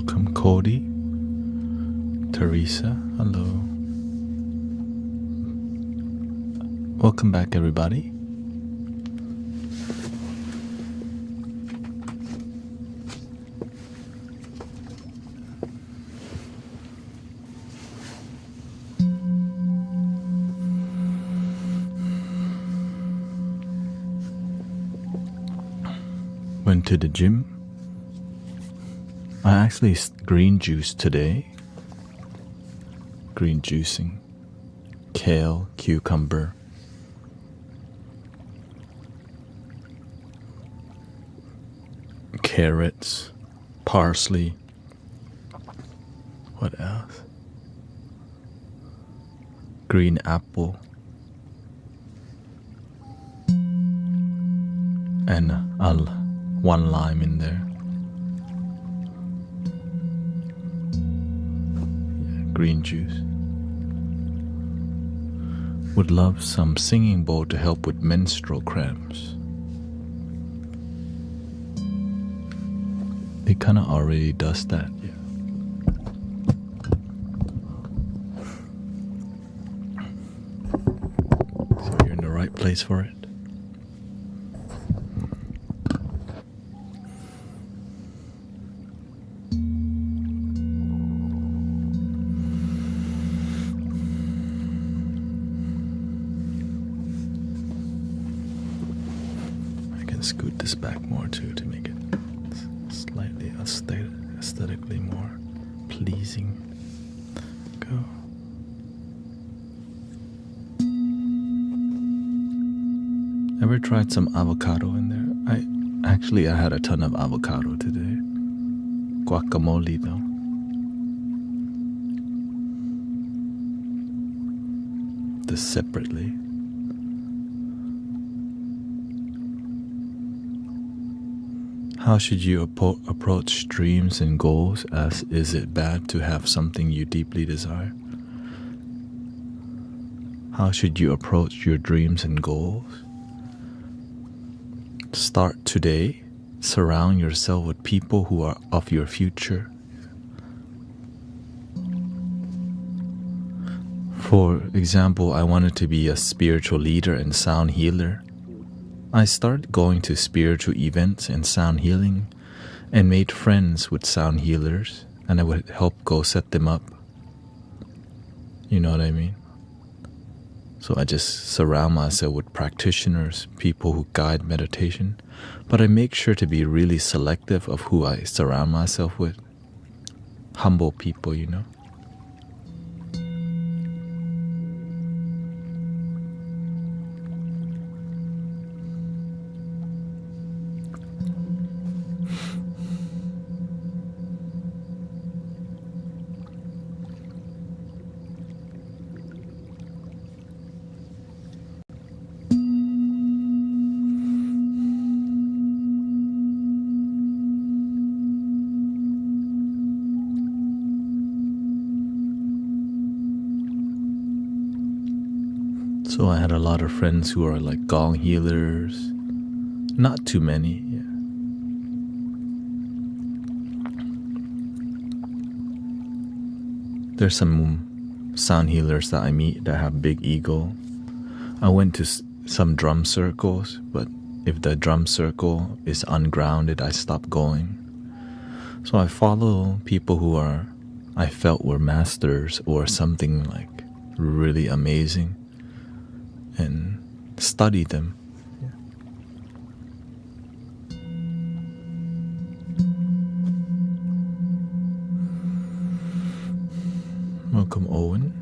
Welcome, Cody. Teresa, hello. Welcome back, everybody. Went to the gym. I actually green juiced today. Green juicing. Kale, cucumber. Carrots, parsley. What else? Green apple. And one lime in there. Yeah, green juice. Would love some singing bowl to help with menstrual cramps. It kind of already does that, yeah. So you're in the right place for it. I can scoot this back more too to make it slightly aesthetically more pleasing. Go. Ever tried some avocado in there? I had a ton of avocado today. Guacamole though. This separately. How should you approach dreams and goals? As is it bad to have something you deeply desire? How should you approach your dreams and goals? Start today. Surround yourself with people who are of your future. For example, I wanted to be a spiritual leader and sound healer. I started going to spiritual events and sound healing and made friends with sound healers, and I would help go set them up. You know what I mean? So I just surround myself with practitioners, people who guide meditation, but I make sure to be really selective of who I surround myself with. Humble people, you know? So I had a lot of friends who are like gong healers. Not too many, yeah. There's some sound healers that I meet that have big ego. I went to some drum circles, but if the drum circle is ungrounded, I stop going. So I follow people who I felt were masters or something like really amazing, and study them. Welcome, Owen.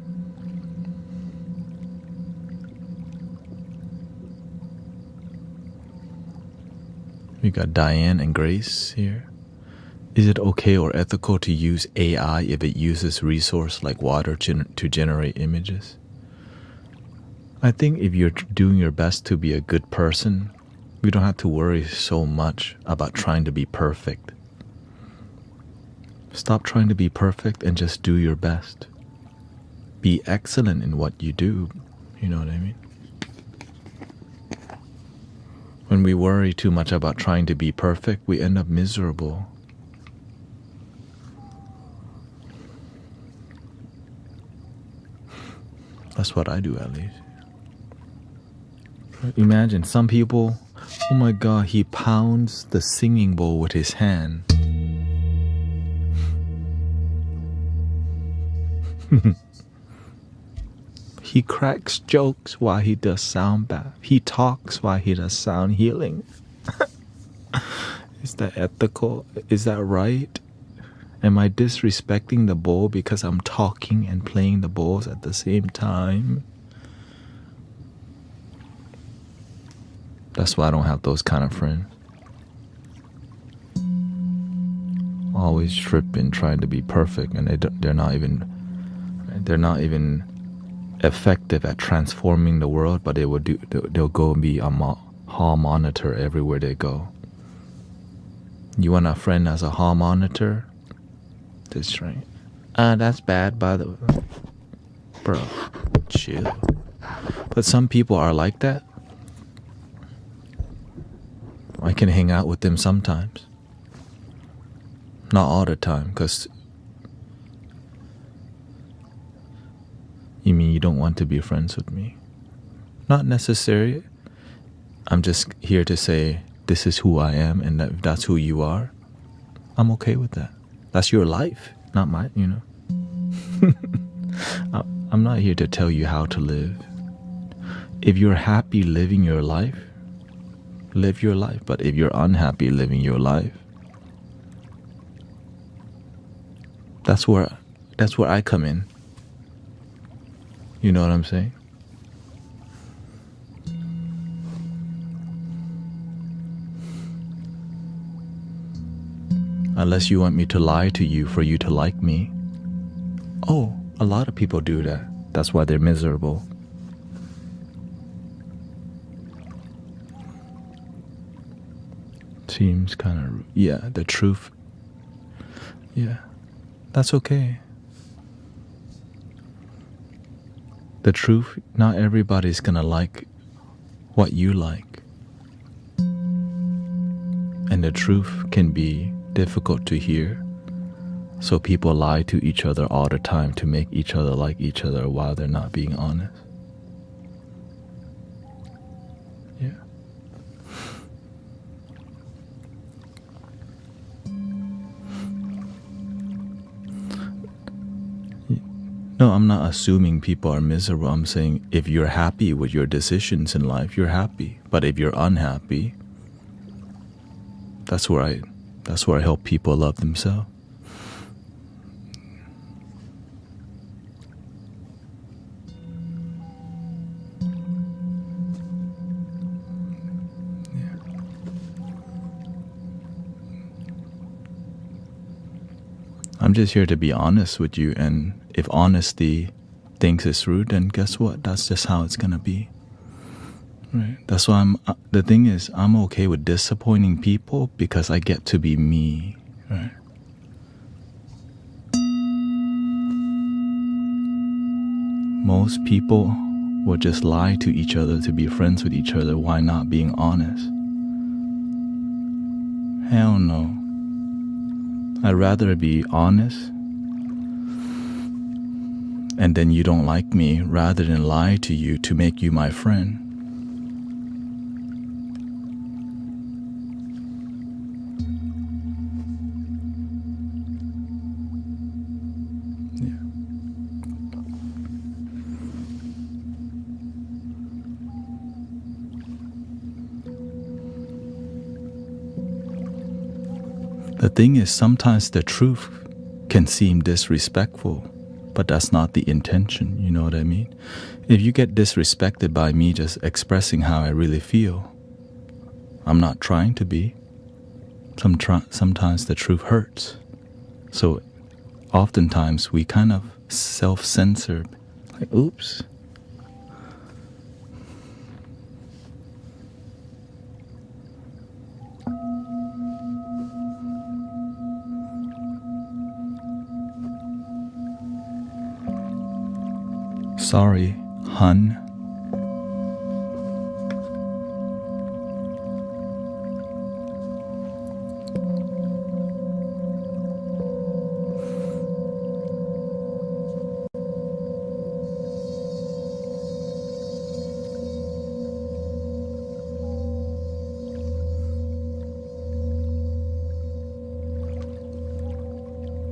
We got Diane and Grace here. Is it okay or ethical to use AI if it uses resource like water to generate images? I think if you're doing your best to be a good person, we don't have to worry so much about trying to be perfect. Stop trying to be perfect and just do your best. Be excellent in what you do, you know what I mean? When we worry too much about trying to be perfect, we end up miserable. That's what I do, at least. Imagine some people, oh my god, he pounds the singing bowl with his hand. He cracks jokes while he does sound bath. He talks while he does sound healing. Is that ethical? Is that right? Am I disrespecting the bowl because I'm talking and playing the bowls at the same time? That's why I don't have those kind of friends. Always tripping, trying to be perfect, and they're not even effective at transforming the world. But they'll go and be a hall monitor everywhere they go. You want a friend as a hall monitor? That's right. That's bad, by the way. Bro, chill. But some people are like that. I can hang out with them sometimes. Not all the time, because you mean you don't want to be friends with me? Not necessary. I'm just here to say this is who I am, and if that's who you are, I'm okay with that. That's your life, not mine, you know. I'm not here to tell you how to live. If you're happy living your life, live your life. But if you're unhappy living your life, that's where I come in. You know what I'm saying? Unless you want me to lie to you for you to like me. Oh, a lot of people do that. That's why they're miserable. Seems kind of, yeah, the truth. Yeah, that's okay. The truth, not everybody's gonna like what you like. And the truth can be difficult to hear. So people lie to each other all the time to make each other like each other while they're not being honest. Yeah. No, I'm not assuming people are miserable. I'm saying if you're happy with your decisions in life, you're happy. But if you're unhappy, that's where I help people love themselves. I'm just here to be honest with you, and if honesty thinks it's rude, then guess what? That's just how it's gonna be. Right. That's why the thing is, I'm okay with disappointing people because I get to be me, right? Most people will just lie to each other to be friends with each other. Why not being honest? Hell no. I'd rather be honest and then you don't like me rather than lie to you to make you my friend. Yeah. The thing is, sometimes the truth can seem disrespectful, but that's not the intention, you know what I mean? If you get disrespected by me just expressing how I really feel, I'm not trying to be. Sometimes the truth hurts. So oftentimes we kind of self-censor, like, oops. Sorry, hun.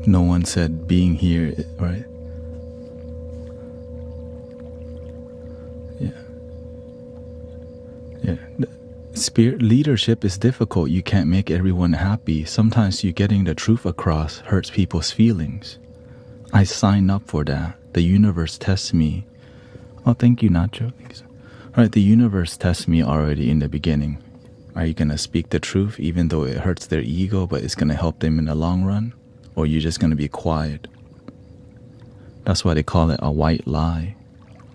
No one said being here, right? Yeah. Spirit leadership is difficult. You can't make everyone happy. Sometimes you getting the truth across hurts people's feelings. I signed up for that. The universe tests me. Oh, thank you, Nacho. All right, the universe tests me already in the beginning. Are you going to speak the truth even though it hurts their ego, but it's going to help them in the long run? Or you're just going to be quiet? That's why they call it a white lie.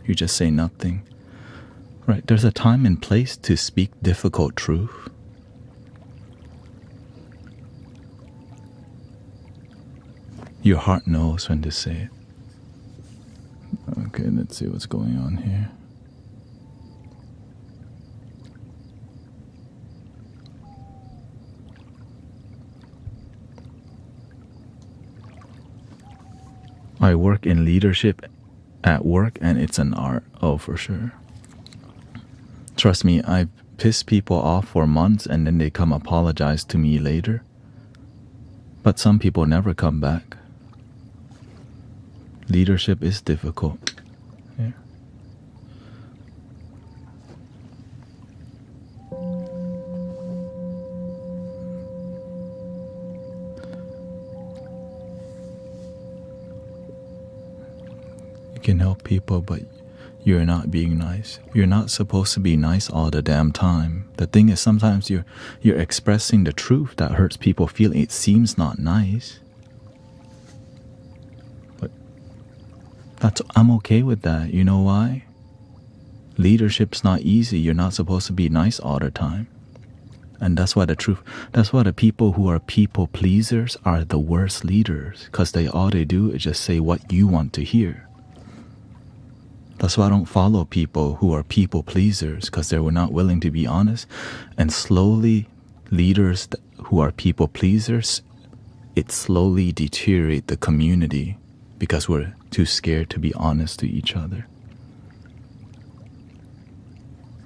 You just say nothing. Right, there's a time and place to speak difficult truth. Your heart knows when to say it. Okay, let's see what's going on here. I work in leadership at work and it's an art. Oh, for sure. Trust me, I've pissed people off for months and then they come apologize to me later. But some people never come back. Leadership is difficult. Yeah. You can help people, but you're not being nice. You're not supposed to be nice all the damn time. The thing is, sometimes you're expressing the truth that hurts people feeling. It seems not nice. But I'm okay with that. You know why? Leadership's not easy. You're not supposed to be nice all the time. And that's why the people who are people pleasers are the worst leaders. Because all they do is just say what you want to hear. That's why I don't follow people who are people pleasers, because they were not willing to be honest. And slowly, leaders who are people pleasers, it slowly deteriorate the community because we're too scared to be honest to each other.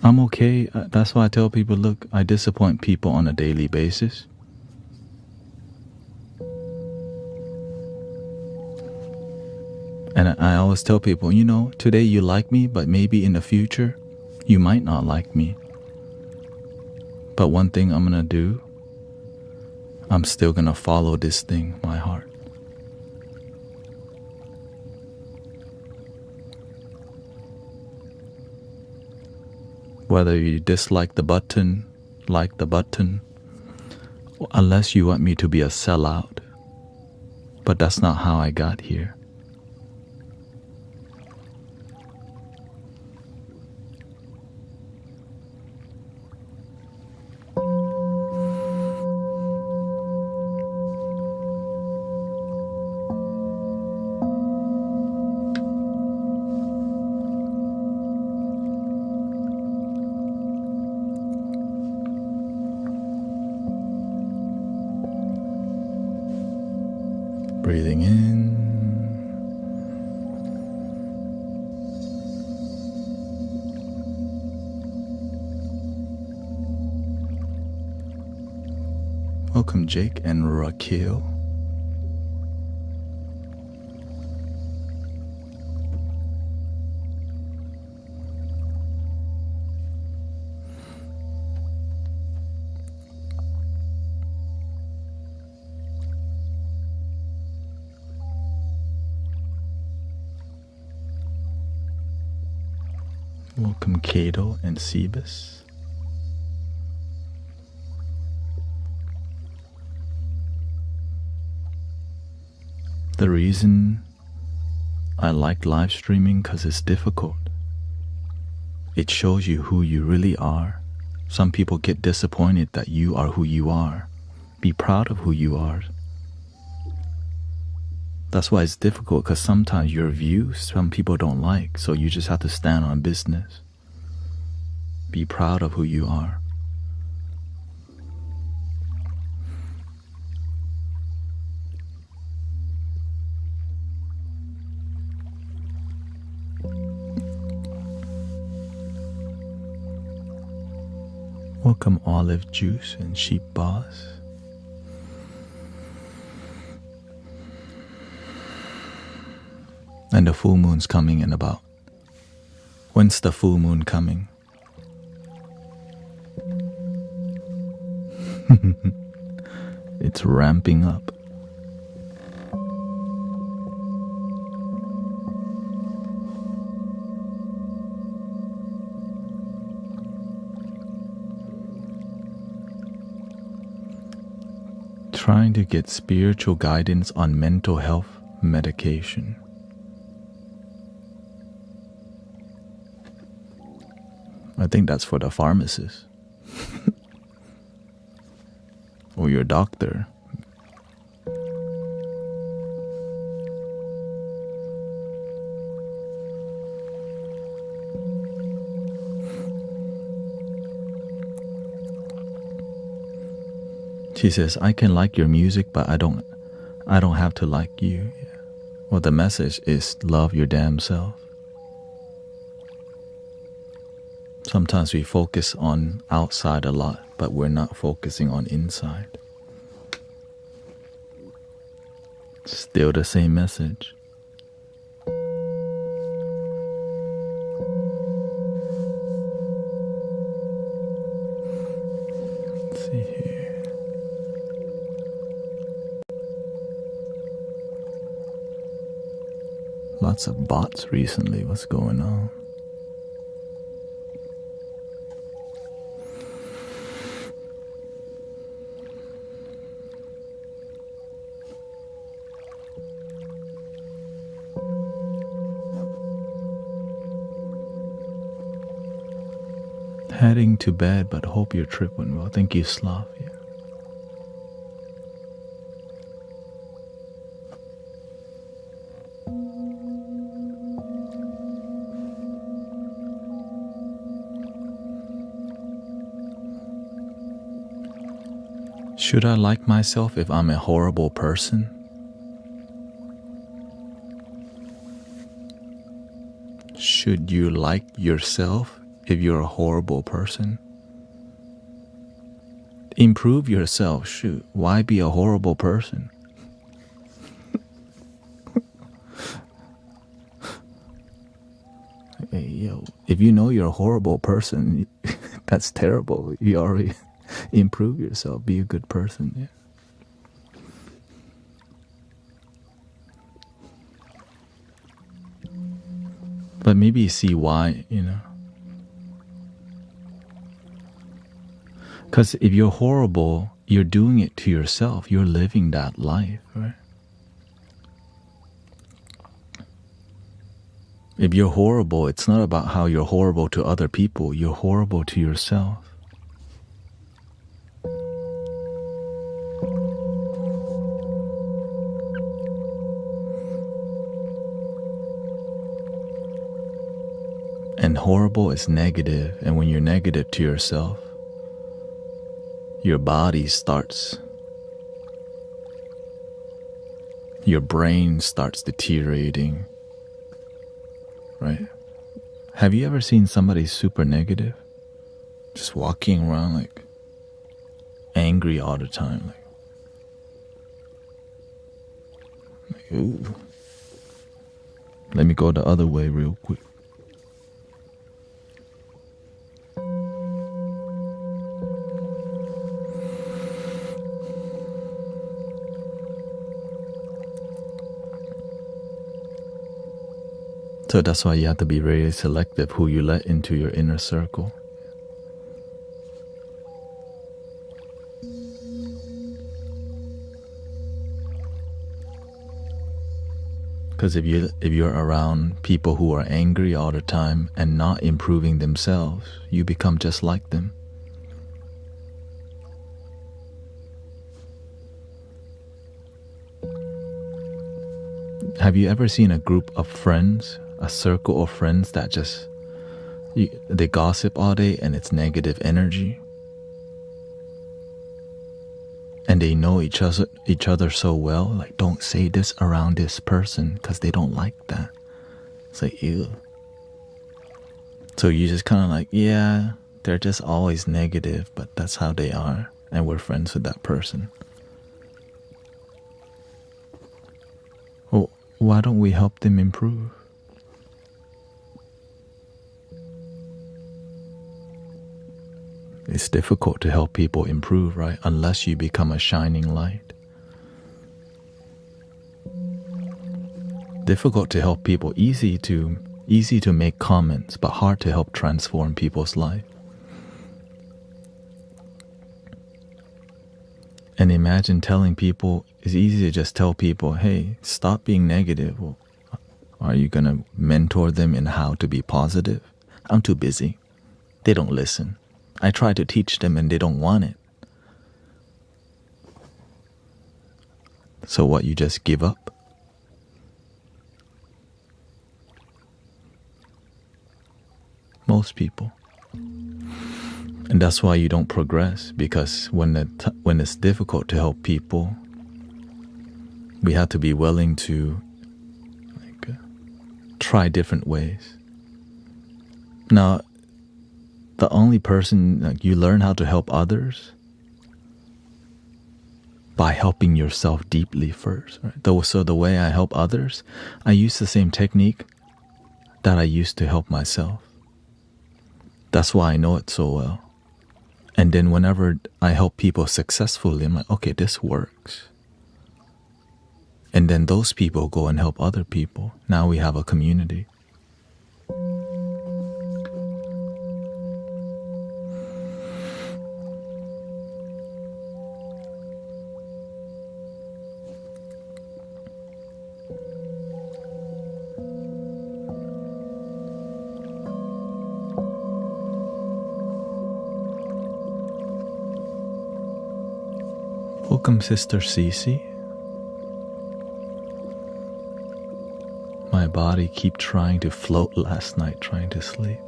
I'm okay. That's why I tell people, look, I disappoint people on a daily basis. And I always tell people, today you like me, but maybe in the future, you might not like me. But one thing I'm going to do, I'm still going to follow this thing, my heart. Whether you dislike the button, like the button, unless you want me to be a sellout. But that's not how I got here. Breathing in. Welcome, Jake and Raquel. Welcome, Cato and Sebus. The reason I like live streaming because it's difficult. It shows you who you really are. Some people get disappointed that you are who you are. Be proud of who you are. That's why it's difficult, because sometimes your views some people don't like, so you just have to stand on business. Be proud of who you are. Welcome, Olive Juice and Sheep Boss. And the full moon's coming in about. When's the full moon coming? It's ramping up. Trying to get spiritual guidance on mental health medication. I think that's for the pharmacist. Or your doctor. She says, I can like your music, but I don't have to like you. Well, the message is love your damn self. Sometimes we focus on outside a lot, but we're not focusing on inside. Still the same message. Let's see here. Lots of bots recently. What's going on? Heading to bed, but hope your trip went well. Thank you, Slav. Yeah. Should I like myself if I'm a horrible person? Should you like yourself if you're a horrible person? Improve yourself, shoot. Why be a horrible person? Hey, yo, if you know you're a horrible person, that's terrible. You already improve yourself. Be a good person. Yeah. But maybe you see why, you know. Because if you're horrible, you're doing it to yourself. You're living that life, right? If you're horrible, it's not about how you're horrible to other people. You're horrible to yourself. And horrible is negative. And when you're negative to yourself, your body starts, your brain starts deteriorating, right? Have you ever seen somebody super negative? Just walking around like angry all the time. Like ooh. Let me go the other way real quick. So that's why you have to be very selective who you let into your inner circle. Because if you're around people who are angry all the time and not improving themselves, you become just like them. Have you ever seen a group of friends, a circle of friends that just, they gossip all day and it's negative energy? And they know each other so well, like don't say this around this person because they don't like that. It's like, ew. So you just kind of like, yeah, they're just always negative, but that's how they are. And we're friends with that person. why don't we help them improve? It's difficult to help people improve, right? Unless you become a shining light. Difficult to help people, easy to make comments, but hard to help transform people's life. And imagine telling people, it's easy to just tell people, hey, stop being negative. Well, are you going to mentor them in how to be positive? I'm too busy. They don't listen. I try to teach them and they don't want it. So what, you just give up? Most people. And that's why you don't progress, because when it's difficult to help people, we have to be willing to try different ways. Now, the only person, you learn how to help others by helping yourself deeply first. Right? So the way I help others, I use the same technique that I used to help myself. That's why I know it so well. And then whenever I help people successfully, I'm like, okay, this works. And then those people go and help other people. Now we have a community. Welcome, Sister Cece. My body kept trying to float last night, trying to sleep.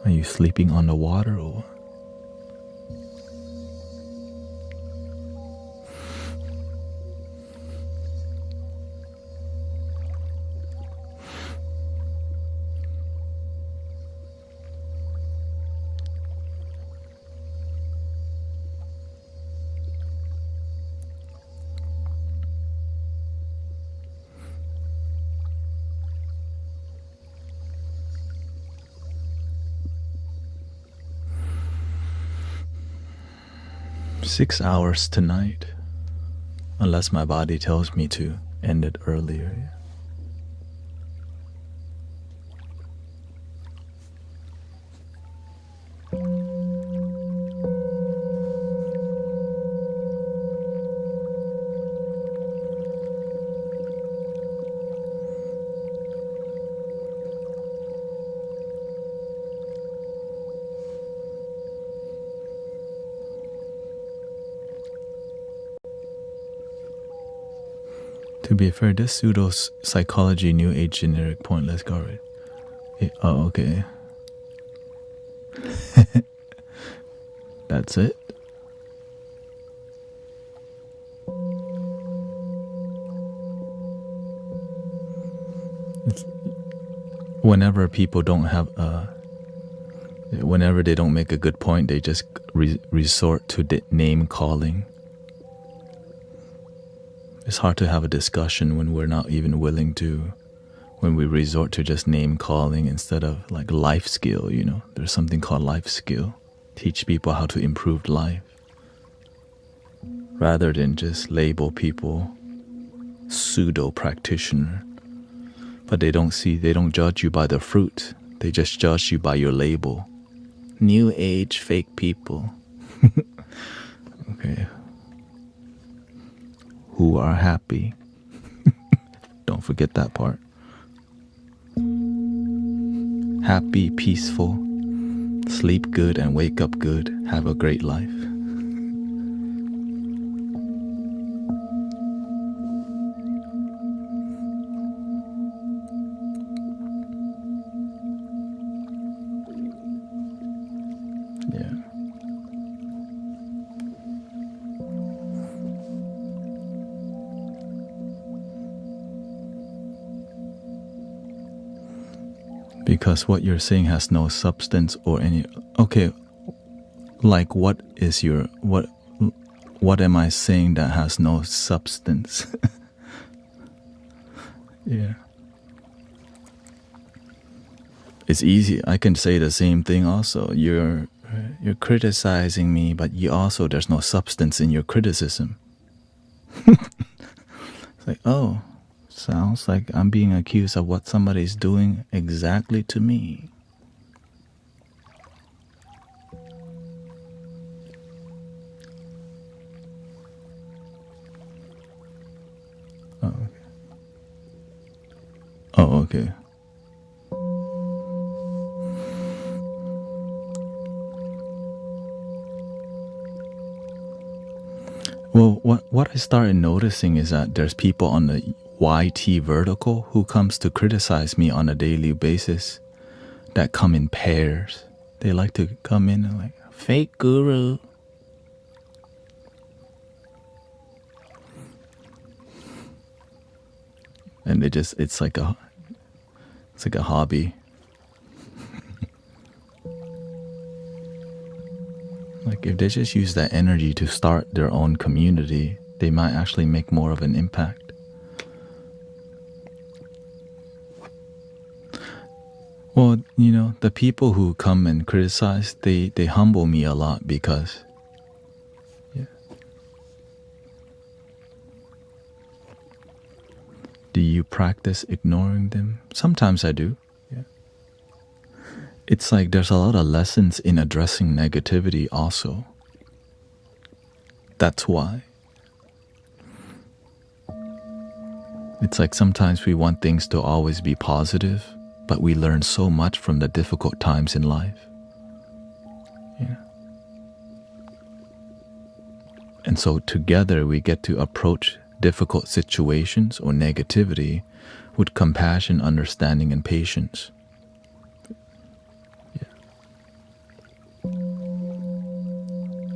Are you sleeping on the water or what? Six hours tonight, unless my body tells me to end it earlier. To be fair, this pseudo-psychology, new age, generic, pointless garbage. Oh, okay. That's it? Whenever people don't have whenever they don't make a good point, they just resort to name calling. It's hard to have a discussion when we're not even willing to, when we resort to just name calling instead of like life skill, There's something called life skill. Teach people how to improve life. Rather than just label people pseudo practitioner. But they don't judge you by the fruit. They just judge you by your label. New age fake people. Okay. Who are happy. Don't forget that part. Happy, peaceful, sleep good and wake up good. Have a great life. Yeah. Because what you're saying has no substance or any... Okay, like what what am I saying that has no substance? Yeah. It's easy. I can say the same thing also. You're criticizing me, but you also, there's no substance in your criticism. It's like, oh, sounds like I'm being accused of what somebody's doing exactly to me. Oh, okay. Oh, okay. Well, what I started noticing is that there's people on the YT vertical who comes to criticize me on a daily basis that come in pairs. They like to come in and like, fake guru. And they just, it's like a hobby. Like if they just use that energy to start their own community, they might actually make more of an impact. Well, you know, the people who come and criticize, they humble me a lot because, yeah. Do you practice ignoring them? Sometimes I do. Yeah. It's like there's a lot of lessons in addressing negativity also. That's why. It's like sometimes we want things to always be positive, but we learn so much from the difficult times in life. Yeah. And so together we get to approach difficult situations or negativity with compassion, understanding, and patience.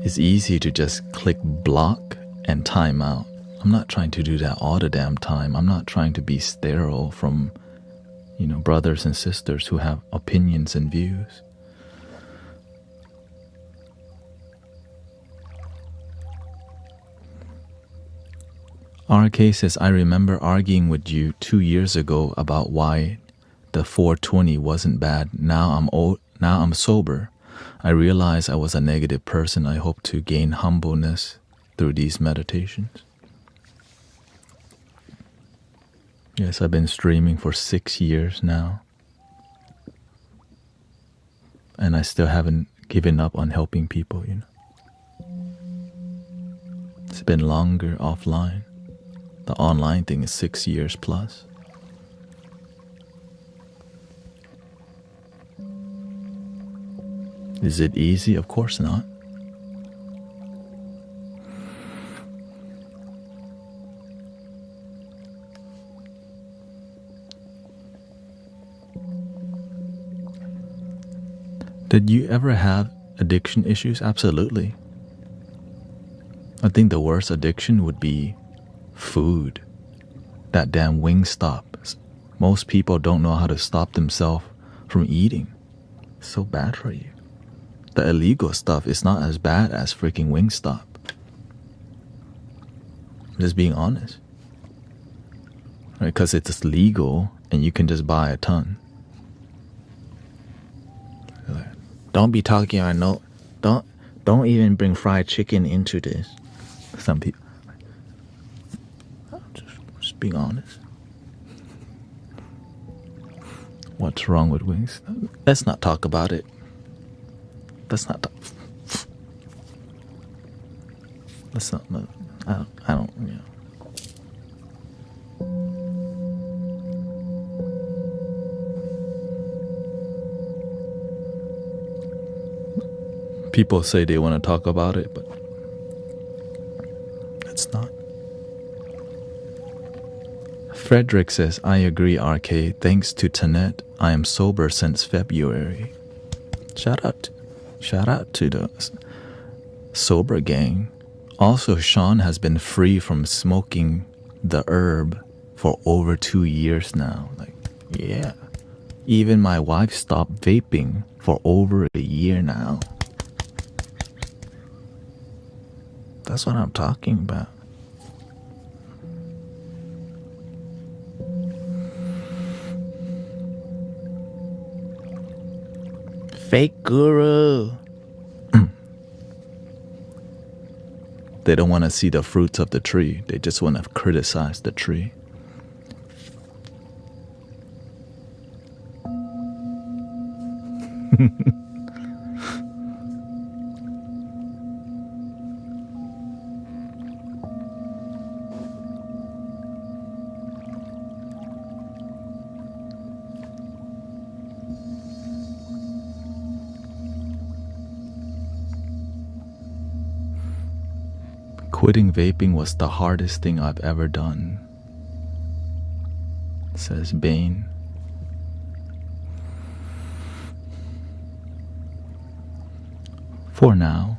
It's easy to just click block and time out. I'm not trying to do that all the damn time. I'm not trying to be sterile from, you know, brothers and sisters who have opinions and views. RK says, I remember arguing with you 2 years ago about why the 420 wasn't bad. Now I'm sober. I realize I was a negative person. I hope to gain humbleness through these meditations. Yes, I've been streaming for 6 years now. And I still haven't given up on helping people, you know. It's been longer offline. The online thing is 6 years plus. Is it easy? Of course not. Did you ever have addiction issues? Absolutely. I think the worst addiction would be food. That damn Wingstop. Most people don't know how to stop themselves from eating. It's so bad for you. The illegal stuff is not as bad as freaking Wingstop. I'm just being honest. Right? Because it's legal and you can just buy a ton. Don't be talking about no. Don't even bring fried chicken into this. Some people. Just being honest. What's wrong with wings? Let's not talk about it. Let's not talk. Let's not. I don't. You know. People say they want to talk about it, but it's not. Frederick says, I agree, RK. Thanks to Thanet, I am sober since February. Shout out to the sober gang. Also, Sean has been free from smoking the herb for over 2 years now. Like, yeah. Even my wife stopped vaping for over a year now. That's what I'm talking about. Fake guru. They don't want to see the fruits of the tree. They just want to criticize the tree. Quitting vaping was the hardest thing I've ever done, says Bane. For now.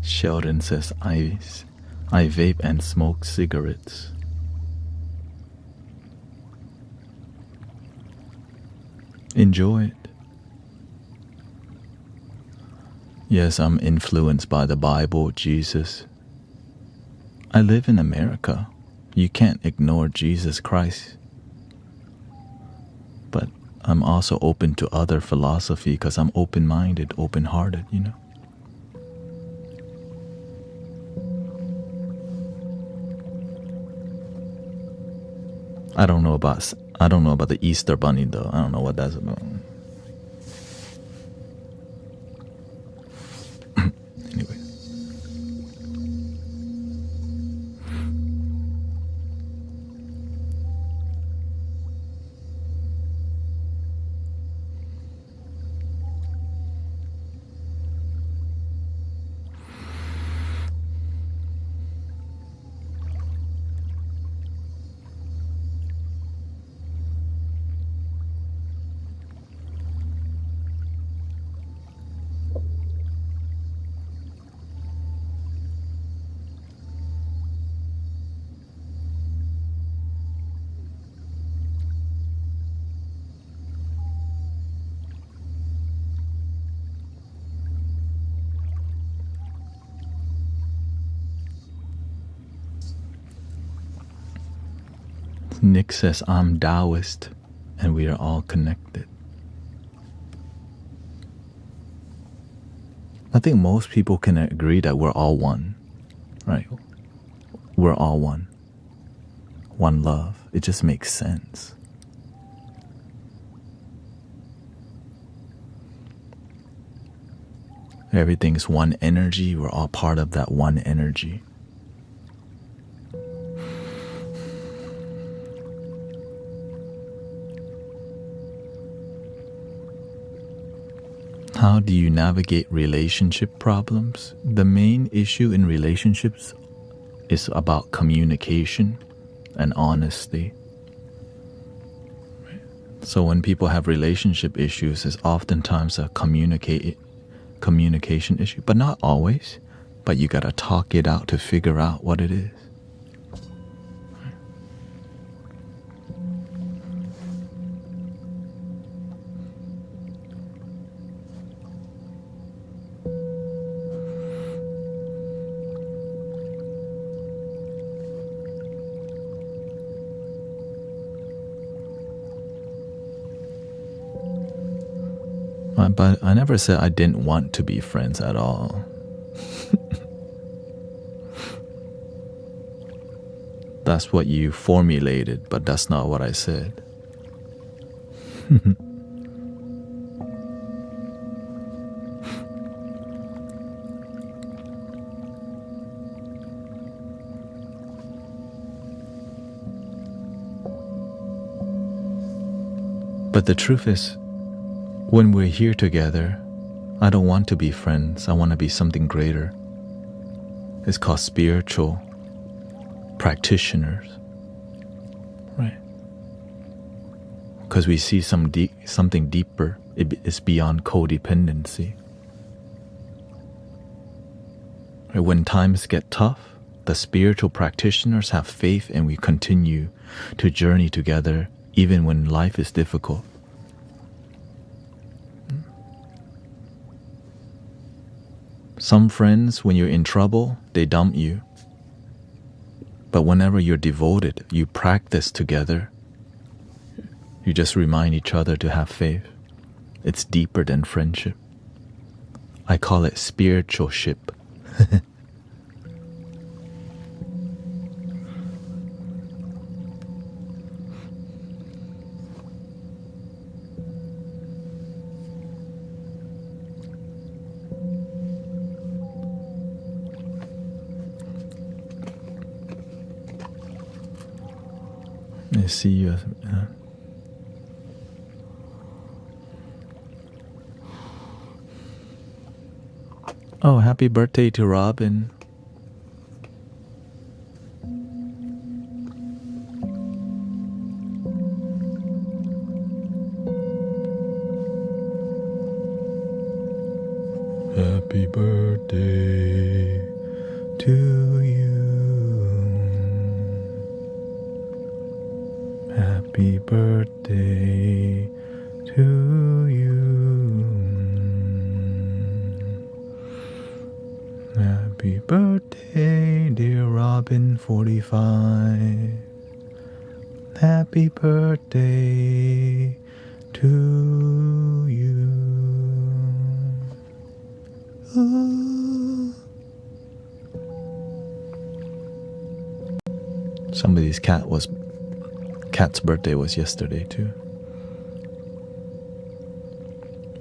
Sheldon says, I vape and smoke cigarettes. Enjoy it. Yes, I'm influenced by the Bible, Jesus. I live in America. You can't ignore Jesus Christ. But I'm also open to other philosophy because I'm open-minded, open-hearted, you know. I don't know about the Easter Bunny though. I don't know what that's about. Anyway. Nick says, I'm Taoist, and we are all connected. I think most people can agree that we're all one, right? We're all one. One love. It just makes sense. Everything's one energy. We're all part of that one energy. How do you navigate relationship problems? The main issue in relationships is about communication and honesty. So when people have relationship issues, it's oftentimes a communication issue, but not always. But you gotta talk it out to figure out what it is. But I never said I didn't want to be friends at all. That's what you formulated, but that's not what I said. But the truth is, when we're here together, I don't want to be friends. I want to be something greater. It's called spiritual practitioners, right? Because we see something deeper. It's beyond codependency. Right? When times get tough, the spiritual practitioners have faith and we continue to journey together even when life is difficult. Some friends, when you're in trouble, they dump you. But whenever you're devoted, you practice together. You just remind each other to have faith. It's deeper than friendship. I call it spiritual ship. I see you. Oh, happy birthday to Robin. Happy birthday to you. Happy birthday to you. Happy birthday, dear Robin 45. Happy birthday to you. Ooh. Somebody's cat's birthday was yesterday too.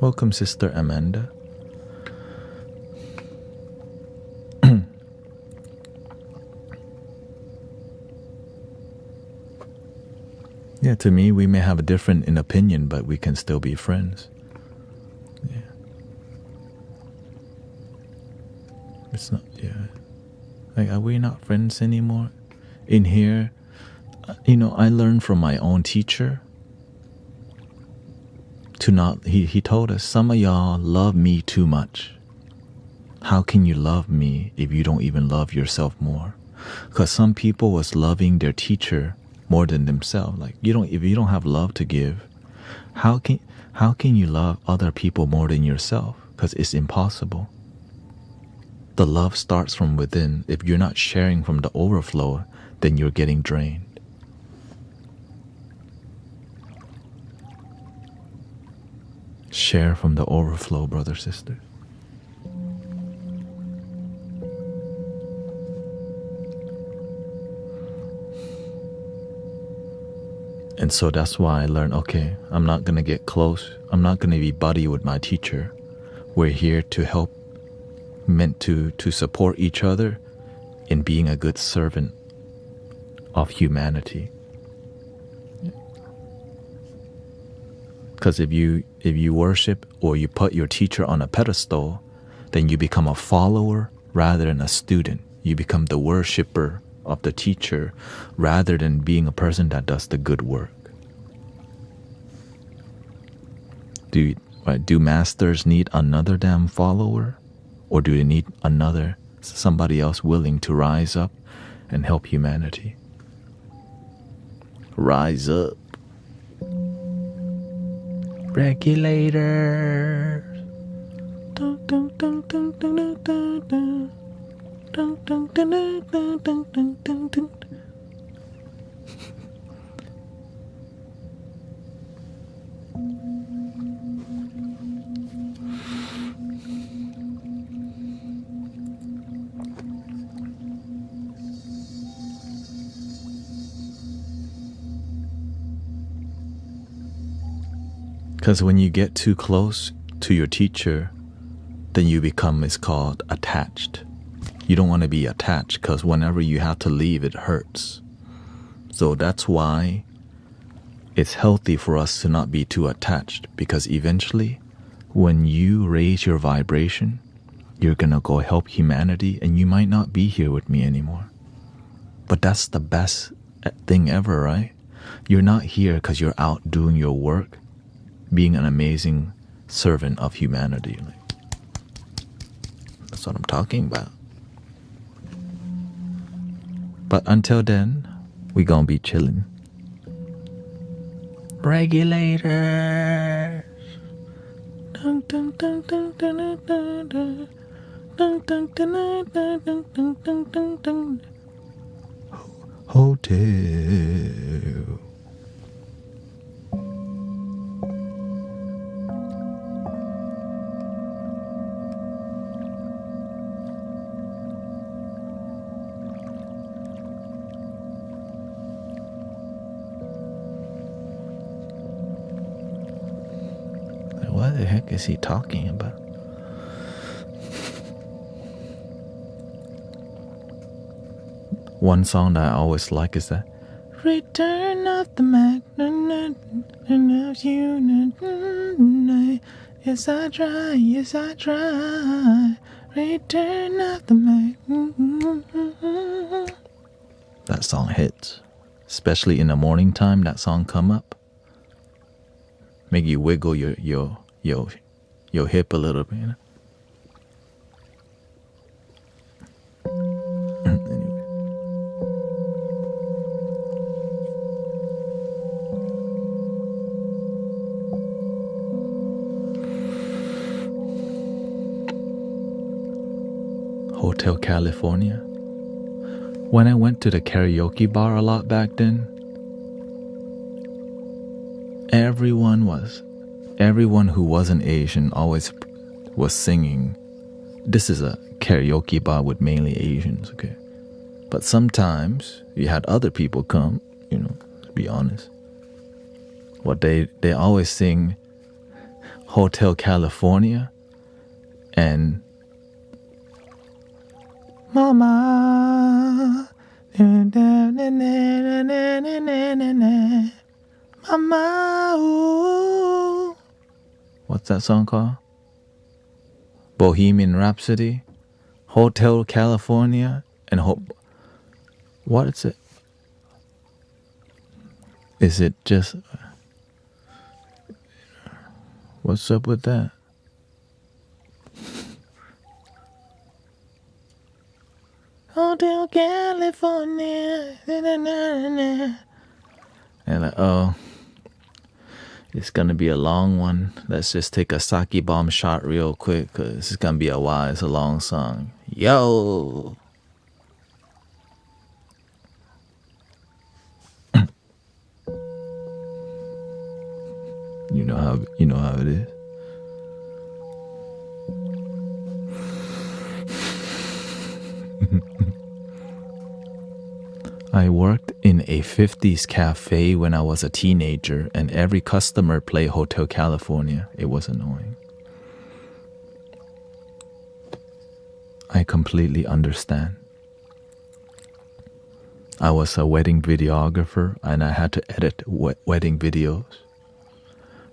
Welcome, Sister Amanda. Yeah, to me, we may have a different in opinion, but we can still be friends. Yeah. It's not, yeah. Like, are we not friends anymore? In here, I learned from my own teacher to not, he told us, some of y'all love me too much. How can you love me if you don't even love yourself more? Because some people was loving their teacher more than themselves. Like, if you don't have love to give, how can you love other people more than yourself? Because it's impossible. The love starts from within. If you're not sharing from the overflow, then you're getting drained. Share from the overflow, brother, sister. And so that's why I learned, okay, I'm not going to get close. I'm not going to be buddy with my teacher. We're here to help, meant to support each other in being a good servant of humanity. Because if you worship or you put your teacher on a pedestal, then you become a follower rather than a student. You become the worshiper of the teacher rather than being a person that does the good work. Do masters need another damn follower? Or do they need somebody else willing to rise up and help humanity? Rise up. Regulators. Dun, dun, dun, dun, dun, dun, dun, dun. Dun, dun, dun, dun, dun, dun, dun, dun. Because when you get too close to your teacher, then you become, it's called attached. You don't want to be attached because whenever you have to leave, it hurts. So that's why it's healthy for us to not be too attached, because eventually when you raise your vibration, you're going to go help humanity and you might not be here with me anymore. But that's the best thing ever, right? You're not here because you're out doing your work, being an amazing servant of humanity. That's what I'm talking about. But until then, we gonna be chilling. Regulators. Dun, dun, dun, dun, dun, dun, dun, dun. Dun, dun, dun, dun, dun, dun, dun, dun, dun. Hotel. What the heck is he talking about? One song that I always like is that Return of the Mac. Yes, I try. Yes, I try. Return of the Mac. That song hits. Especially in the morning time, that song come up. Make you wiggle your hip a little bit, you know? Anyway. Hotel California. When I went to the karaoke bar a lot back then, everyone who wasn't Asian always was singing. This is a karaoke bar with mainly Asians, okay? But sometimes you had other people come, you know, to be honest. What they always sing Hotel California and Mama, Mama, ooh. What's that song called? Bohemian Rhapsody, Hotel California, and what is it? Is it just... What's up with that? Hotel California. And like, oh, it's gonna be a long one. Let's just take a sake bomb shot real quick, cause it's gonna be a while. It's a long song. Yo. You know how it is. I worked in a 50s cafe when I was a teenager, and every customer played Hotel California. It was annoying. I completely understand. I was a wedding videographer, and I had to edit wedding videos.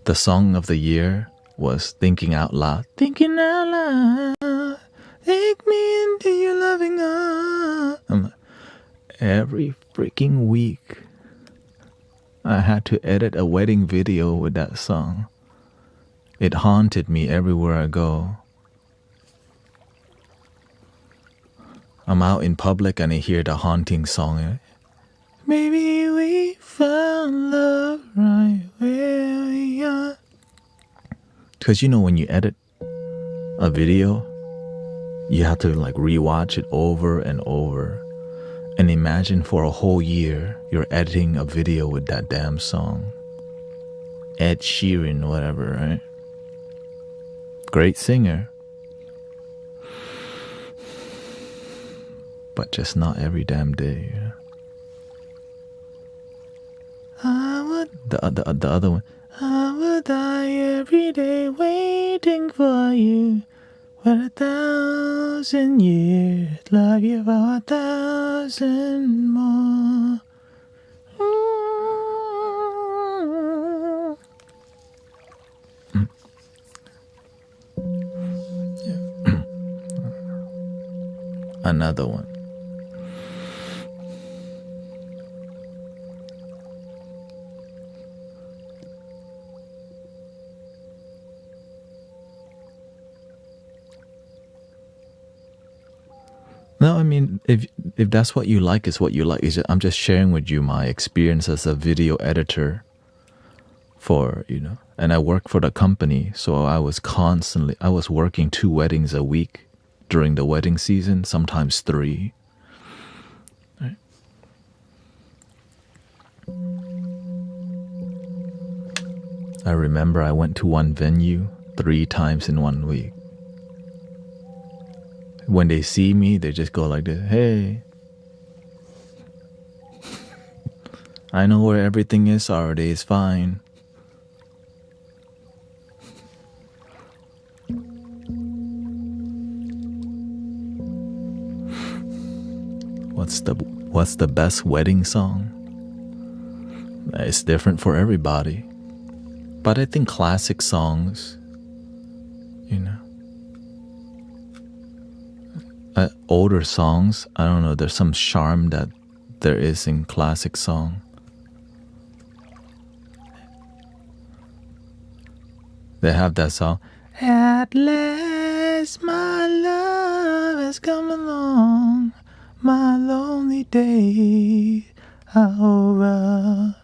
The song of the year was Thinking Out Loud. Thinking out loud, take me into your loving arms. Every freaking week, I had to edit a wedding video with that song. It haunted me everywhere I go. I'm out in public and I hear the haunting song. Maybe we found love right where we are. Because you know when you edit a video, you have to like rewatch it over and over. And imagine for a whole year, you're editing a video with that damn song. Ed Sheeran, whatever, right? Great singer. But just not every damn day, you know? I would... The other one. I would die every day waiting for you. For 1,000 years, love you for 1,000 more. Another one. No, I mean, if if that's what you like, is what you like. I'm just sharing with you my experience as a video editor for, and I work for the company. So I was working 2 weddings a week during the wedding season, sometimes 3. Right? I remember I went to one venue 3 times in 1 week. When they see me, they just go like this, hey. I know where everything is already, it's fine. What's the best wedding song? It's different for everybody. But I think classic songs, older songs, I don't know, there's some charm that there is in classic song. They have that song, at last my love has come along, my lonely days are over.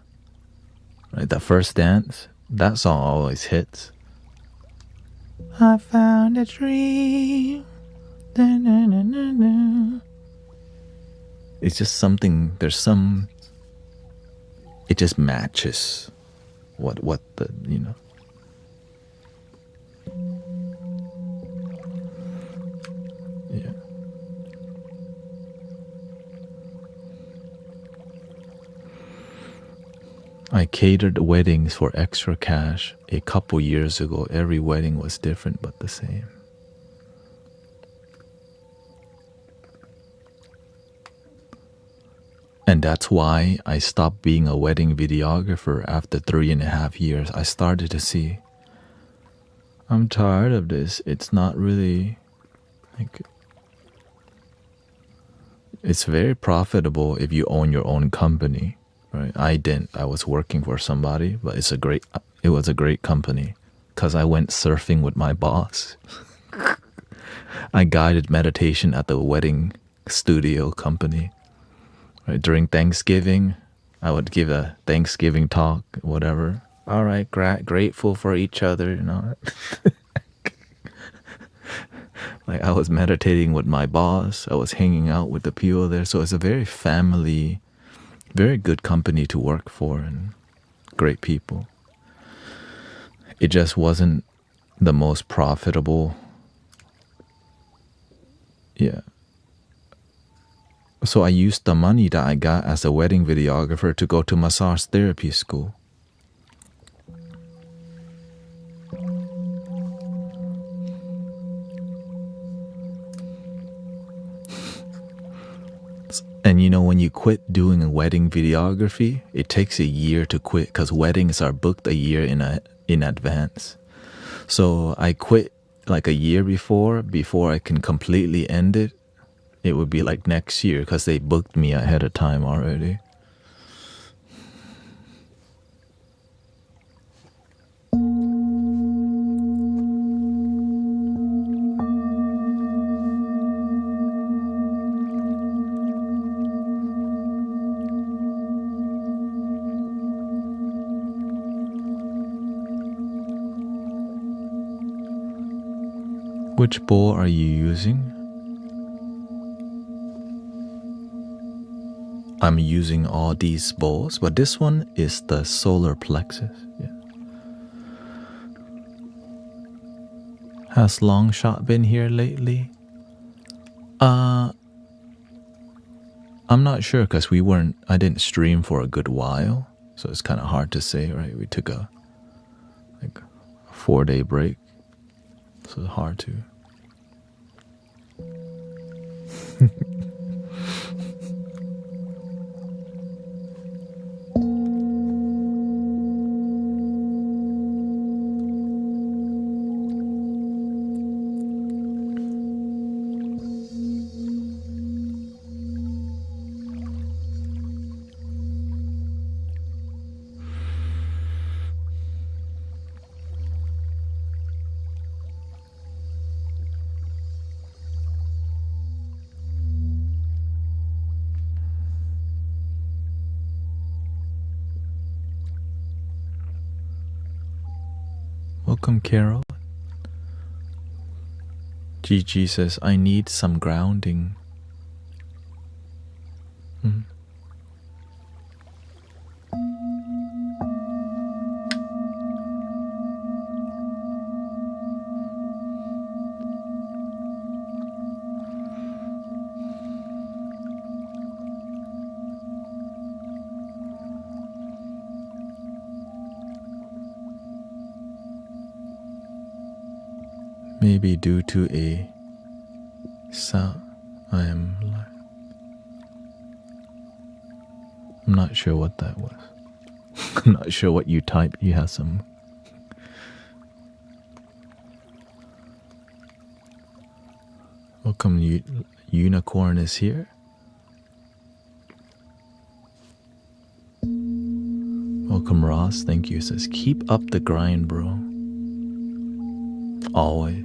Right, that first dance, that song always hits. I found a dream. It's just something, it just matches what the, Yeah. I catered weddings for extra cash a couple years ago. Every wedding was different but the same. And that's why I stopped being a wedding videographer after 3.5 years. I started to see, I'm tired of this. It's not really, it's very profitable if you own your own company, right? I didn't. I was working for somebody, but it was a great company because I went surfing with my boss. I guided meditation at the wedding studio company. Right, during Thanksgiving, I would give a Thanksgiving talk, whatever. All right, grateful for each other, Like I was meditating with my boss. I was hanging out with the people there. So it's a very very good company to work for and great people. It just wasn't the most profitable. Yeah. So I used the money that I got as a wedding videographer to go to massage therapy school. And when you quit doing a wedding videography, it takes a year to quit because weddings are booked a year in advance. So I quit like a year before I can completely end it. It would be like next year because they booked me ahead of time already. Which bowl are you using? I'm using all these bowls, but this one is the solar plexus. Yeah. Has Longshot been here lately? I'm not sure because I didn't stream for a good while, so it's kind of hard to say, right? We took a 4-day break, so it's hard to. Welcome, Carol. Gigi says, I need some grounding. Maybe due to a sound, I'm not sure what that was. I'm not sure what you typed. You have some. Welcome, Unicorn is here. Welcome, Ross. Thank you. It says, keep up the grind, bro. Always.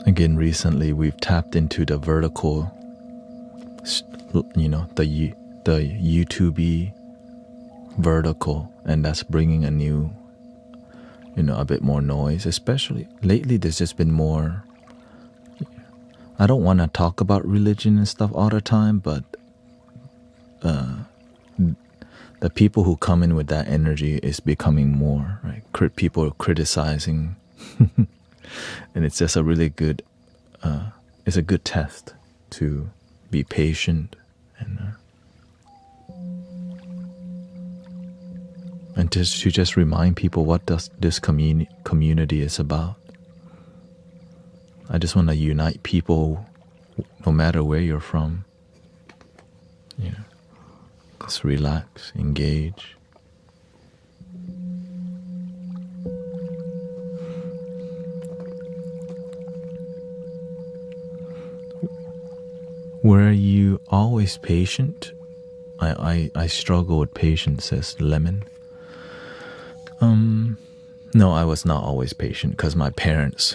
Again, recently we've tapped into the vertical, the YouTube vertical, and that's bringing a new, a bit more noise. Especially lately, there's just been more. I don't want to talk about religion and stuff all the time, but the people who come in with that energy is becoming more, right? People are criticizing. And it's just a really good, it's a good test to be patient and just remind people what this community is about. I just want to unite people, no matter where you're from. Just relax, engage. Were you always patient? I struggle with patience, says Lemon. No, I was not always patient because my parents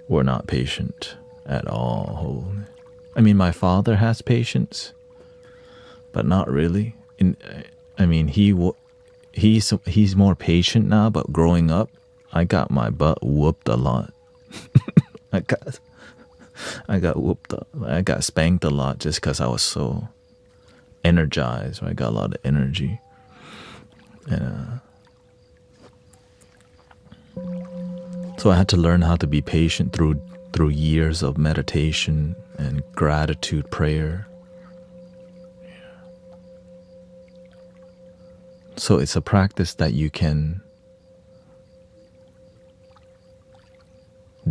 were not patient at all. I mean, my father has patience, but not really. He's more patient now, but growing up, I got my butt whooped a lot. I got whooped up. I got spanked a lot just because I was so energized. I got a lot of energy. And so I had to learn how to be patient through years of meditation and gratitude prayer. So it's a practice that you can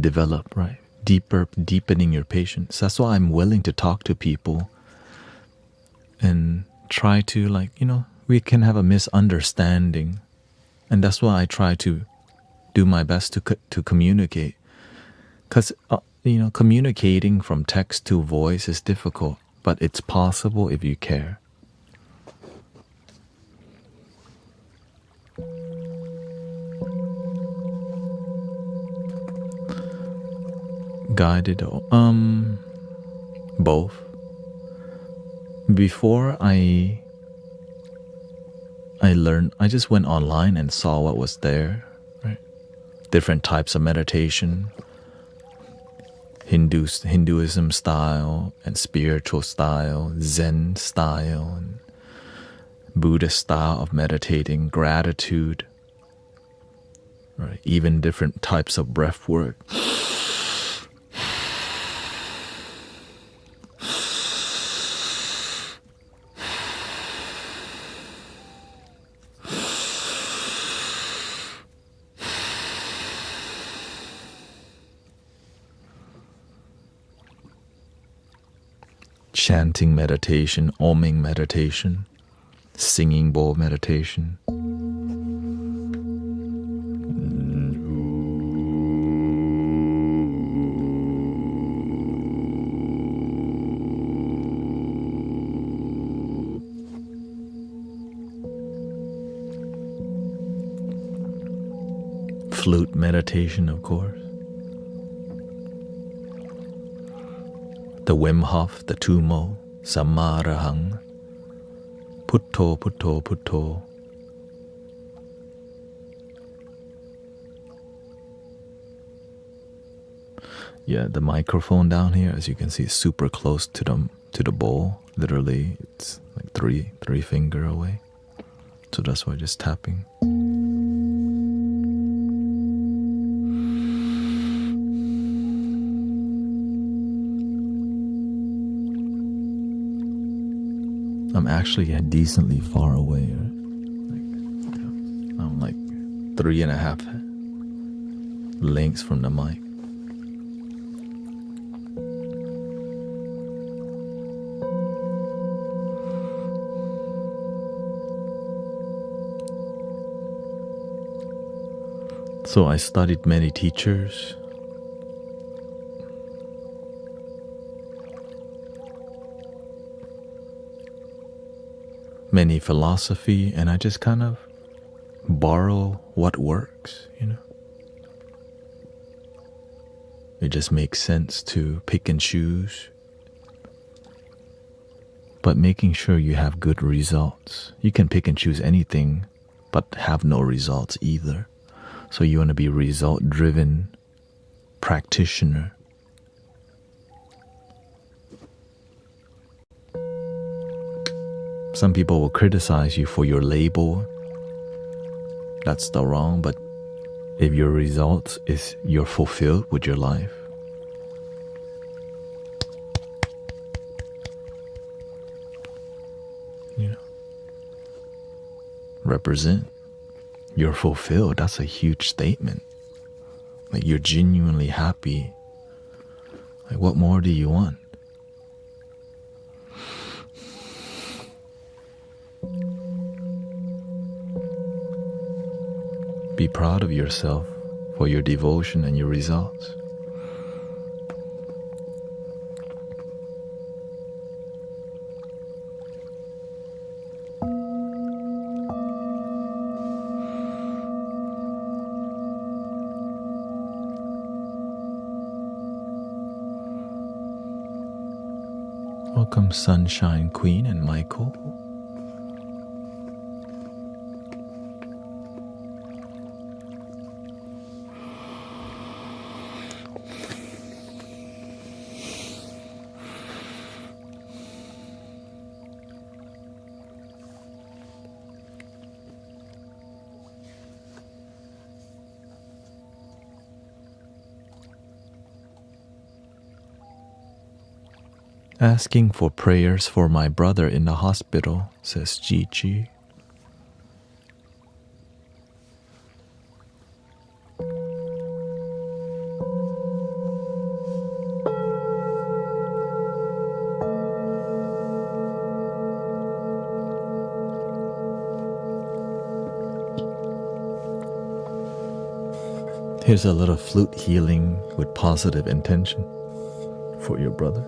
develop, right? Deepening your patience. That's why I'm willing to talk to people and try to, we can have a misunderstanding, and that's why I try to do my best to communicate, because communicating from text to voice is difficult, but it's possible if you care. Guided, both. Before I learned, I just went online and saw what was there, right? Different types of meditation, Hinduism style and spiritual style, Zen style, and Buddhist style of meditating, gratitude, right? Even different types of breath work. Chanting meditation, oming meditation, singing bowl meditation. flute meditation, of course. The Wim Hof, the Tumo, Samarahang, Putto, Putto, Putto. Yeah, the microphone down here, as you can see, is super close to the bowl. Literally, it's like three finger away. So that's why just tapping. I'm actually decently far away. I'm like 3.5 lengths from the mic. So I studied many teachers. Many philosophy, and I just kind of borrow what works, It just makes sense to pick and choose, but making sure you have good results. You can pick and choose anything, but have no results either. So you want to be result-driven practitioner. Some people will criticize you for your label. That's still wrong, but if your results is you're fulfilled with your life, represent. You're fulfilled. That's a huge statement. Like you're genuinely happy. Like what more do you want? Be proud of yourself for your devotion and your results. Welcome, Sunshine Queen and Michael. Asking for prayers for my brother in the hospital, says Gigi. Here's a little flute healing with positive intention for your brother.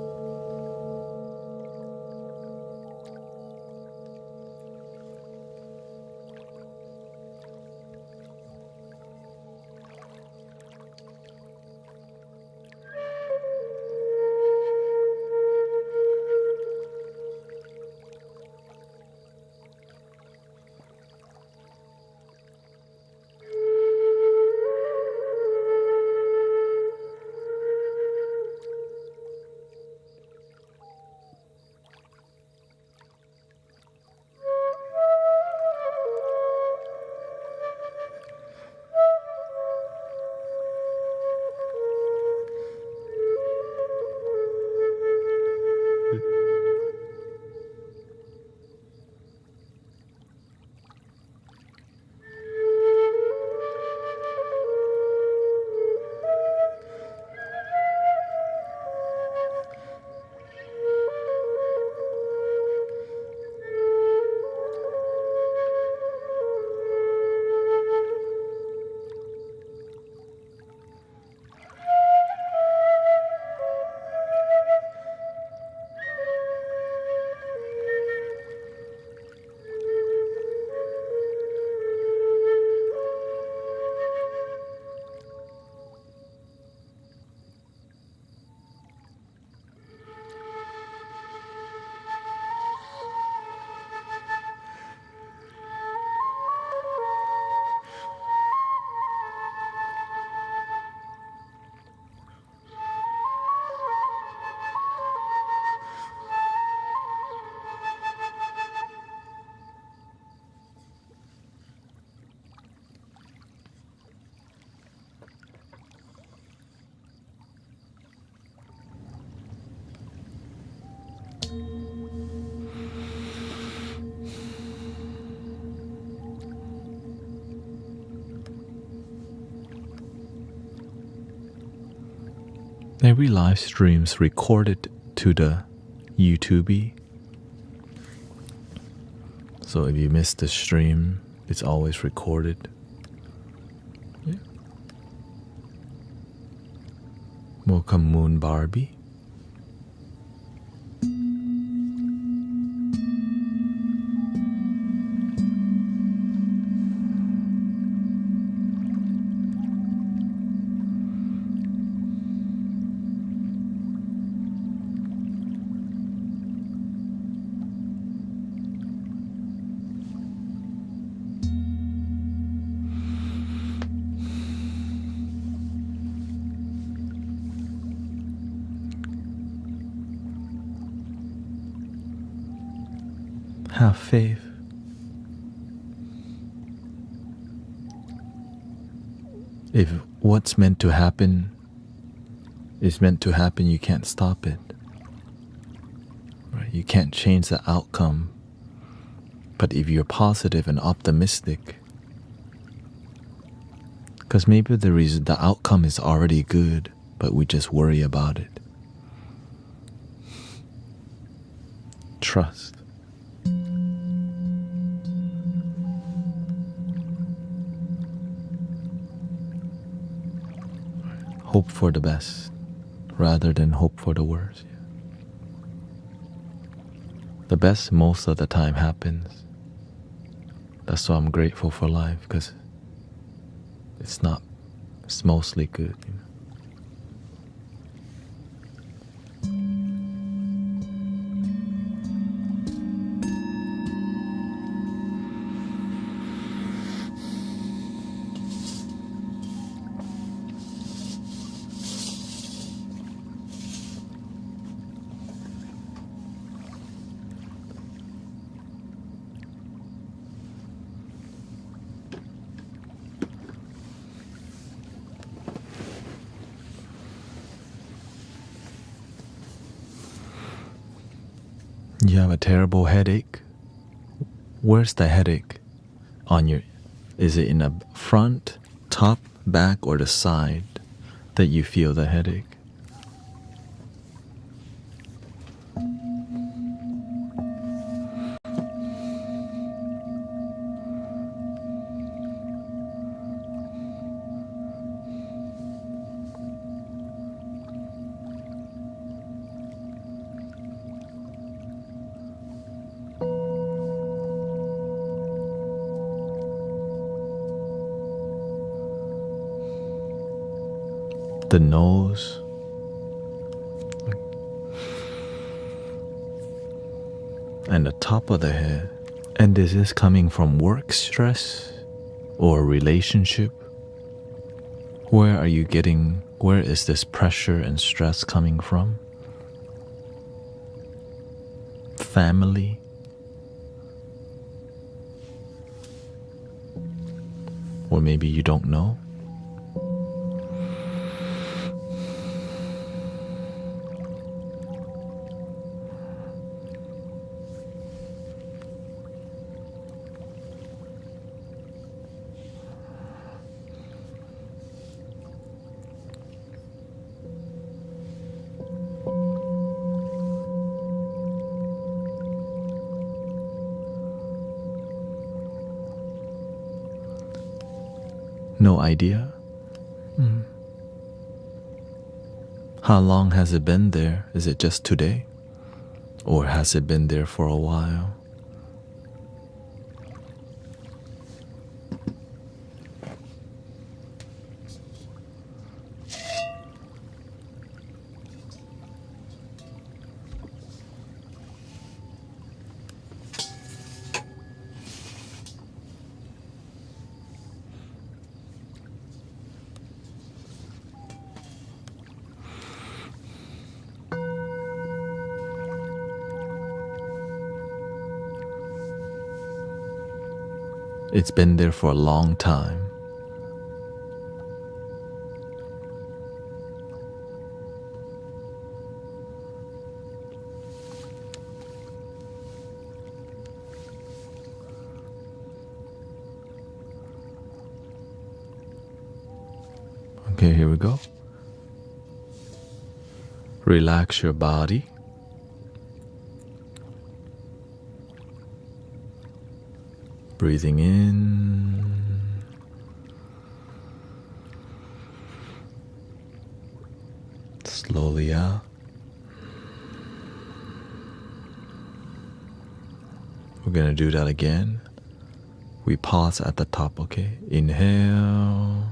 Every live stream's recorded to the YouTube. So if you miss the stream, it's always recorded. Yeah. Welcome, Moon Barbie. Have faith. If what's meant to happen is meant to happen, you can't stop it. Right? You can't change the outcome. But if you're positive and optimistic, because maybe the outcome is already good, but we just worry about it. Trust. Hope for the best rather than hope for the worst. The best most of the time happens. That's why I'm grateful for life, because it's mostly good. You have a terrible headache. Where's the headache? Is it in the front, top, back, or the side that you feel the headache? The nose, and the top of the head. And is this coming from work stress or relationship? Where is this pressure and stress coming from? Family? Or maybe you don't know? No idea? How long has it been there? Is it just today? Or has it been there for a while? It's been there for a long time. Okay, here we go. Relax your body. Breathing in. Slowly out. We're going to do that again. We pause at the top, okay? Inhale.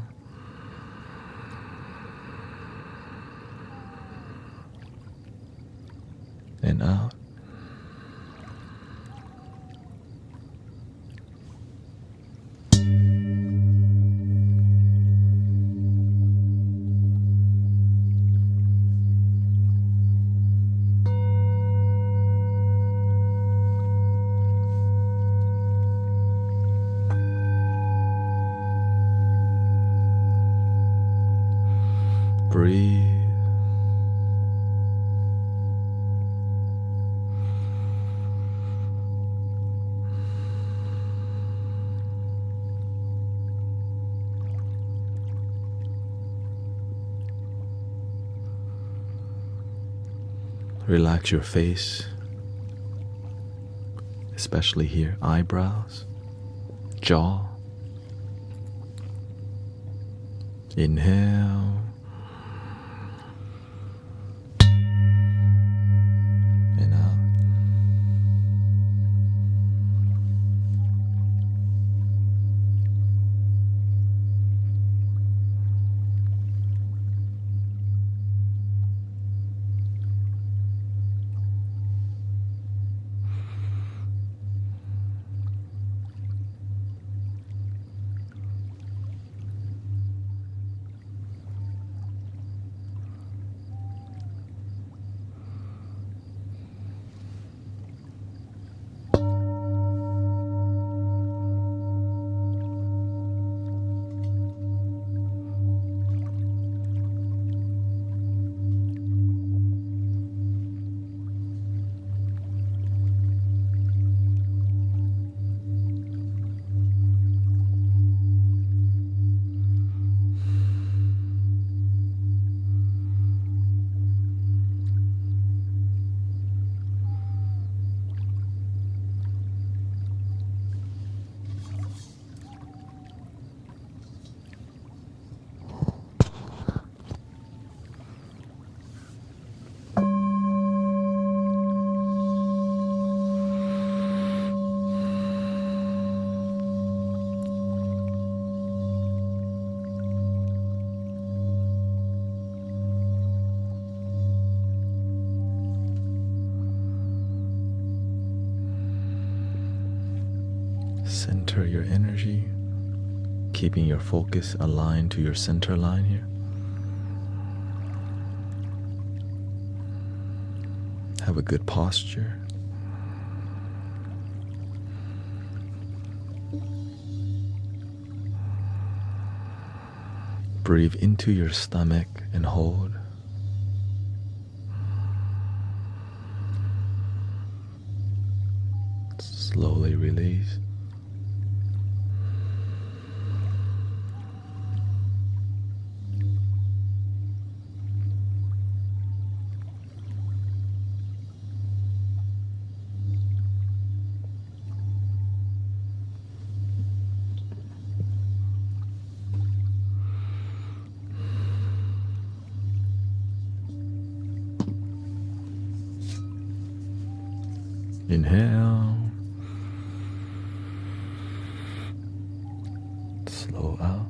And out. Breathe. Relax your face, especially here, eyebrows, jaw. Inhale. And out. Center your energy, keeping your focus aligned to your center line here. Have a good posture. Breathe into your stomach and hold. Slowly release. Inhale. Slow out.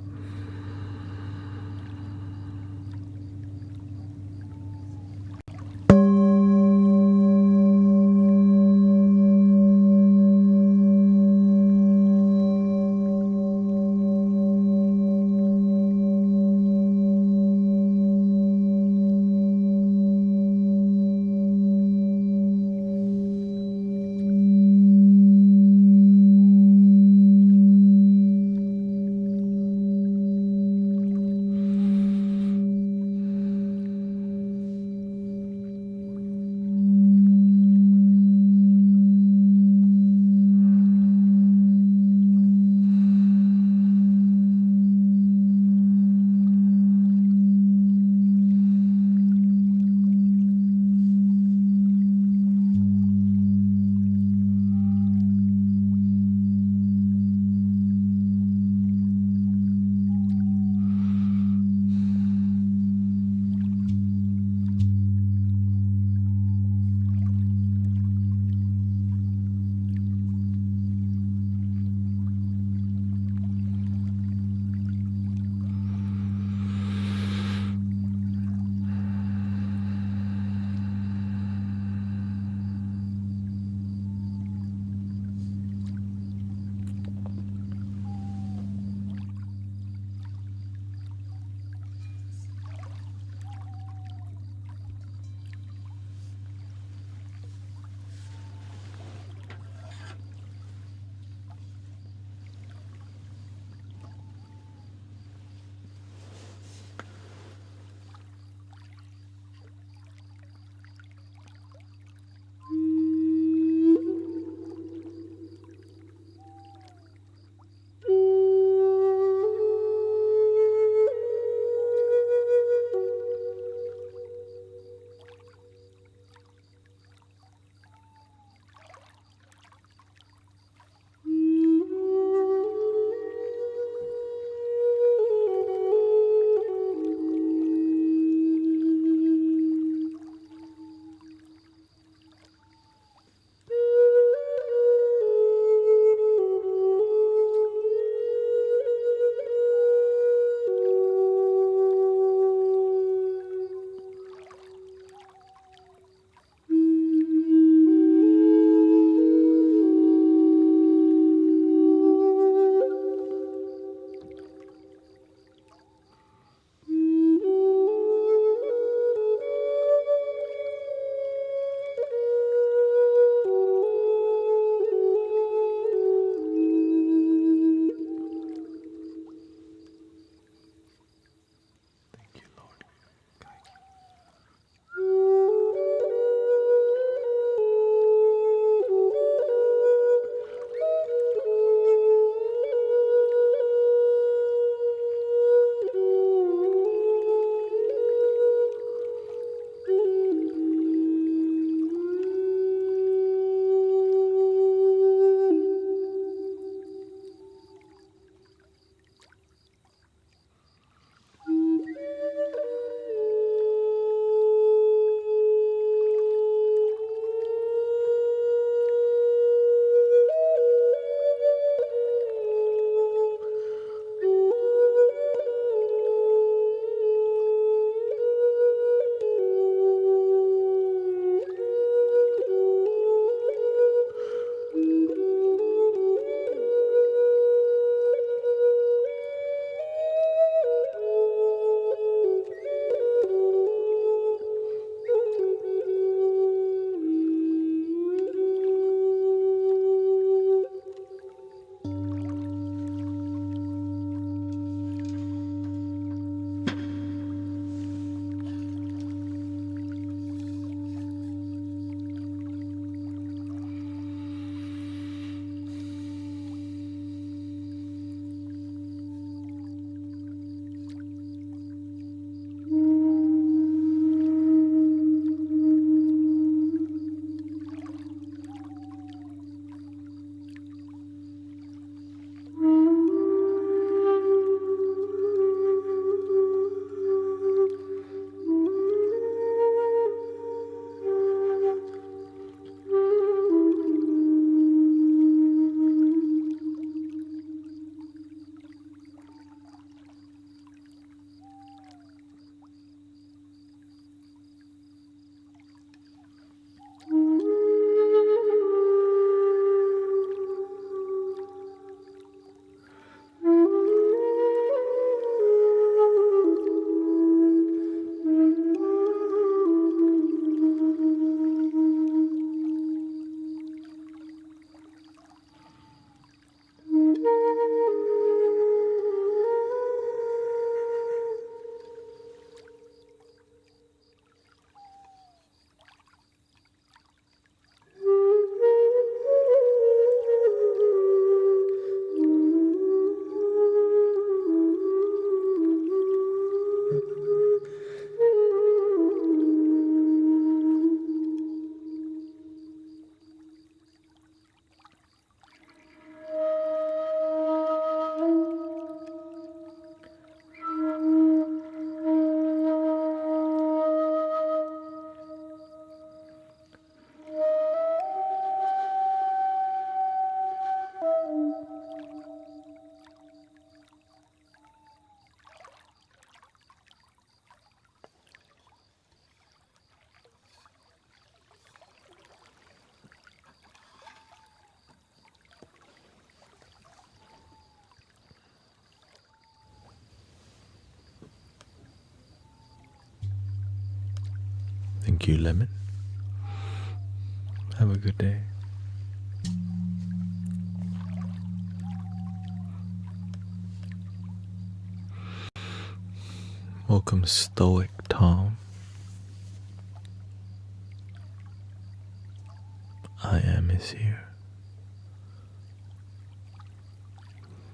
Thank you, Lemon. Have a good day. Welcome, Stoic Tom. I am is here.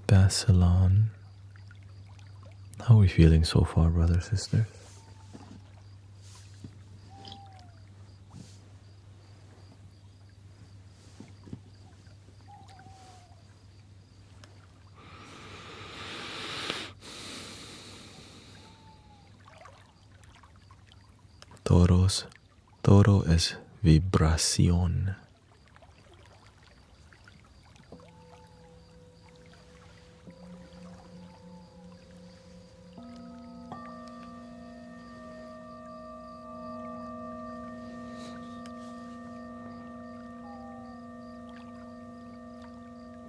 Basilon. How are we feeling so far, brothers, sisters? Todo es vibración.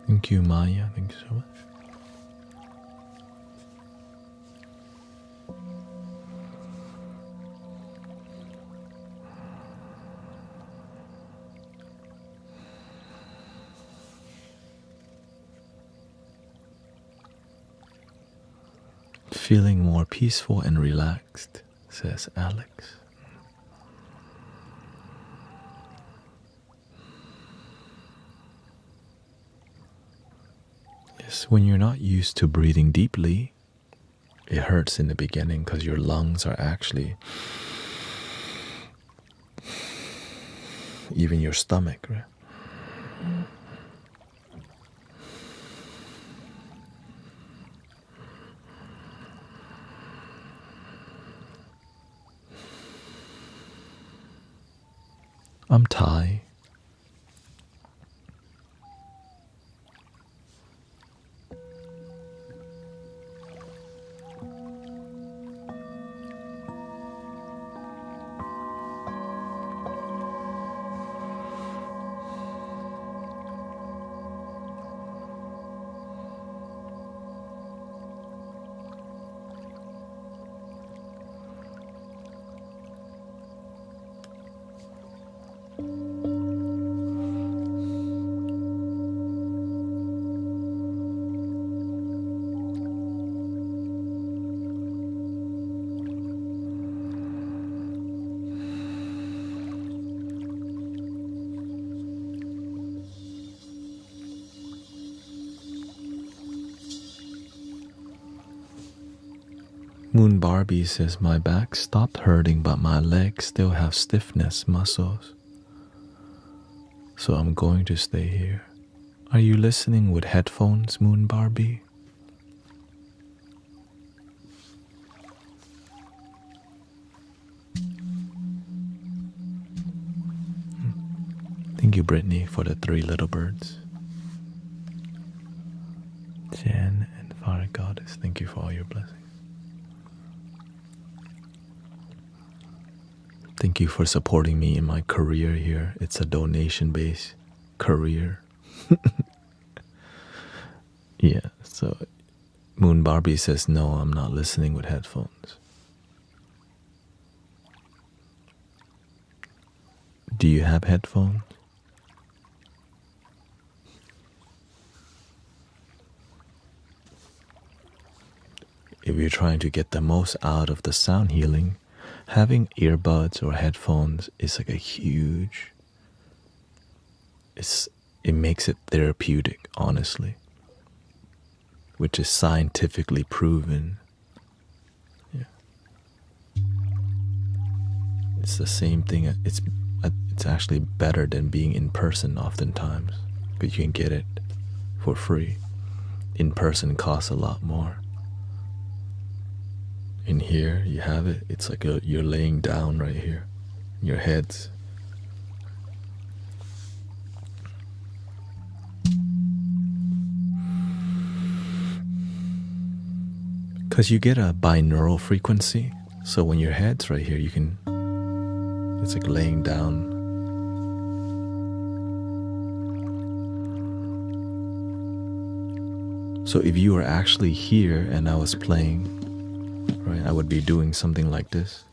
Thank you, Maya. Thank you so much. Feeling more peaceful and relaxed, says Alex. Yes, when you're not used to breathing deeply, it hurts in the beginning because your lungs are actually, even your stomach, right? I'm Thai. Moon Barbie says, my back stopped hurting, but my legs still have stiffness muscles. So I'm going to stay here. Are you listening with headphones, Moon Barbie? Thank you, Brittany, for the 3 little birds. Jen and Fire Goddess, thank you for all your blessings. Thank you for supporting me in my career here. It's a donation-based career. Yeah, so Moon Barbie says, no, I'm not listening with headphones. Do you have headphones? If you're trying to get the most out of the sound healing, having earbuds or headphones is like a huge, it makes it therapeutic, honestly, which is scientifically proven. Yeah. It's the same thing. It's actually better than being in person oftentimes, because you can get it for free. In person costs a lot more. In here, you have it. It's like you're laying down right here. Your head's. Because you get a binaural frequency. So when your head's right here, you can. It's like laying down. So if you were actually here and I was playing, right, I would be doing something like this.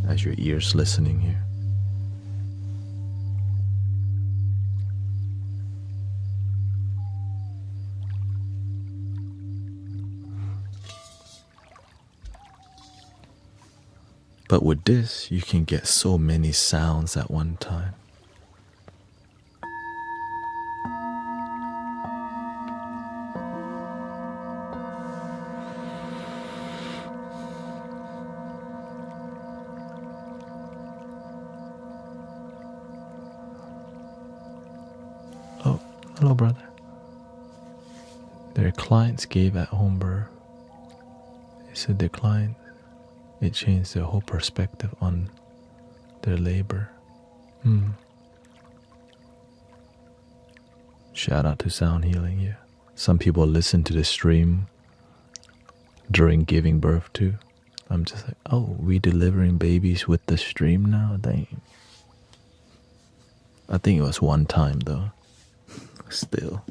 as your ears listening here. But with this, you can get so many sounds at one time. Oh, hello, brother. Their clients gave at home birth. They said their clients, it changed their whole perspective on their labor. Shout out to sound healing, yeah. Some people listen to the stream during giving birth too. I'm just like, oh, we delivering babies with the stream now? Dang. I think it was one time though. Still.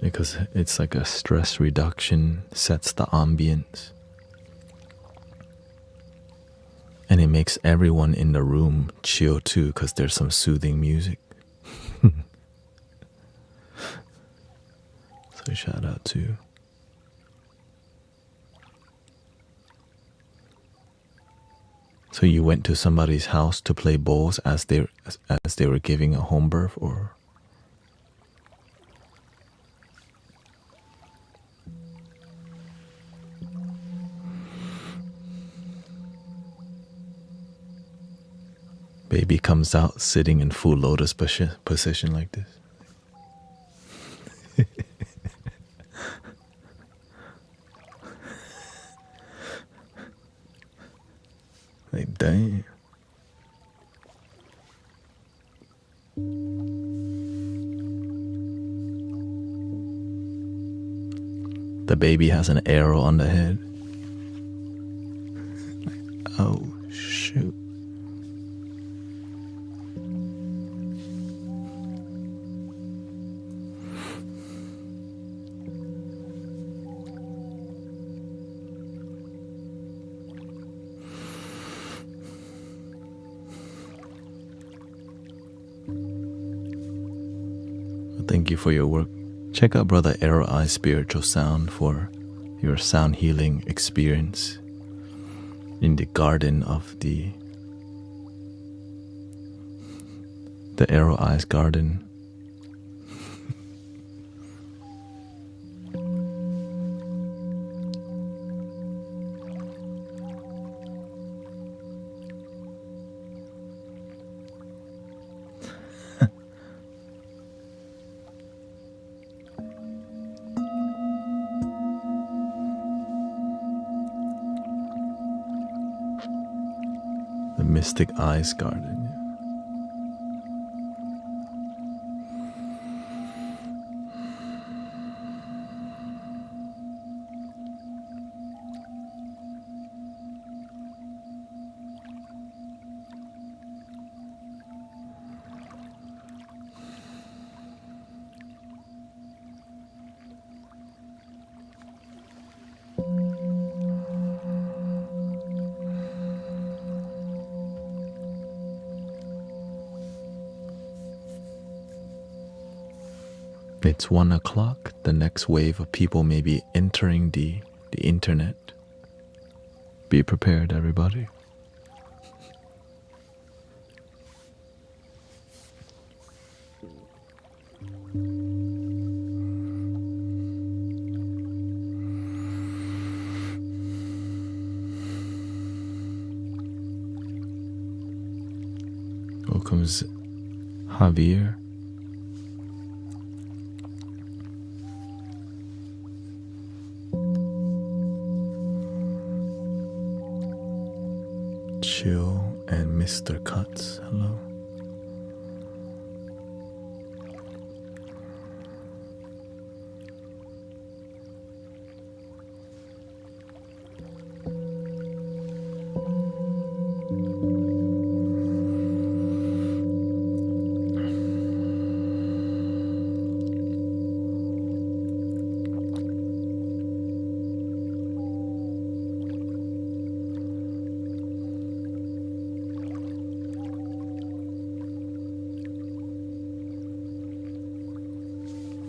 Because it's like a stress reduction, sets the ambience. And it makes everyone in the room chill too, because there's some soothing music. So shout out to. So you went to somebody's house to play bowls as they were giving a home birth, or? Baby comes out sitting in full lotus position like this. Like, damn. The baby has an arrow on the head. Like, oh, shoot. Thank you for your work. Check out Brother Arrow Eye Spiritual Sound for your sound healing experience in the garden of the Arrow Eyes Garden. The Mystic Eyes Garden. It's 1 o'clock. The next wave of people may be entering the internet. Be prepared, everybody. Welcomes Javier. Chill and Mr. Cuts, hello.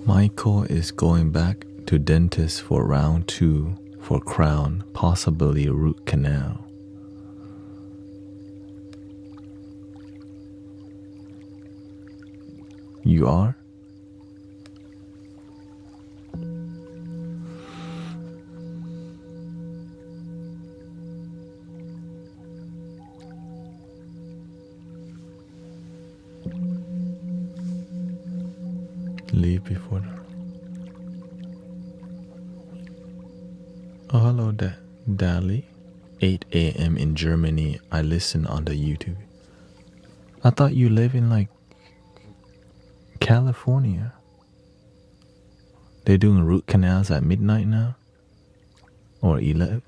Michael is going back to dentist for round 2 for crown, possibly root canal. You are? Leave before the... Oh, hello, Dali. 8 a.m. in Germany. I listen on the YouTube. I thought you live in like California. They're doing root canals at midnight now? Or 11?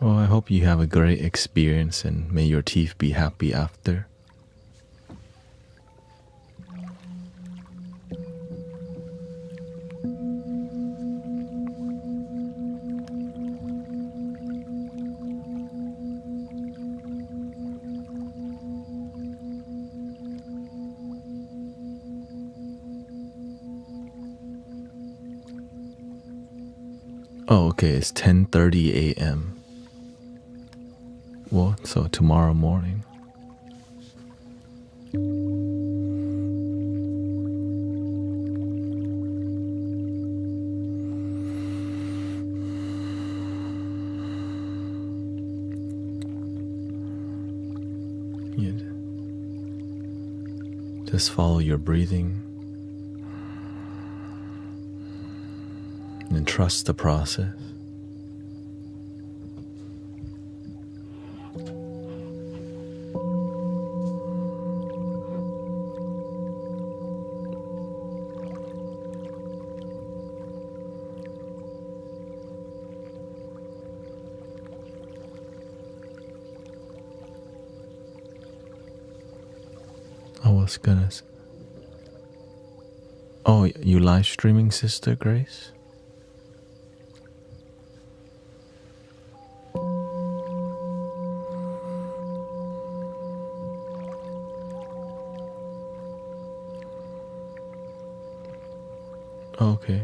Well, I hope you have a great experience and may your teeth be happy after. Oh, okay, it's 10:30 a.m. Well, so tomorrow morning. Yeah. Just follow your breathing and trust the process. I was gonna... Oh, you live streaming, Sister Grace? Okay.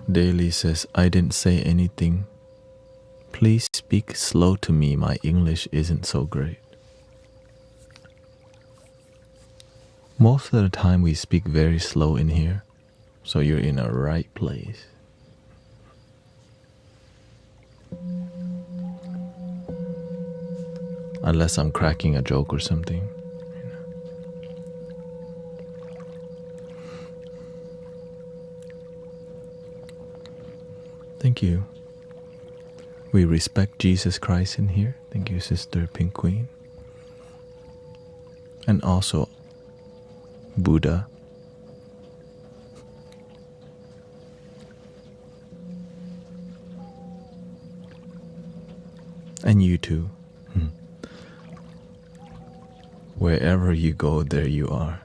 Daily says, I didn't say anything. Please speak slow to me. My English isn't so great. Most of the time we speak very slow in here, so you're in a right place. Unless I'm cracking a joke or something. Thank you. We respect Jesus Christ in here. Thank you, Sister Pink Queen. And also Buddha. And you too. Wherever you go, there you are.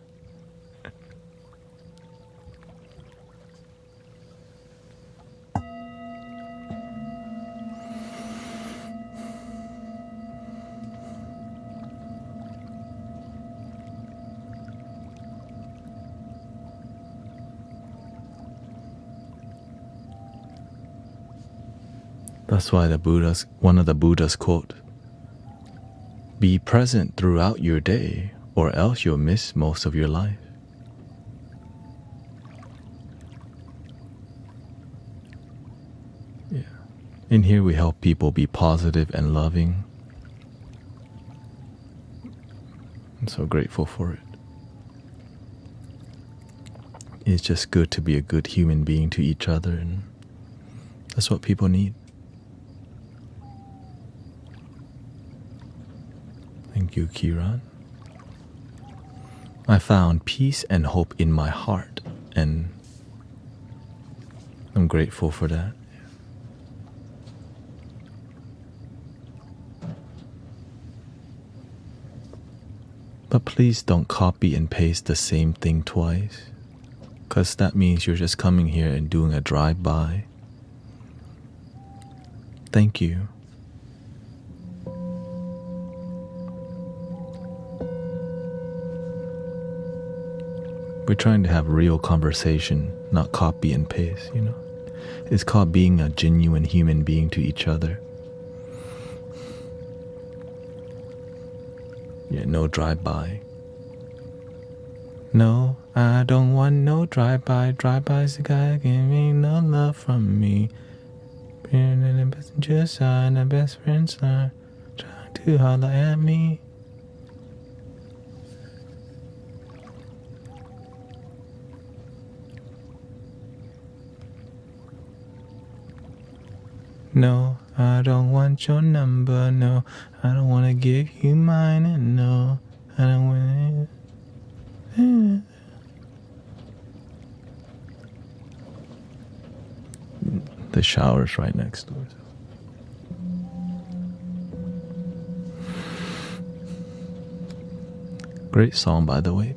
That's why one of the Buddha's quote, be present throughout your day or else you'll miss most of your life. Yeah. In here we help people be positive and loving. I'm so grateful for it. It's just good to be a good human being to each other, and that's what people need. Thank you, Kiran. I found peace and hope in my heart, and I'm grateful for that. But please don't copy and paste the same thing twice, because that means you're just coming here and doing a drive-by. Thank you. We're trying to have real conversation, not copy and paste, you know. It's called being a genuine human being to each other. Yeah, no drive-by. No, I don't want no drive-by. Drive-by's the guy giving me no love from me. Being in the passenger side, the best friend's side, trying to holler at me. No, I don't want your number, no. I don't want to give you mine, and no, I don't want to. The shower's right next door. Great song, by the way.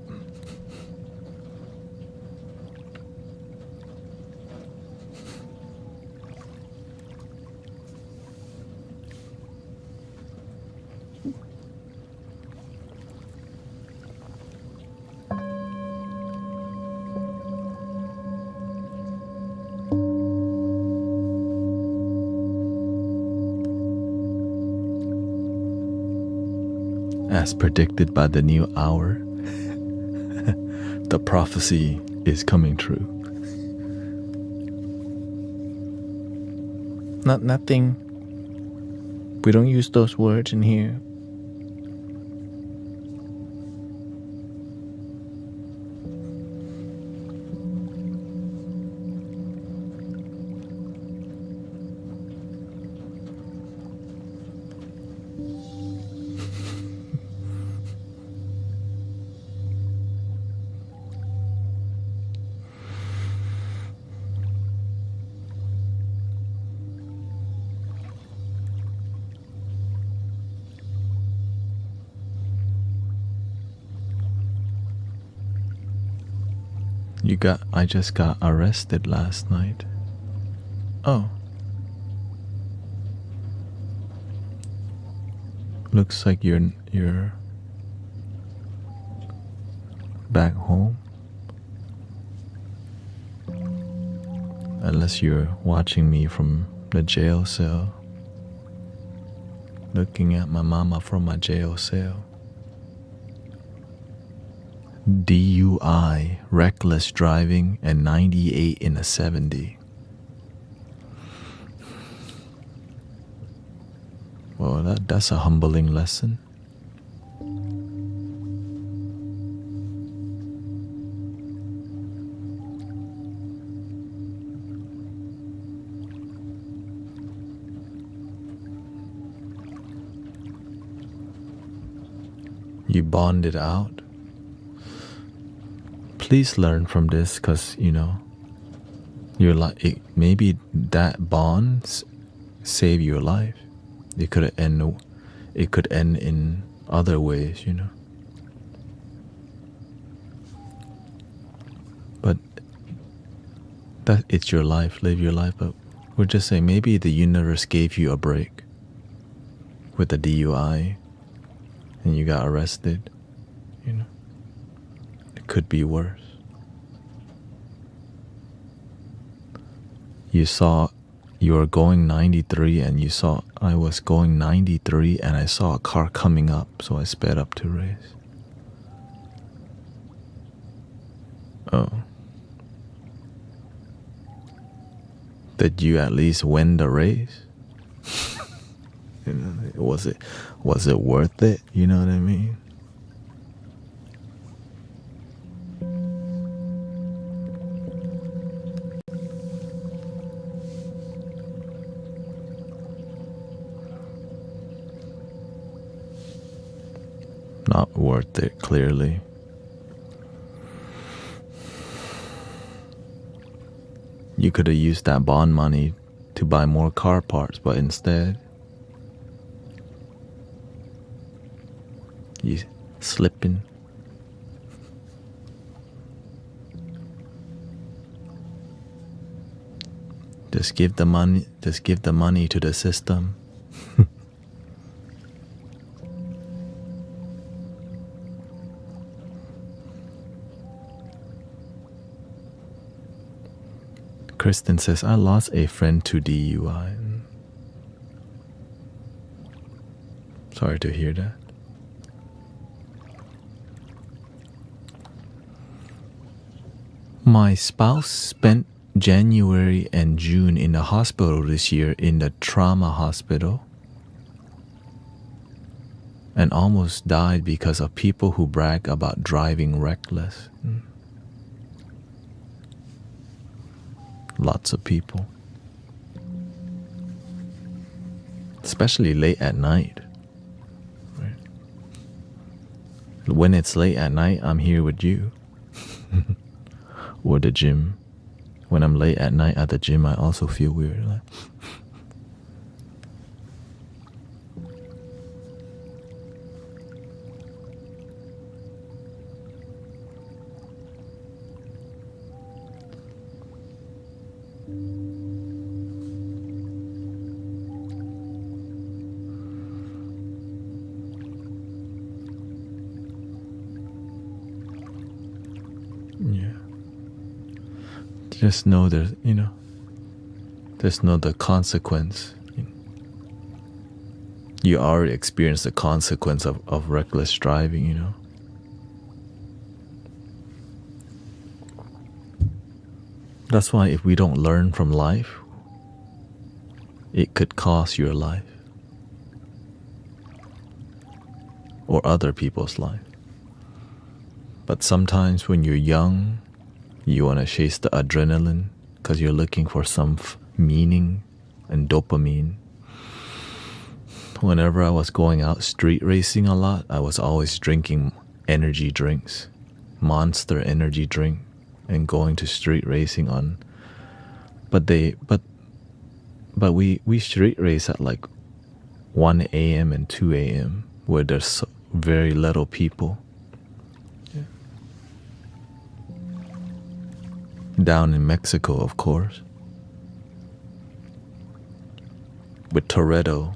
As predicted by the new hour, the prophecy is coming true. Nothing. We don't use those words in here. I just got arrested last night. Oh. Looks like you're back home. Unless you're watching me from the jail cell. Looking at my mama from my jail cell. DUI, reckless driving, and 98 in a 70. Well, that's a humbling lesson. You bonded out. Please learn from this, because you're like, maybe that bond save your life. It could end in other ways, But that it's your life, live your life. But we're just saying maybe the universe gave you a break with the DUI, and you got arrested. It could be worse. You were going 93 and you saw I was going 93 and I saw a car coming up, so I sped up to race. Oh. Did you at least win the race? Was it worth it? You know what I mean? not worth it, clearly. You could have used that bond money to buy more car parts, but instead you slipping. Just give the money to the system. Kristen says, I lost a friend to DUI. Sorry to hear that. My spouse spent January and June in the hospital this year, in the trauma hospital, and almost died because of people who brag about driving reckless. Lots of people, especially late at night. Right? When it's late at night, I'm here with you. Or the gym. When I'm late at night at the gym, I also feel weird. Like, yeah. Just know there's, just know the consequence. You already experienced the consequence of reckless driving, That's why if we don't learn from life, it could cost your life or other people's life. But sometimes when you're young, you want to chase the adrenaline because you're looking for some meaning and dopamine. Whenever I was going out street racing a lot, I was always drinking energy drinks, Monster energy drink, and going to street racing on. But we street race at like 1 a.m. and 2 a.m. where there's very little people. Down in Mexico, of course, with Toretto.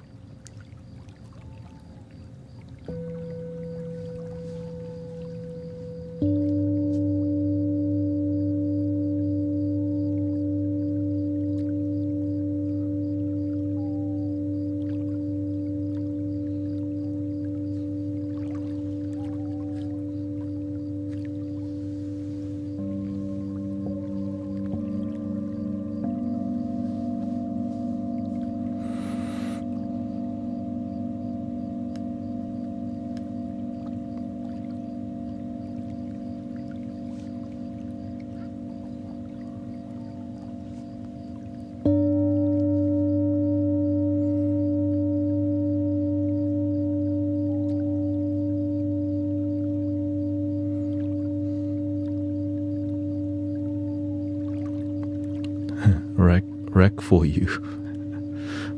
Wreck for you.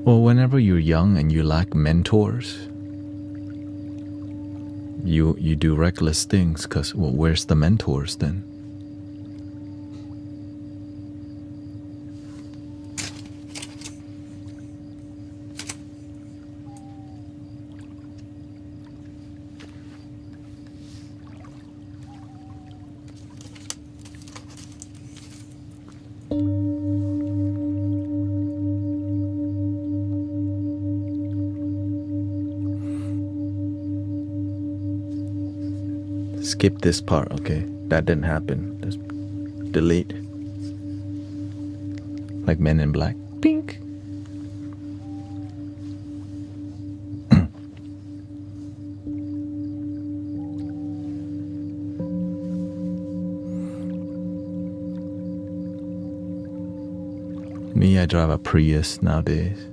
Well, whenever you're young and you lack mentors, you do reckless things because, well, where's the mentors then? Skip this part, okay? That didn't happen. Just delete. Like Men in Black. Pink. Me, I drive a Prius nowadays.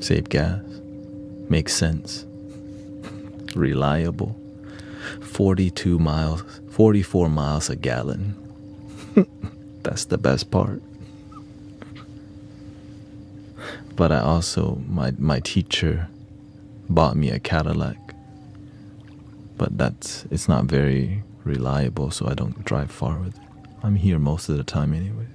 Save gas. Makes sense. Reliable. 42 miles, 44 miles a gallon. That's the best part. But I also, my teacher bought me a Cadillac. But it's not very reliable, so I don't drive far with it. I'm here most of the time anyways.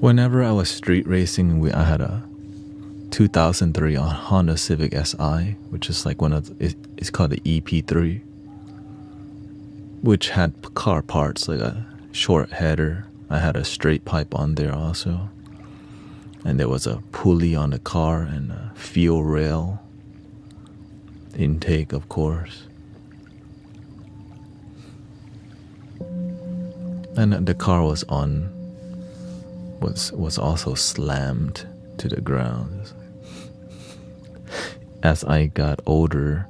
Whenever I was street racing, I had a 2003 Honda Civic Si, which is like it's called the EP3, which had car parts like a short header. I had a straight pipe on there also, and there was a pulley on the car and a fuel rail intake, of course. And the car was also slammed to the ground. As I got older,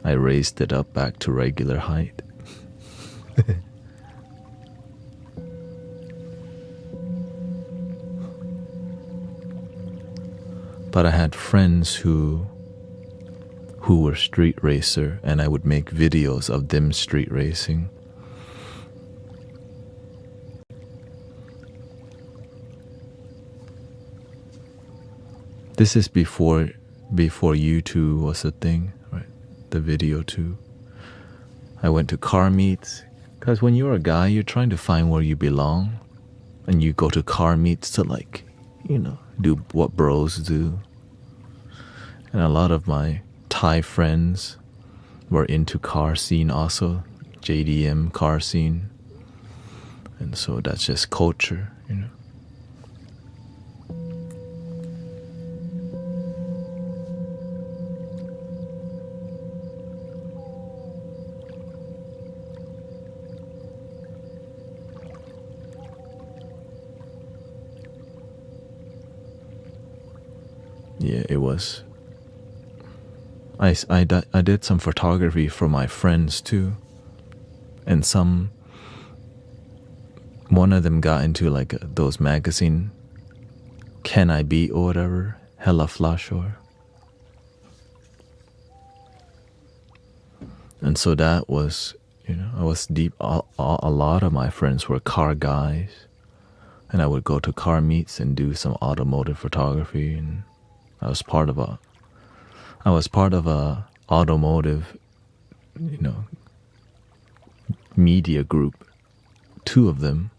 I raised it up back to regular height. But I had friends who were street racer, and I would make videos of them street racing. This is before YouTube was a thing, right? The video too. I went to car meets, because when you're a guy, you're trying to find where you belong, and you go to car meets to do what bros do. And a lot of my Thai friends were into car scene also, JDM car scene. And so that's just culture, Yeah, it was. I did some photography for my friends too, and one of them got into like those magazine, Can I Be or whatever, Hella Flush or. And so that was, I was deep. A lot of my friends were car guys, and I would go to car meets and do some automotive photography, and I was part of a automotive, media group, 2 of them.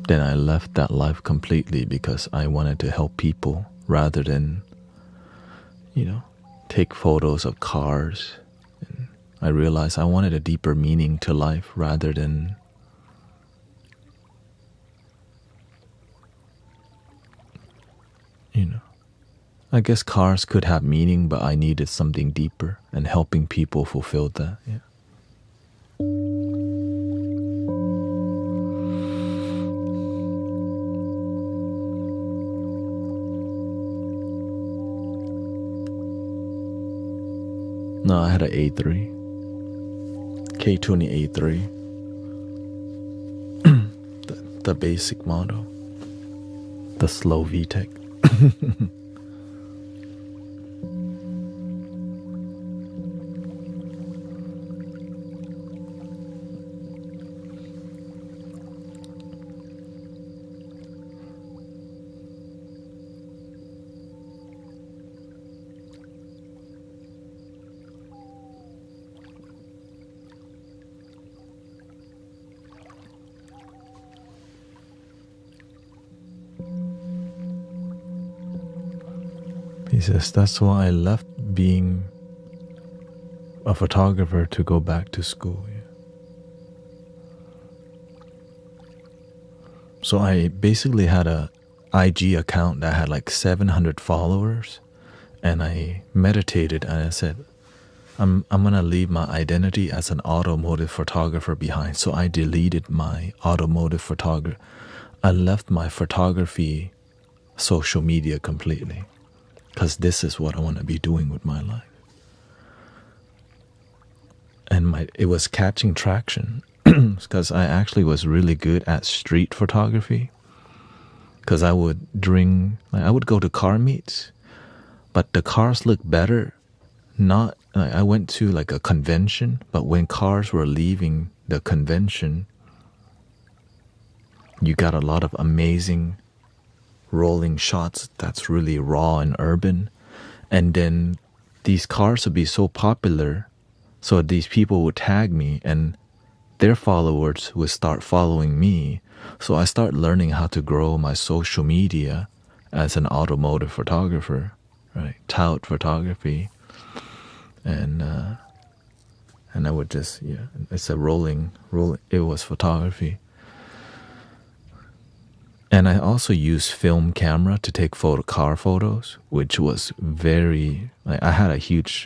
Then I left that life completely because I wanted to help people rather than, take photos of cars. And I realized I wanted a deeper meaning to life rather than I guess cars could have meaning, but I needed something deeper, and helping people fulfilled that. Yeah. No, I had an A3, K20 A3, the basic model, the slow VTEC. He says, that's why I left being a photographer to go back to school. Yeah. So I basically had a IG account that had like 700 followers, and I meditated and I said, I'm gonna leave my identity as an automotive photographer behind. So I deleted my automotive photography. I left my photography social media completely, because this is what I want to be doing with my life. And it was catching traction because I actually was really good at street photography. Because I would go to car meets, but the cars look better. Not like I went to like a convention, but when cars were leaving the convention, you got a lot of amazing rolling shots that's really raw and urban. And then these cars would be so popular, so these people would tag me and their followers would start following me. So I start learning how to grow my social media as an automotive photographer, right? Tout photography. And I would just, it's a rolling, it was photography. And I also use film camera to take car photos, which was I had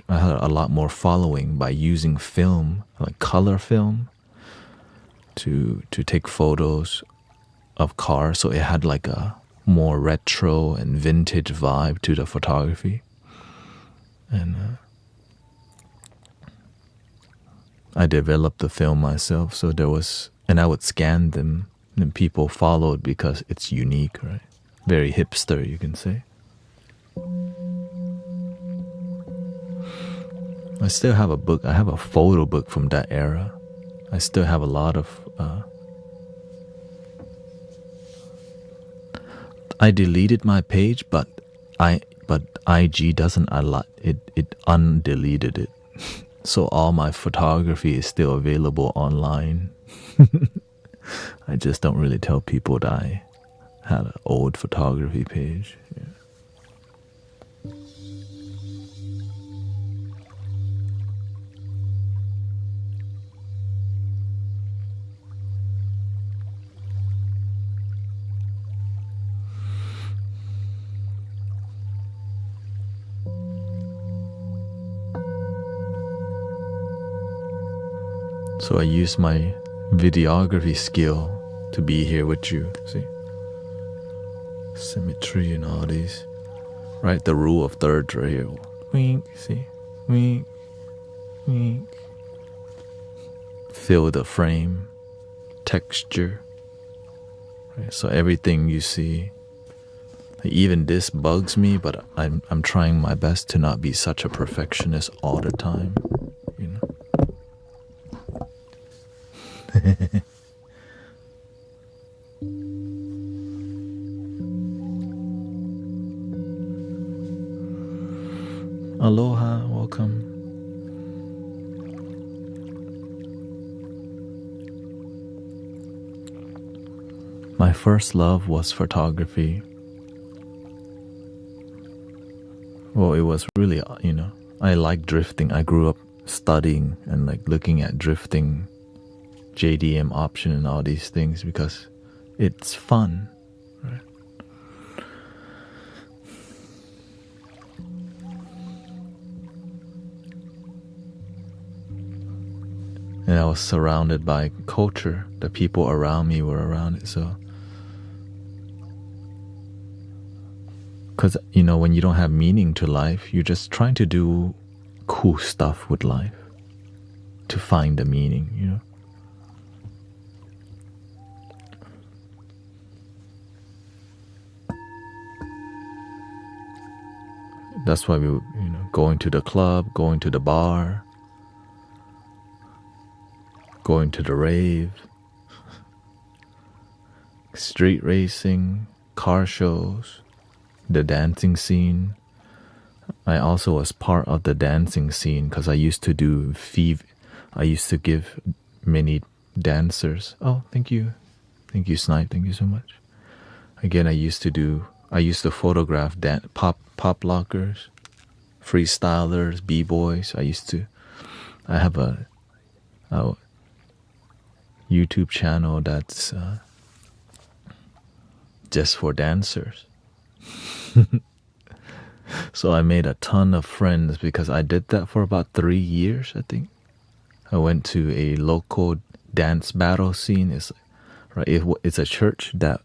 a lot more following by using film, like color film, to take photos of cars. So it had like a more retro and vintage vibe to the photography. And I developed the film myself. So and I would scan them, and people followed because it's unique, right? Very hipster, you can say. I still have a book. I have a photo book from that era. I still have a lot of I deleted my page, but IG doesn't allow it. It undeleted it, so all my photography is still available online. I just don't really tell people that I had an old photography page. Yeah. So I use my videography skill to be here with you. See? Symmetry and all these. Right? The rule of thirds right here. Wink, see? Wink, wink. Fill the frame. Texture. Right? So everything you see. Even this bugs me, but I'm trying my best to not be such a perfectionist all the time. You know? Aloha, welcome. My first love was photography. Well, it was really, I like drifting. I grew up studying and like looking at drifting, JDM option and all these things because it's fun, right? And I was surrounded by culture. The people around me were around it, so because when you don't have meaning to life, you're just trying to do cool stuff with life to find the meaning, That's why we, going to the club, going to the bar, going to the rave, street racing, car shows, the dancing scene. I also was part of the dancing scene because I used to do I used to give many dancers. Oh, thank you. Thank you, Snipe. Thank you so much. Again, I used to photograph pop lockers, freestylers, b-boys. I have a YouTube channel that's just for dancers. So I made a ton of friends because I did that for about 3 years, I think. I went to a local dance battle scene. It's a church that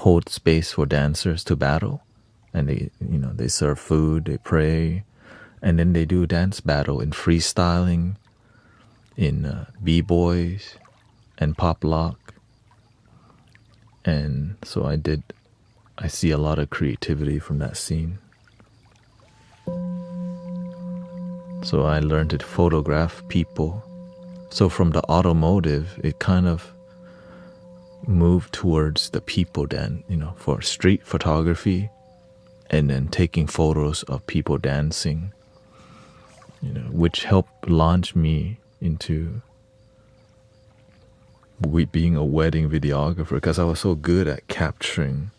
hold space for dancers to battle, and they serve food, they pray, and then they do dance battle in freestyling, in b-boys and pop lock. And so I see a lot of creativity from that scene. So I learned to photograph people. So from the automotive, it kind of moved towards the people then, for street photography, and then taking photos of people dancing, which helped launch me into being a wedding videographer, because I was so good at capturing.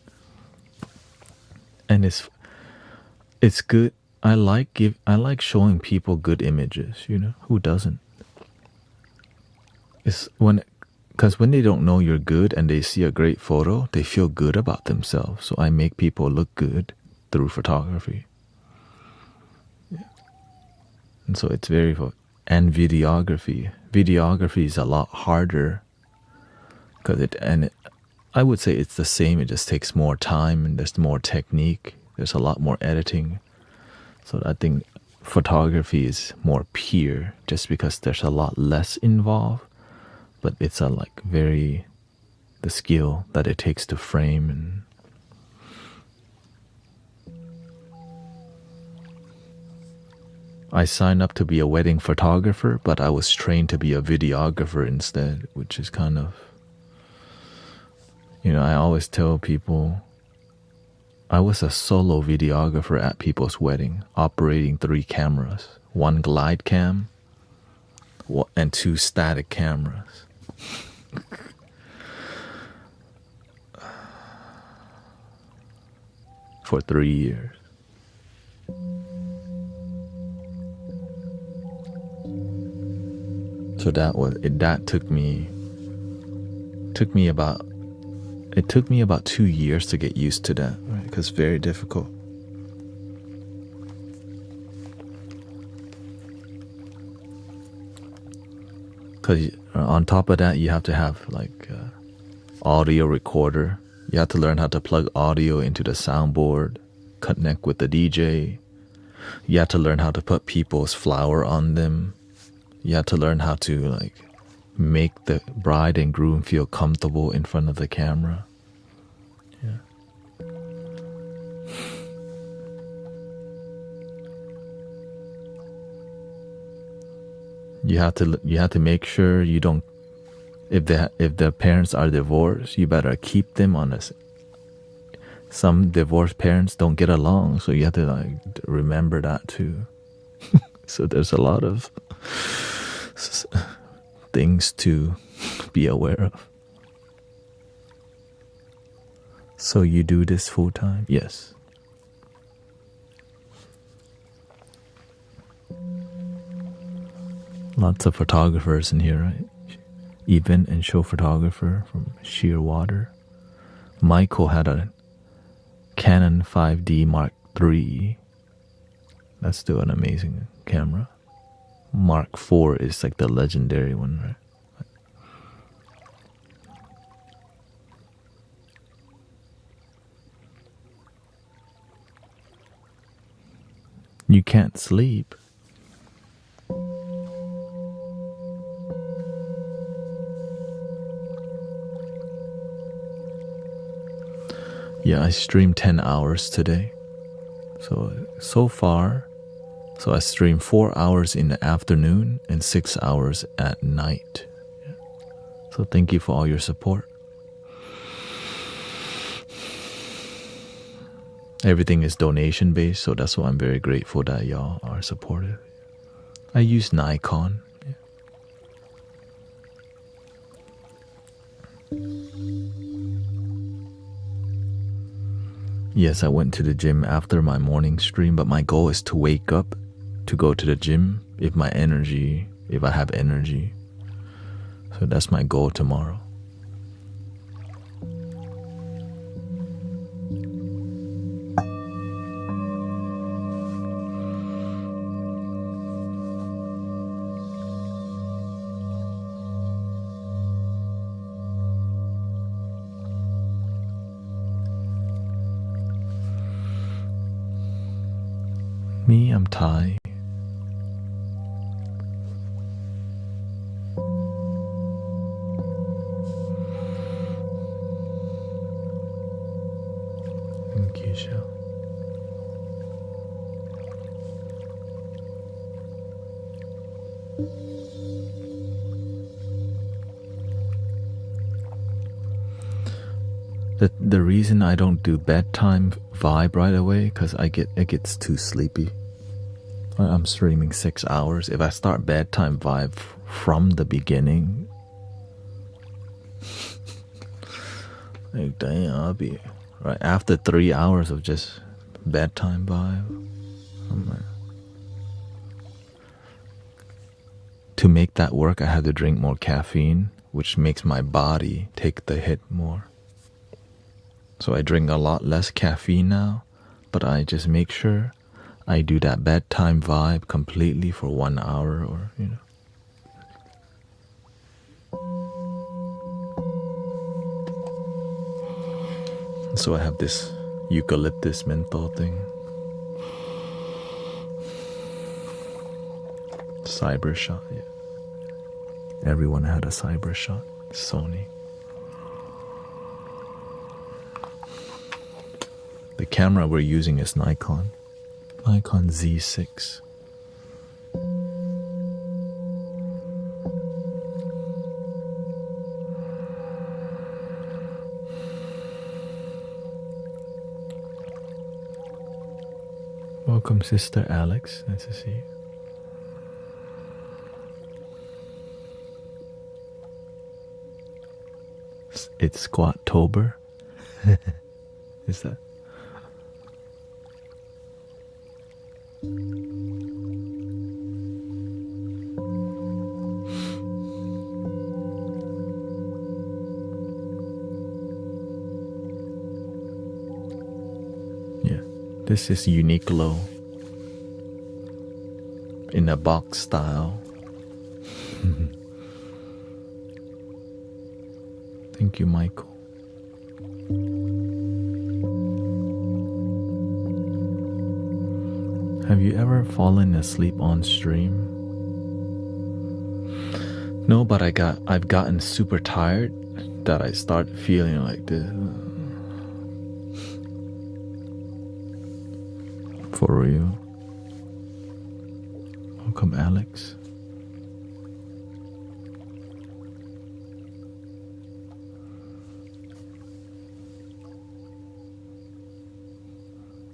And it's good. I like showing people good images. Who doesn't? Because when they don't know you're good and they see a great photo, they feel good about themselves. So I make people look good through photography. Yeah. And so it's and videography. Videography is a lot harder because I would say it's the same. It just takes more time and there's more technique. There's a lot more editing. So I think photography is more pure just because there's a lot less involved. But it's the skill that it takes to frame. And I signed up to be a wedding photographer, but I was trained to be a videographer instead, which is kind of, I always tell people I was a solo videographer at people's wedding, operating 3 cameras, 1 glide cam and 2 static cameras. For 3 years. So that took me about 2 years to get used to that, right? Because it's very difficult. Because on top of that, you have to have audio recorder. You have to learn how to plug audio into the soundboard, connect with the DJ. You have to learn how to put people's flower on them. You have to learn how to make the bride and groom feel comfortable in front of the camera. Yeah. You have to make sure you don't. If the parents are divorced, you better keep them on this. Some divorced parents don't get along, so you have to remember that too. So there's a lot of things to be aware of. So you do this full time? Yes. Lots of photographers in here, right? Event and show photographer from Shearwater. Michael had a Canon 5D Mark III. That's still an amazing camera. Mark IV is the legendary one, right? You can't sleep. Yeah, I streamed 10 hours today. So far, I stream 4 hours in the afternoon and 6 hours at night. Yeah. So thank you for all your support. Everything is donation based, so that's why I'm very grateful that y'all are supportive. I use Nikon. Yeah. Yes, I went to the gym after my morning stream, but my goal is to wake up to go to the gym if I have energy. So that's my goal tomorrow. Me, I'm Thai. Thank you, Shell. The reason I don't do bedtime vibe right away, because it gets too sleepy. I'm streaming 6 hours. If I start bedtime vibe from the beginning, like damn, I'll be right after 3 hours of just bedtime vibe. To make that work, I had to drink more caffeine, which makes my body take the hit more. So I drink a lot less caffeine now, but I just make sure I do that bedtime vibe completely for 1 hour, or So I have this eucalyptus menthol thing. Cyber shot, yeah. Everyone had a cyber shot. Sony. The camera we're using is Nikon Z6. Welcome, Sister Alex. Nice to see you. It's Squattober. Is that? Yeah, this is Uniqlo in a box style. Thank you, Michael. Have you ever fallen asleep on stream? No, but I've gotten super tired that I start feeling like this. For real. Welcome, Alex.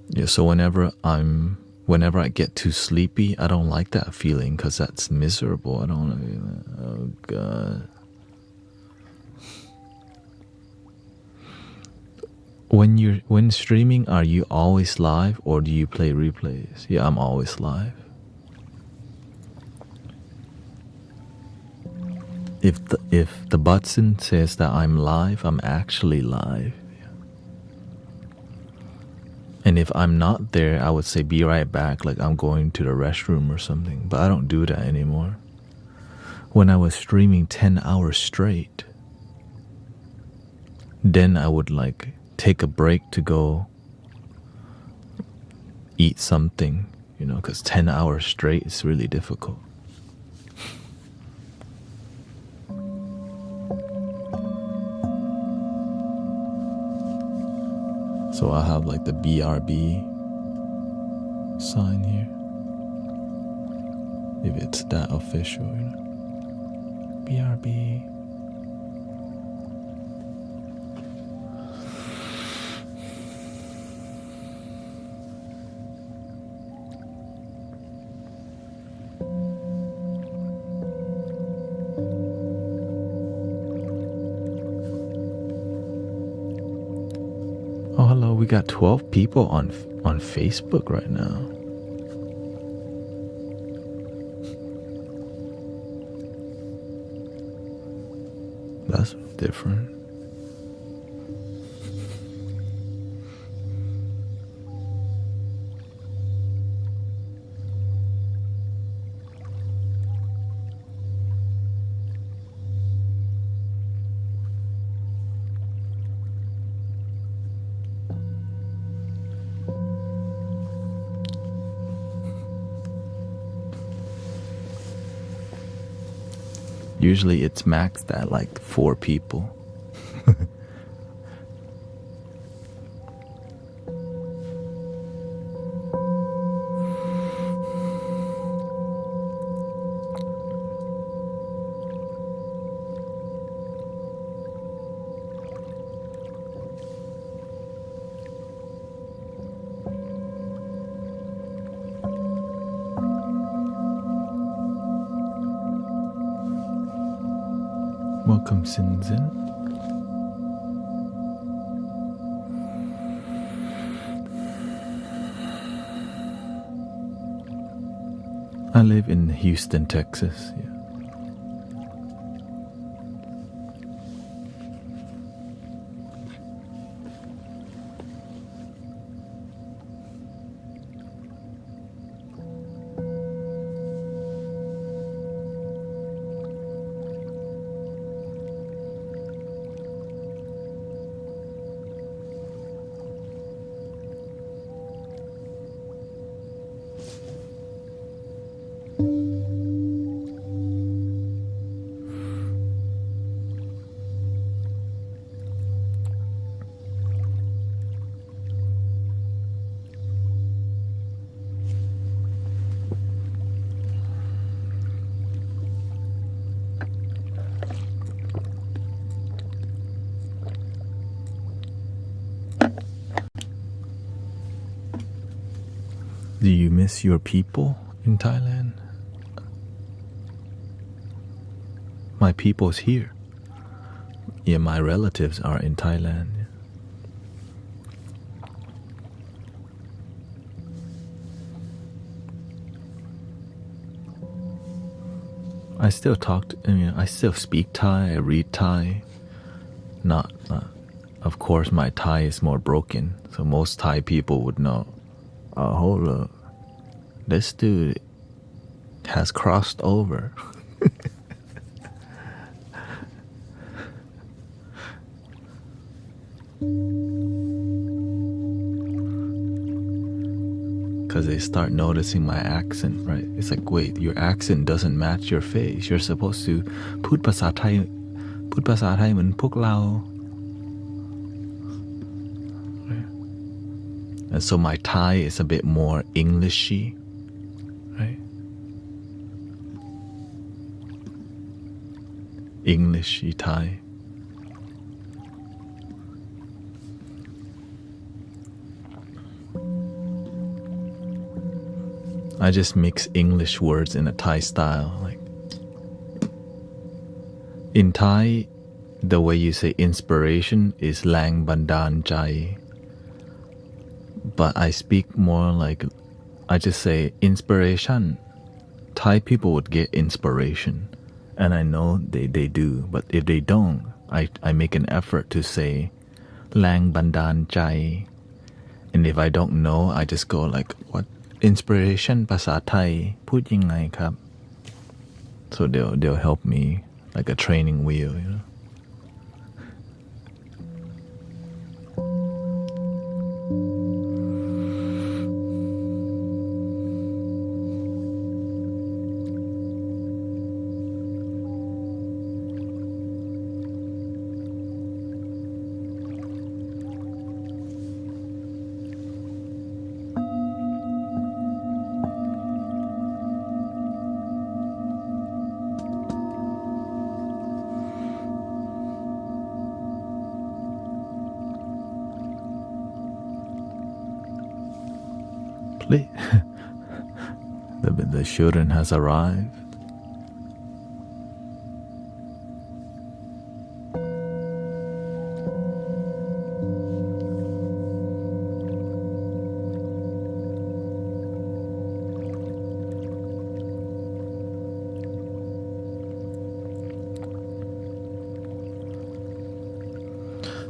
Yeah, so whenever I get too sleepy, I don't like that feeling, because that's miserable. I don't want to be like, oh god. When streaming, are you always live or do you play replays? Yeah, I'm always live. If the button says that I'm live, I'm actually live. And if I'm not there, I would say be right back, like I'm going to the restroom or something. But I don't do that anymore. When I was streaming 10 hours straight, then I would like take a break to go eat something, because 10 hours straight is really difficult. So I have like the BRB sign here, if it's that official, BRB. Oh, hello, we got 12 people on Facebook right now. That's different. Usually it's maxed at like 4 people. Welcome, Sinzin. I live in Houston, Texas. Yeah. Do you miss your people in Thailand? My people's here. Yeah, my relatives are in Thailand. I still I still speak Thai, I read Thai. Not, of course, my Thai is more broken, so most Thai people would know, oh, hold up, this dude has crossed over. Because they start noticing my accent, right? It's like, wait, your accent doesn't match your face. You're supposed to พูดภาษาไทยเหมือนพวกเรา And so my Thai is a bit more Englishy, right? Englishy Thai. I just mix English words in a Thai style. Like in Thai, the way you say inspiration is lang bandan jai. But I speak more like, I just say inspiration. Thai people would get inspiration. And I know they do. But if they don't, I make an effort to say lang bandan jai. And if I don't know, I just go like, what? Inspiration ภาษาไทยพูดยังไงครับ so they'll help me like a training wheel, you know. The children has arrived.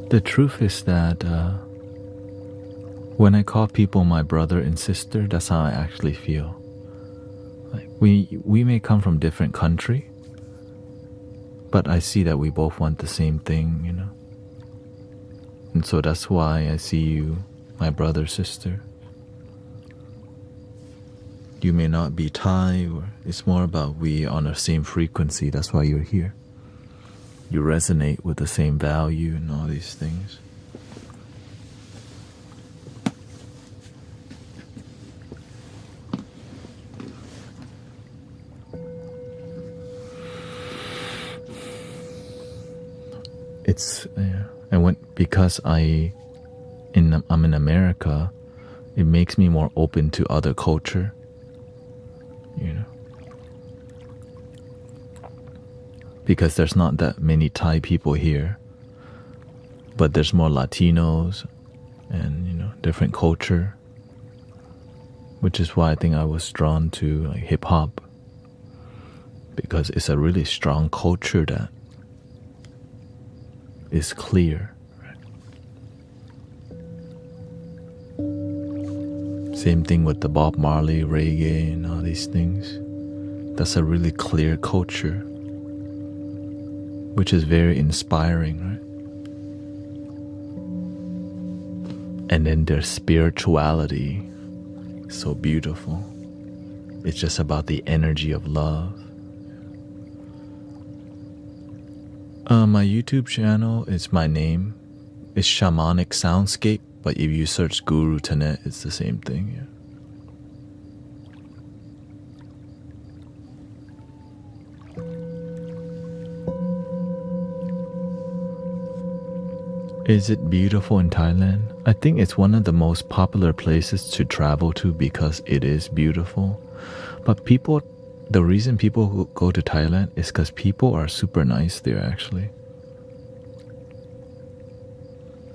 The truth is that when I call people my brother and sister, that's how I actually feel. Like we may come from different country, but I see that we both want the same thing, you know. And so that's why I see you, my brother, sister. You may not be Thai, or it's more about we on the same frequency. That's why you're here. You resonate with the same value and all these things. It's because I'm in America, it makes me more open to other culture, you know. Because there's not that many Thai people here, but there's more Latinos and, you know, different culture, which is why I think I was drawn to like hip hop, because it's a really strong culture that is clear. Right? Same thing with the Bob Marley, reggae, and all these things. That's a really clear culture, which is very inspiring, right? And then their spirituality, so beautiful. It's just about the energy of love. My YouTube channel is my name. It's Shamanic Soundscape, but if you search Guru Thanet, it's the same thing. Yeah. Is it beautiful in Thailand? I think it's one of the most popular places to travel to because it is beautiful. But the reason people who go to Thailand is because people are super nice there actually.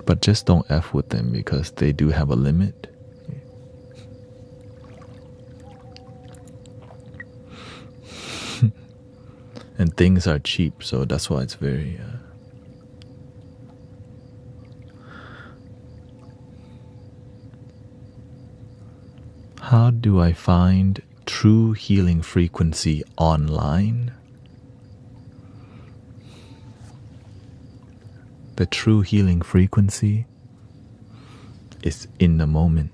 But just don't F with them because they do have a limit. And things are cheap, so that's why it's very... How do I find true healing frequency online? The true healing frequency is in the moment.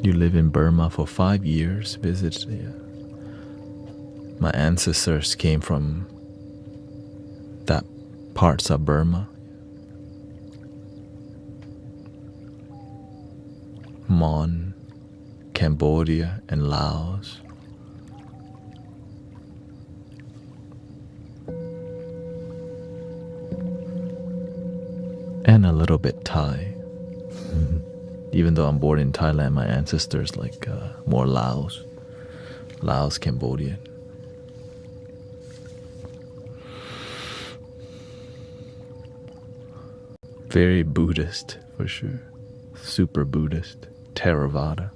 You live in Burma for 5 years, visit. Yeah. My ancestors came from that parts of Burma. Mon, Cambodia, and Laos. And a little bit Thai. Even though I'm born in Thailand, my ancestors like more Laos, Cambodian. Very Buddhist for sure, super Buddhist, Theravada.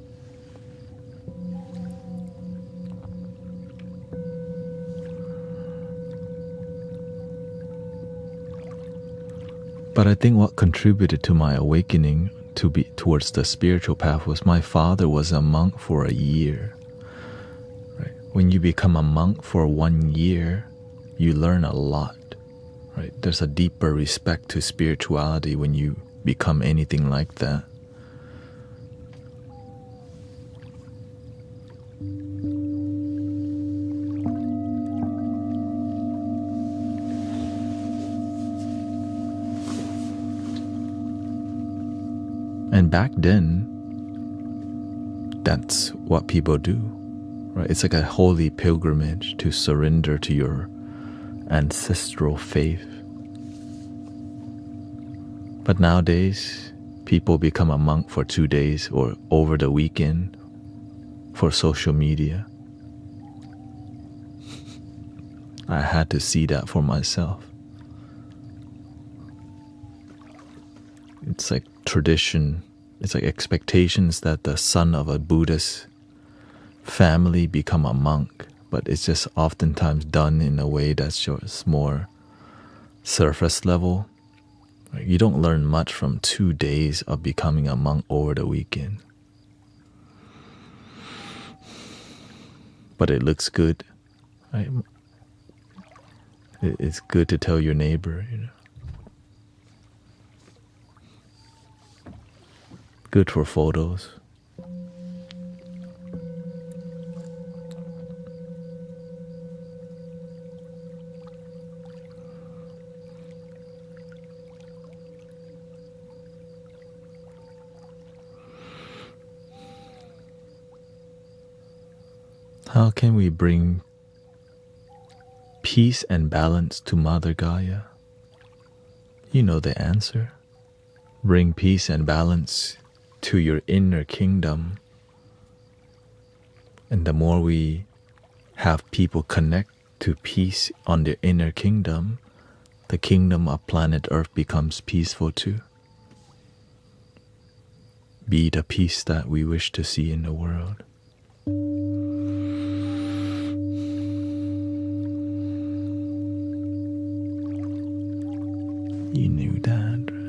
But I think what contributed to my awakening towards the spiritual path was my father was a monk for a year. Right? When you become a monk for 1 year, you learn a lot. Right? There's a deeper respect to spirituality when you become anything like that. And back then, that's what people do, right? It's like a holy pilgrimage to surrender to your ancestral faith. But nowadays, people become a monk for 2 days or over the weekend for social media. I had to see that for myself. It's like tradition, it's like expectations that the son of a Buddhist family become a monk, but it's just oftentimes done in a way that's just more surface level. You don't learn much from 2 days of becoming a monk over the weekend. but it looks good. Right? It's good to tell your neighbor, Good for photos. How can we bring peace and balance to Mother Gaia? You know the answer. Bring peace and balance to your inner kingdom. And the more we have people connect to peace on their inner kingdom, the kingdom of planet Earth becomes peaceful too. Be the peace that we wish to see in the world. You knew that, right?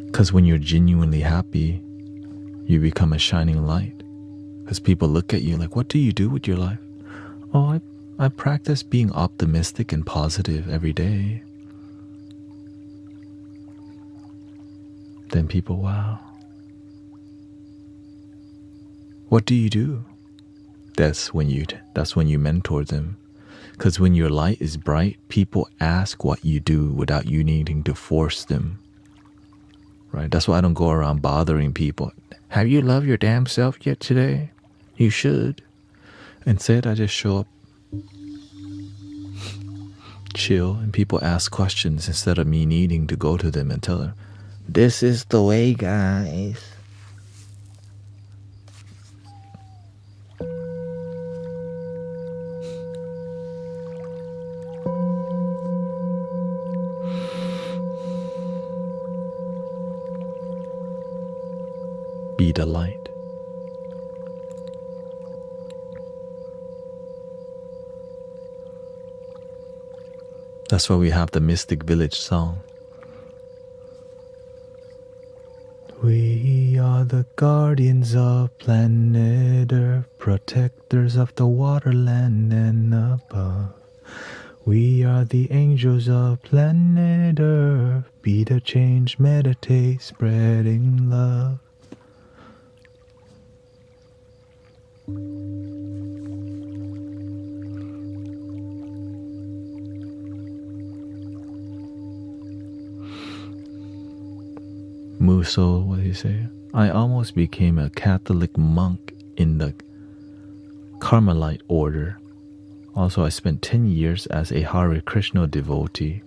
Because when you're genuinely happy, you become a shining light. Because people look at you like, what do you do with your life? Oh, I practice being optimistic and positive every day. Then people, wow. What do you do? That's when you mentor them. Because when your light is bright, people ask what you do without you needing to force them. Right? That's why I don't go around bothering people. Have you loved your damn self yet today? You should. Instead, I just show up, chill, and people ask questions instead of me needing to go to them and tell them, this is the way, guys. Be the light. That's why we have the Mystic Village song. We are the guardians of planet Earth, protectors of the waterland and above. We are the angels of planet Earth, be the change, meditate, spreading love. Muso, what did he say? I almost became a Catholic monk in the Carmelite order. Also, I spent 10 years as a Hare Krishna devotee.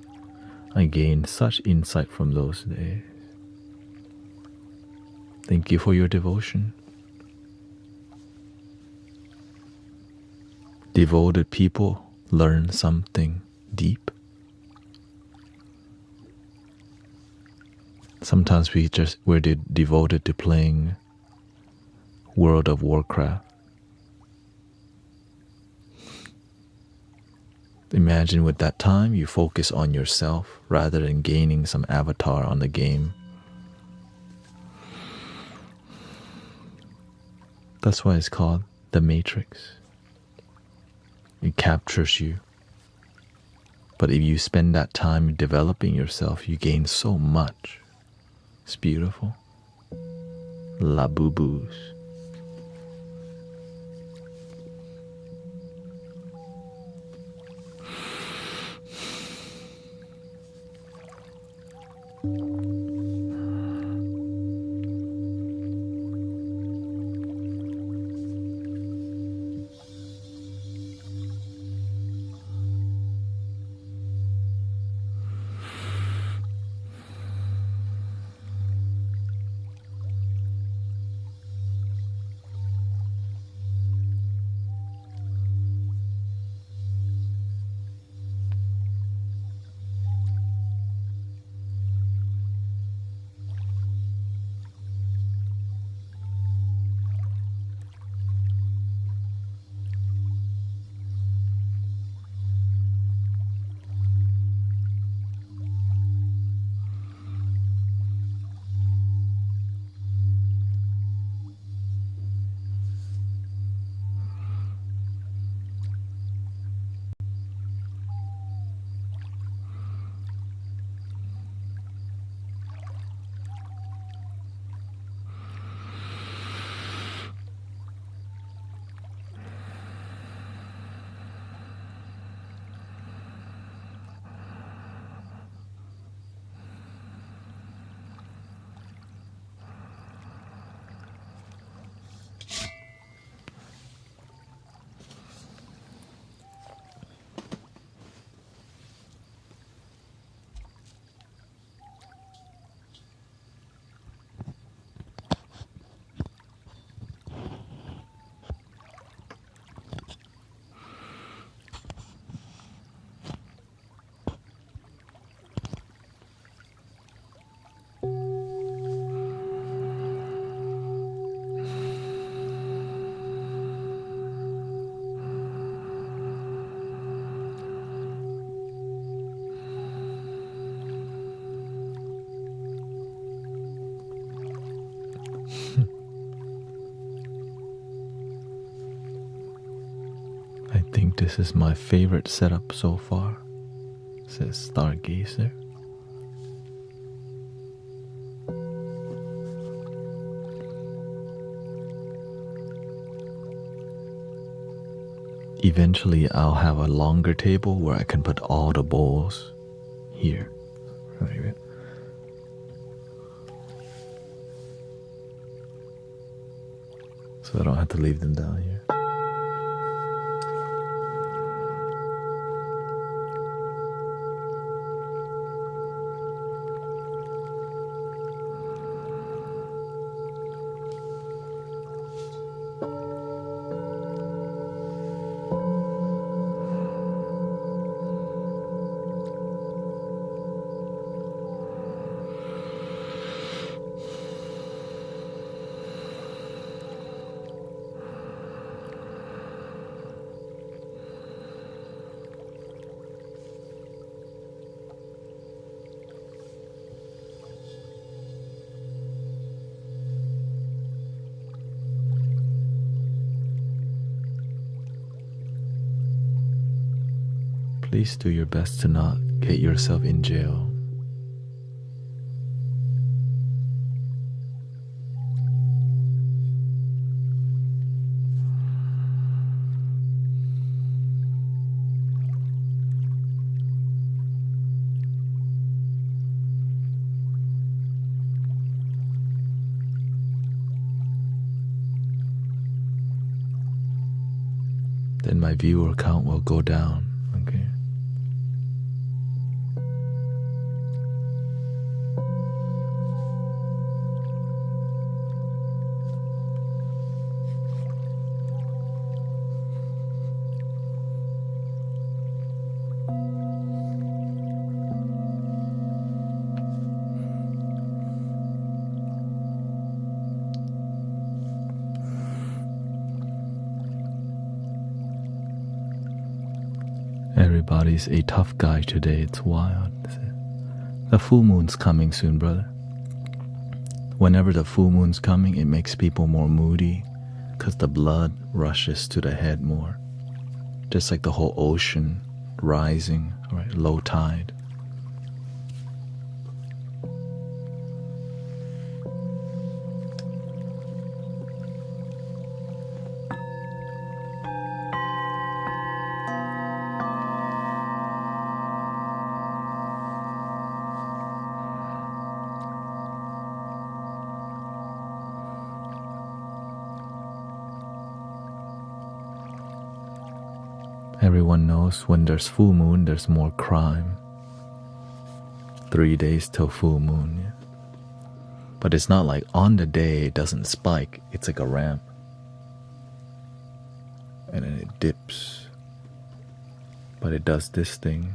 I gained such insight from those days. Thank you for your devotion. Devoted people learn something deep. Sometimes we're devoted to playing World of Warcraft. Imagine with that time you focus on yourself rather than gaining some avatar on the game. That's why it's called the Matrix. It captures you. But if you spend that time developing yourself, you gain so much. It's beautiful. La boo-boos. this is my favorite setup so far, says Stargazer. Eventually, I'll have a longer table where I can put all the bowls here. Right. So I don't have to leave them down here. Please do your best to not get yourself in jail. Then my viewer count will go down, okay? Everybody's a tough guy today, it's wild. The full moon's coming soon, brother. Whenever the full moon's coming, it makes people more moody because the blood rushes to the head more. Just like the whole ocean rising, right? Low tide. Everyone knows when there's full moon, there's more crime. 3 days till full moon, yeah. But it's not like on the day it doesn't spike, it's like a ramp. And then it dips. But it does this thing.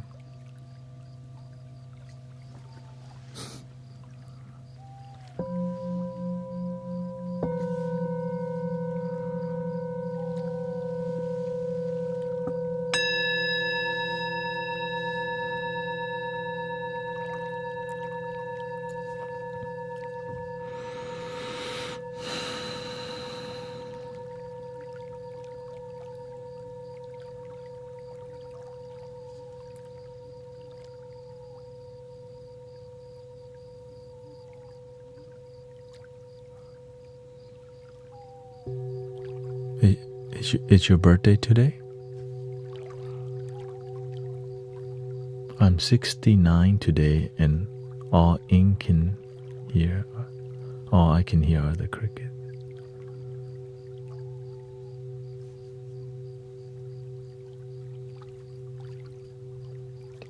It's your birthday today? I'm 69 today, and all I can hear are the crickets.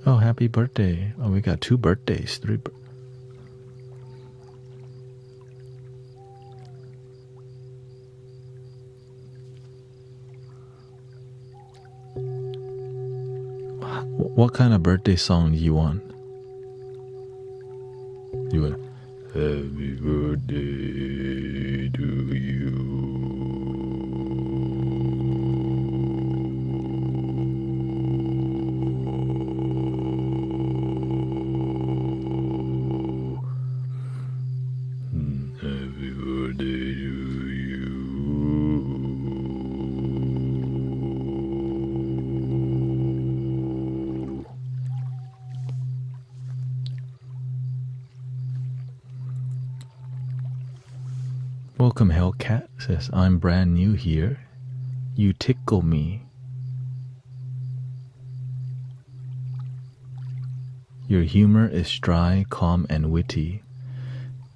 Oh, happy birthday. Oh, we got 2 birthdays, 3 birthdays. What kind of birthday song do you want? You want Happy birthday to you. Happy birthday to you. Welcome Hellcat says, I'm brand new here. You tickle me. Your humor is dry, calm, and witty.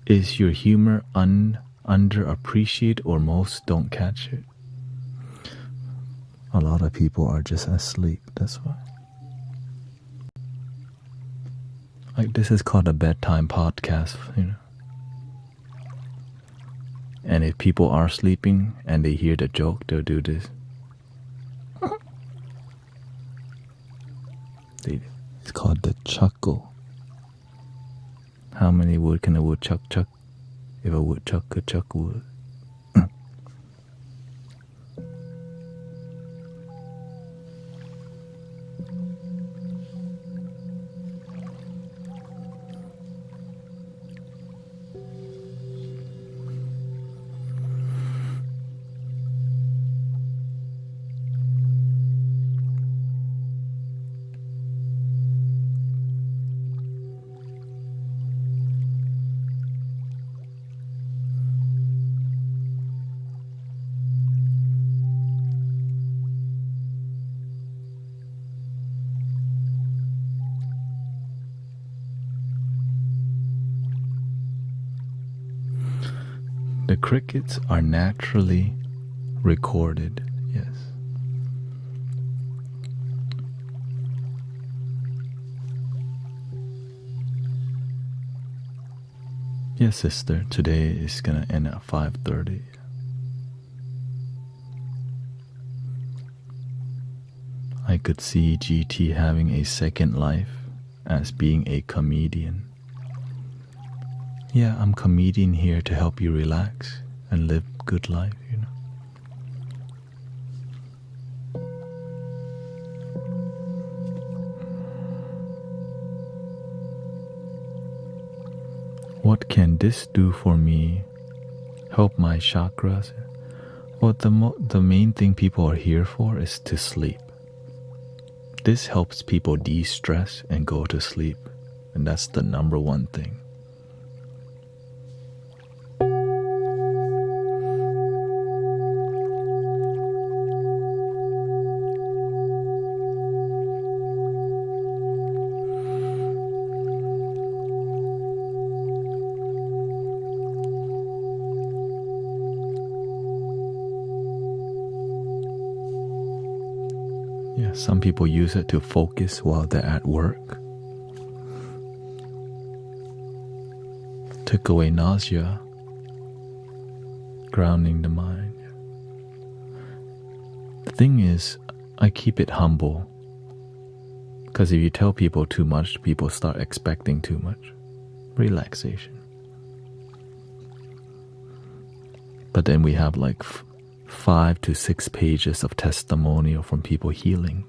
Is your humor underappreciated or most don't catch it? A lot of people are just asleep, that's why. Like, this is called a bedtime podcast, you know. And if people are sleeping and they hear the joke, they'll do this. It's called the chuckle. How many wood can a woodchuck chuck? If a woodchuck could chuck wood. The crickets are naturally recorded, yes. Yes, sister, today is gonna end at 5:30. I could see GT having a second life as being a comedian. Yeah, I'm comedian here to help you relax and live good life, you know. What can this do for me? Help my chakras? Well, the main thing people are here for is to sleep. This helps people de-stress and go to sleep, and that's the number one thing. Yeah, some people use it to focus while they're at work. Took away nausea, grounding the mind. The thing is, I keep it humble. Because if you tell people too much, people start expecting too much. Relaxation. But then we have like 5 to 6 pages of testimonial from people healing.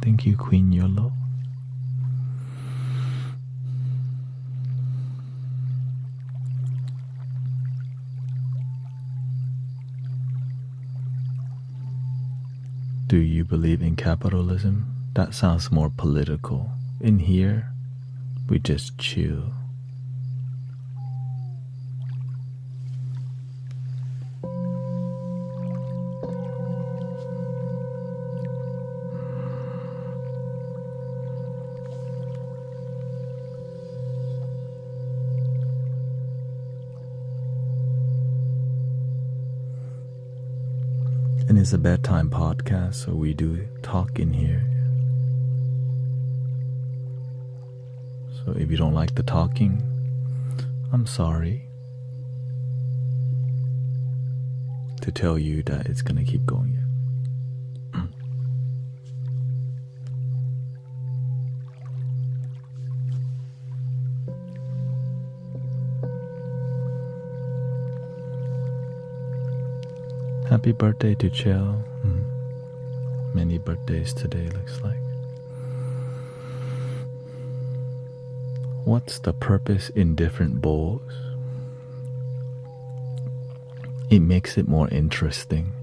Thank you, Queen Yolo. Do you believe in capitalism? That sounds more political. In here, we just chill. And it's a bedtime podcast, so we do talk in here. So if you don't like the talking, I'm sorry to tell you that it's gonna keep going. Happy birthday to Chell. Many birthdays today, looks like. What's the purpose in different bowls? It makes it more interesting.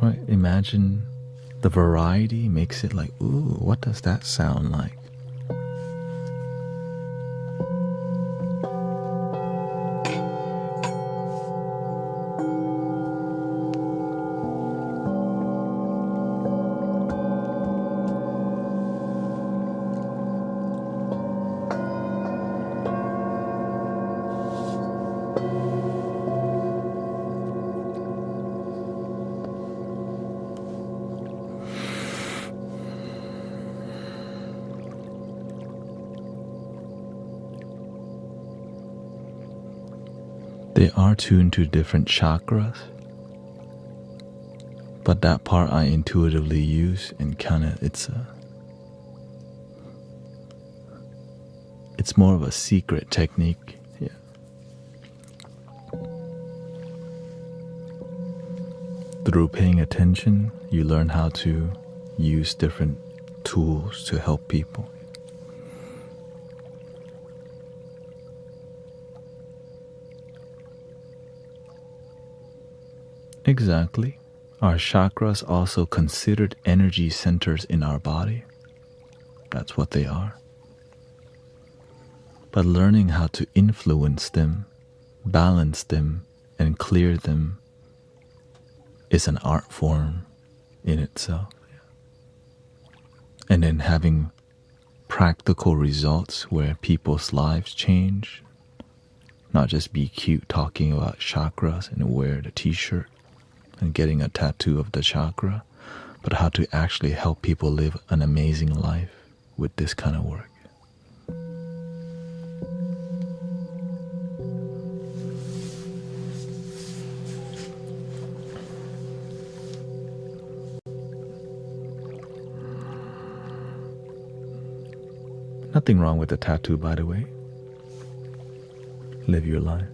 Right? Imagine the variety makes it like, ooh, what does that sound like? They are tuned to different chakras, but that part I intuitively use and it's more of a secret technique. Yeah. Through paying attention, you learn how to use different tools to help people. Exactly. Our chakras also considered energy centers in our body. That's what they are. But learning how to influence them, balance them, and clear them is an art form in itself. And then having practical results where people's lives change, not just be cute talking about chakras and wear the t-shirt and getting a tattoo of the chakra, but how to actually help people live an amazing life with this kind of work. Nothing wrong with the tattoo, by the way. Live your life.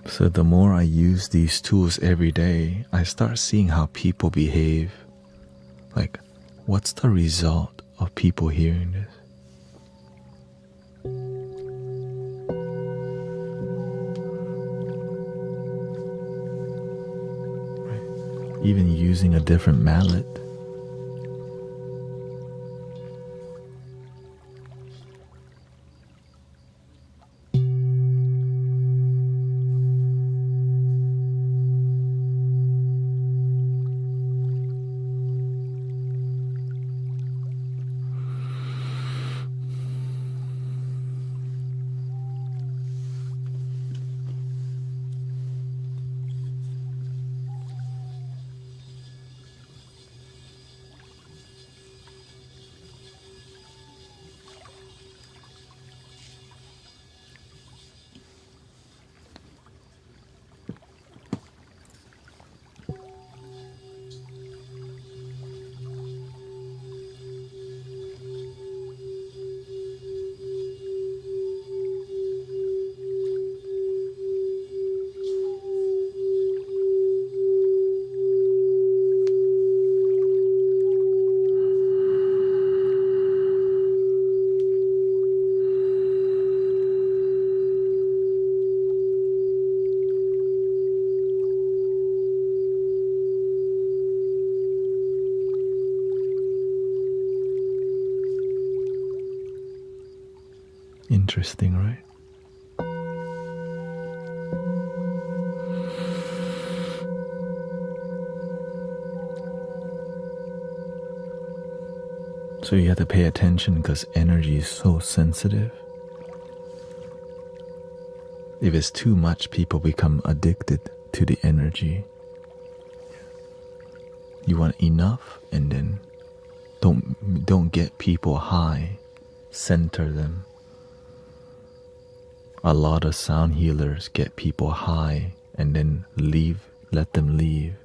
So the more I use these tools every day, I start seeing how people behave. Like, what's the result of people hearing this? Right. Even using a different mallet. Interesting, right? So you have to pay attention because energy is so sensitive. If it's too much, people become addicted to the energy. You want enough, and then don't get people high. Center them. A lot of sound healers get people high and then let them leave.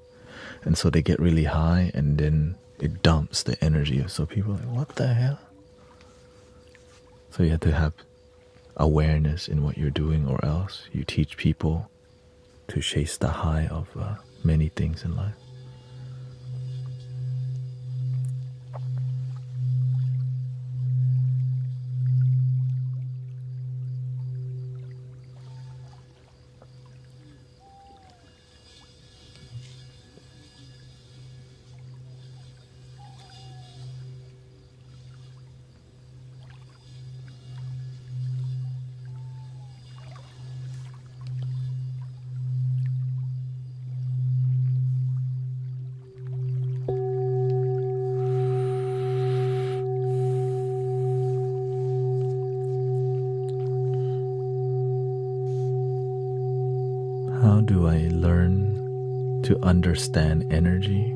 And so they get really high and then it dumps the energy. So people are like, what the hell? So you have to have awareness in what you're doing, or else you teach people to chase the high of many things in life. How do I learn to understand energy?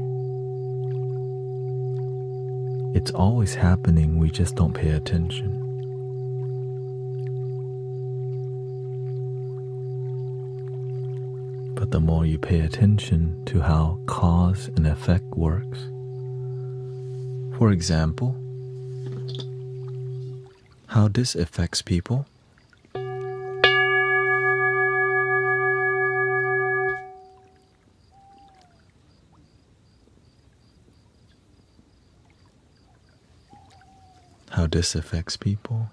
It's always happening, we just don't pay attention. But the more you pay attention to how cause and effect works, for example, how this affects people, how this affects people,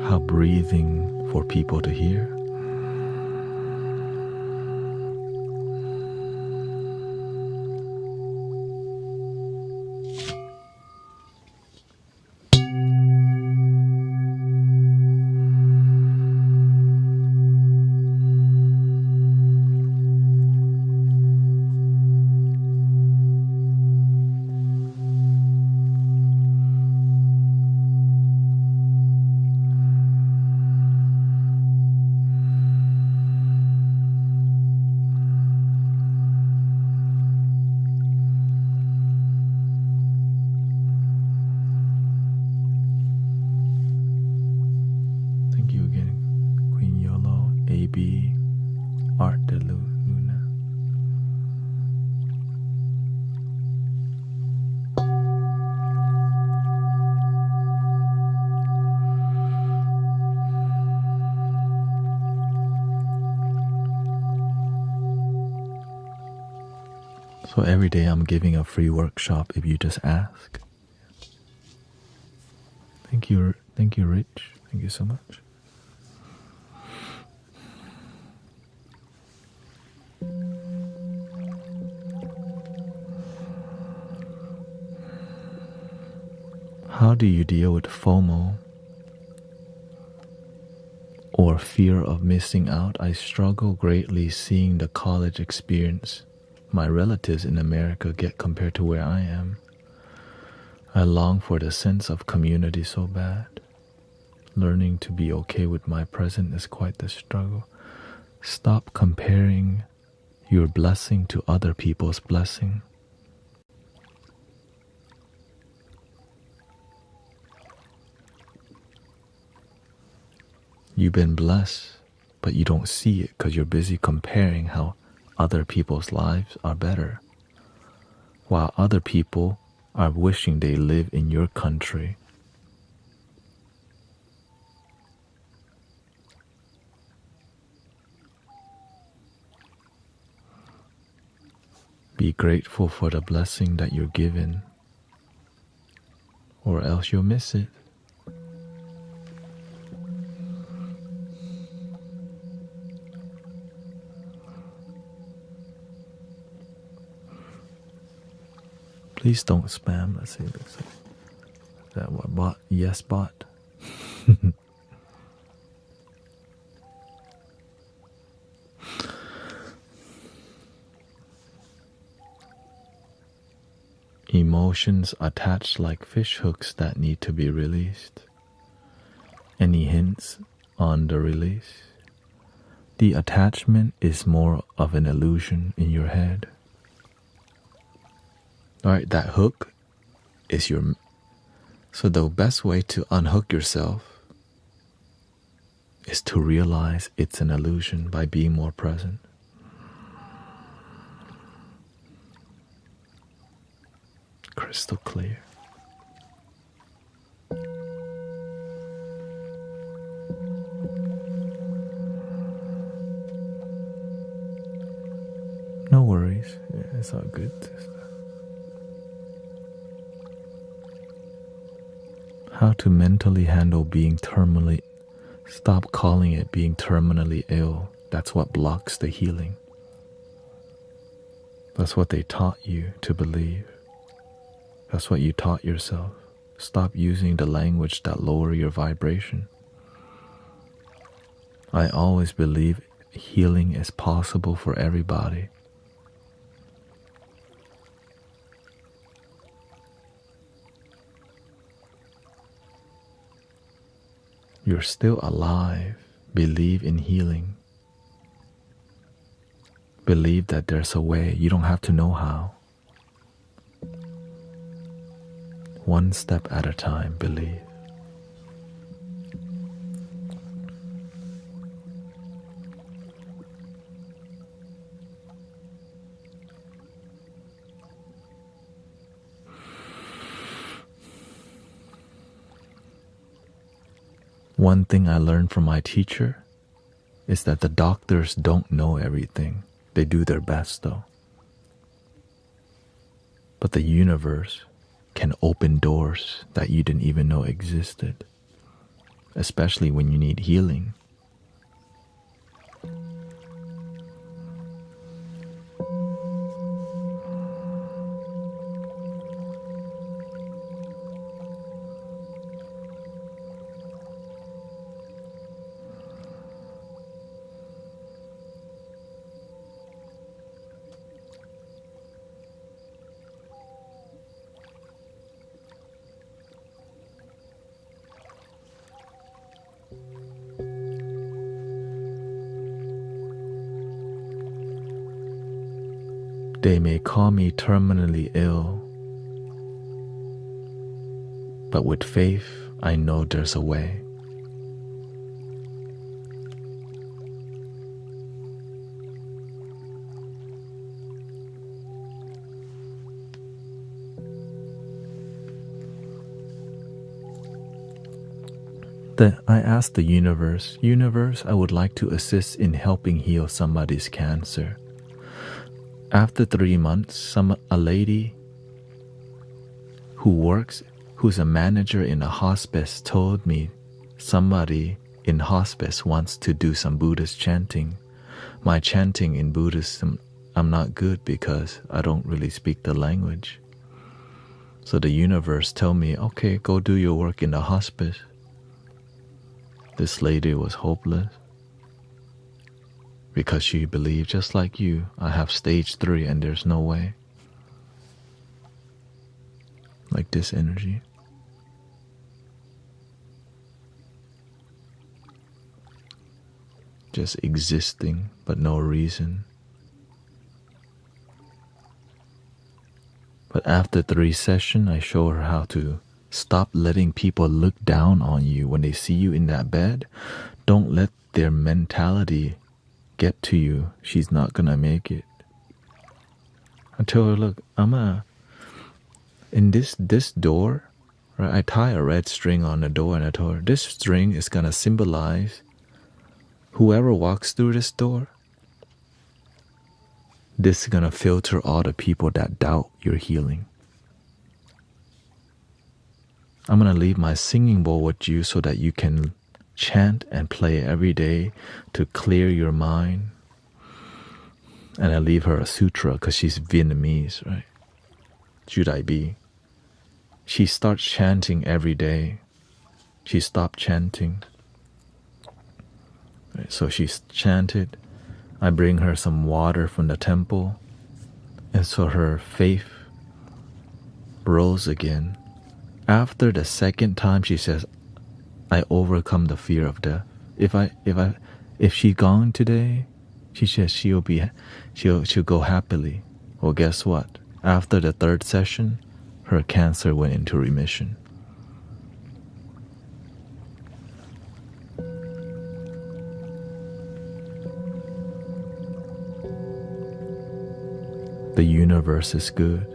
how breathing for people to hear, Art de Luna. So every day I'm giving a free workshop if you just ask. Thank you, Rich. Thank you so much. How do you deal with FOMO or fear of missing out? I struggle greatly seeing the college experience my relatives in America get compared to where I am. I long for the sense of community so bad. Learning to be okay with my present is quite the struggle. Stop comparing your blessing to other people's blessing. You've been blessed, but you don't see it because you're busy comparing how other people's lives are better, while other people are wishing they live in your country. Be grateful for the blessing that you're given, or else you'll miss it. Please don't spam. Let's see. Is that what bot? Yes, bot. Emotions attached like fish hooks that need to be released. Any hints on the release? The attachment is more of an illusion in your head. All right, that hook is your... So the best way to unhook yourself is to realize it's an illusion by being more present. Crystal clear. No worries. Yeah, it's all good. How to mentally handle being terminally... Stop calling it being terminally ill. That's what blocks the healing. That's what they taught you to believe. That's what you taught yourself. Stop using the language that lower your vibration. I always believe healing is possible for everybody. You're still alive. Believe in healing. Believe that there's a way. You don't have to know how. One step at a time, believe. One thing I learned from my teacher is that the doctors don't know everything. They do their best though. But the universe can open doors that you didn't even know existed, especially when you need healing. They may call me terminally ill, but with faith, I know there's a way. I asked the universe, I would like to assist in helping heal somebody's cancer. After 3 months, a lady who's a manager in a hospice told me somebody in hospice wants to do some Buddhist chanting. My chanting in Buddhism, I'm not good because I don't really speak the language. So the universe told me, okay, go do your work in the hospice. This lady was hopeless because she believed, just like you, I have stage 3 and there's no way. Like this energy. Just existing, but no reason. But after 3 sessions, I show her how to stop letting people look down on you when they see you in that bed. Don't let their mentality get to you. She's not gonna make it. I tell her, look, in this door, right, I tie a red string on the door and I told her, this string is gonna symbolize whoever walks through this door, this is gonna filter all the people that doubt your healing. I'm gonna leave my singing bowl with you so that you can chant and play every day to clear your mind. And I leave her a sutra because she's Vietnamese, right? Should I be? She starts chanting every day. She stopped chanting. Right, so she's chanted. I bring her some water from the temple. And so her faith rose again. After the second time, she says, I overcome the fear of death. If she's gone today, she says she'll go happily. Well, guess what? After the third session, her cancer went into remission. The universe is good.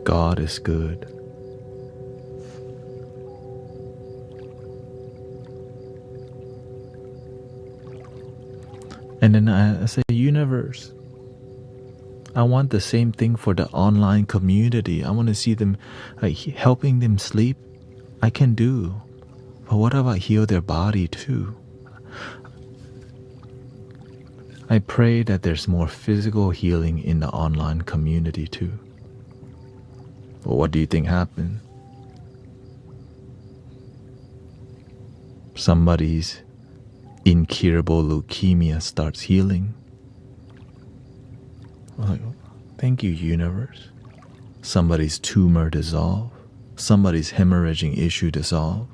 God is good. And then I say, universe, I want the same thing for the online community. I want to see them, helping them sleep. I can do. But what about heal their body too? I pray that there's more physical healing in the online community too. But what do you think happened? Somebody's incurable leukemia starts healing. I'm like, thank you, universe. Somebody's tumor dissolve. Somebody's hemorrhaging issue dissolve.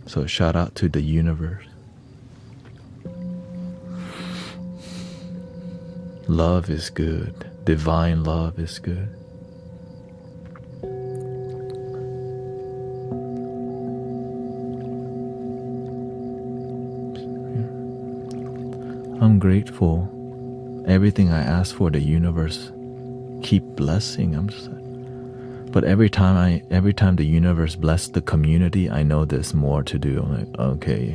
So shout out to the universe. Love is good. Divine love is good. I'm grateful. Everything I ask for, the universe keep blessing. But every time the universe bless the community, I know there's more to do. I'm like, okay,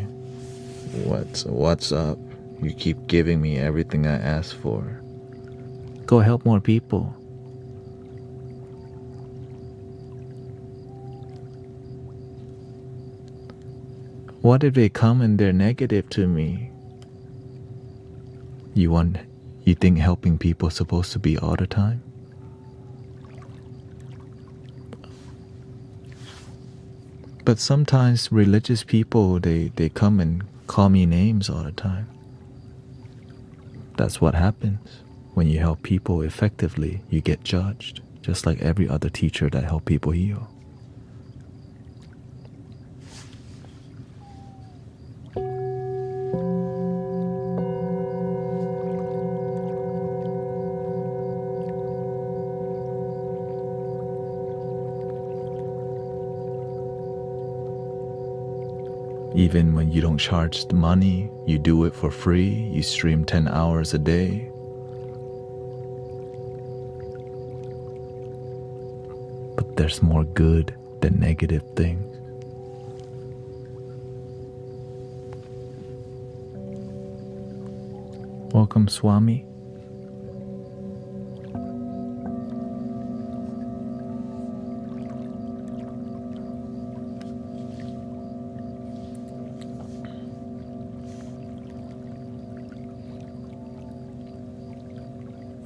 what's up? You keep giving me everything I ask for. Go help more people. What if they come and they're negative to me? You think helping people is supposed to be all the time? But sometimes religious people, they come and call me names all the time. That's what happens. When you help people effectively, you get judged, just like every other teacher that help people heal. Even when you don't charge the money, you do it for free, you stream 10 hours a day. But there's more good than negative things. Welcome, Swami.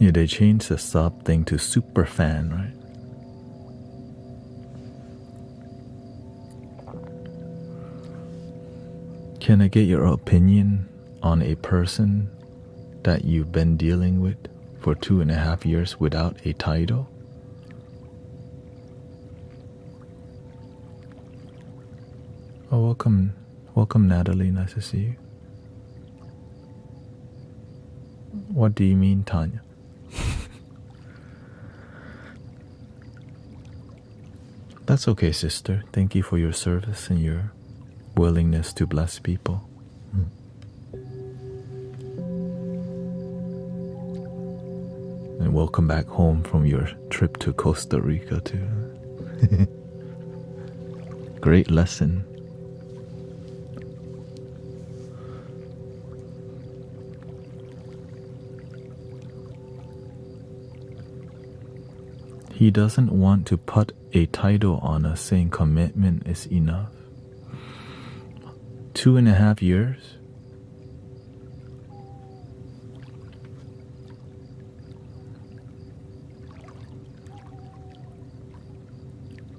Yeah, they changed the sub thing to super fan, right? Can I get your opinion on a person that you've been dealing with for 2.5 years without a title? Oh, welcome, Natalie. Nice to see you. What do you mean, Tanya? That's okay, sister. Thank you for your service and your willingness to bless people. And welcome back home from your trip to Costa Rica too. Great lesson. He doesn't want to put a title on us saying commitment is enough. 2.5 years?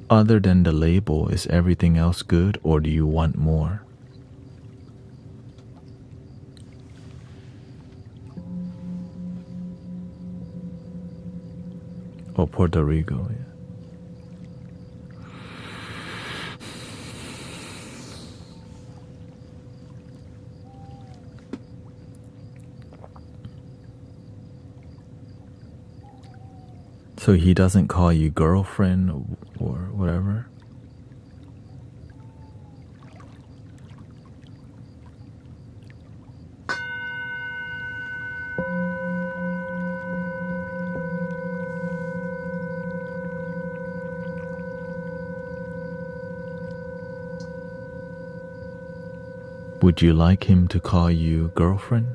Other than the label, is everything else good, or do you want more? Oh, Puerto Rico, yeah. So he doesn't call you girlfriend or whatever? Would you like him to call you girlfriend?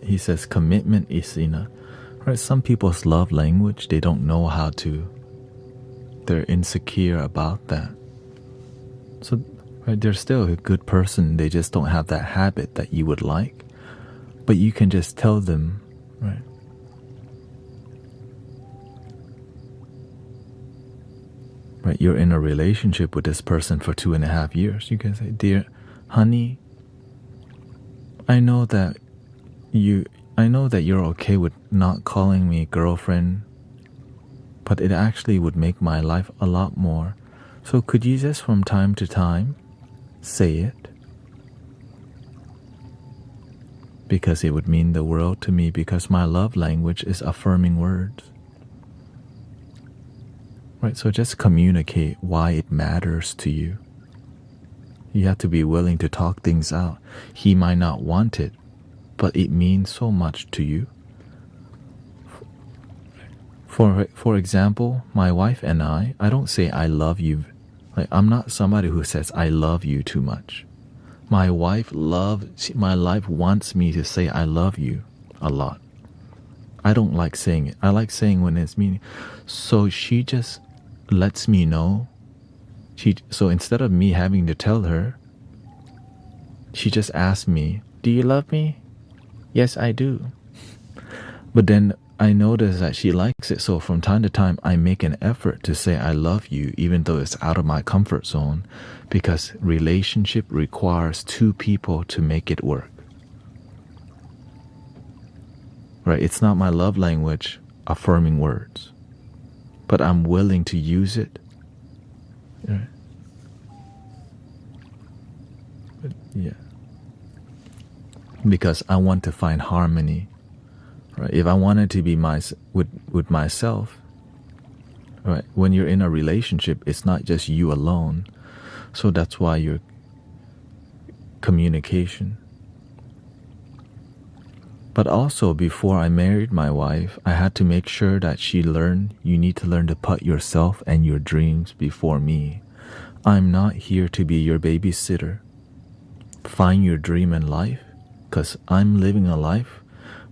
He says commitment is enough. Right? Some people's love language, they don't know how to. They're insecure about that. So right, they're still a good person. They just don't have that habit that you would like. But you can just tell them, right? Right, you're in a relationship with this person for 2.5 years. You can say, dear honey, I know that you're okay with not calling me girlfriend, but it actually would make my life a lot more. So could you just from time to time say it? Because it would mean the world to me, because my love language is affirming words. Right, so just communicate why it matters to you. You have to be willing to talk things out. He might not want it, but it means so much to you. For example, my wife and I don't say I love you. Like, I'm not somebody who says I love you too much. My wife wants me to say I love you a lot. I don't like saying it. I like saying when it's meaning. So she just lets me know. So instead of me having to tell her, she just asks me, do you love me? Yes, I do. But then I notice that she likes it. So from time to time, I make an effort to say I love you, even though it's out of my comfort zone, because relationship requires two people to make it work. Right? It's not my love language, affirming words, but I'm willing to use it. Right? Yeah. Because I want to find harmony. Right? If I wanted to be with myself, right? When you're in a relationship, it's not just you alone. So that's why your communication. But also, before I married my wife, I had to make sure that she learned, you need to learn to put yourself and your dreams before me. I'm not here to be your babysitter. Find your dream in life, because I'm living a life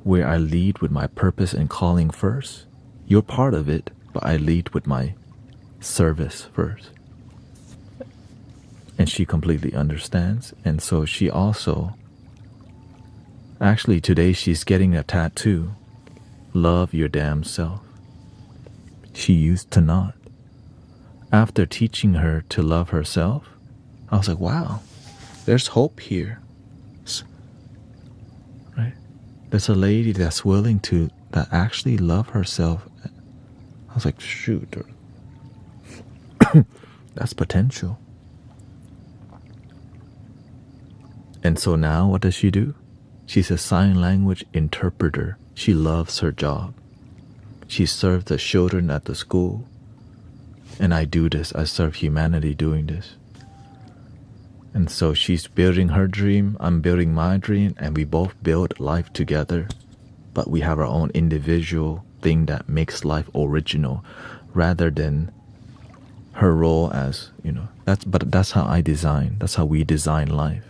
where I lead with my purpose and calling first. You're part of it, but I lead with my service first. And she completely understands. And so she also, actually today she's getting a tattoo. Love your damn self. She used to not. After teaching her to love herself, I was like, wow, there's hope here. Right? There's a lady that's willing to, that actually love herself. I was like, shoot, that's potential. And so now what does she do? She's a sign language interpreter. She loves her job. She serves the children at the school. And I do this. I serve humanity doing this. And so she's building her dream. I'm building my dream. And we both build life together. But we have our own individual thing that makes life original, rather than her role as, that's how I design. That's how we design life.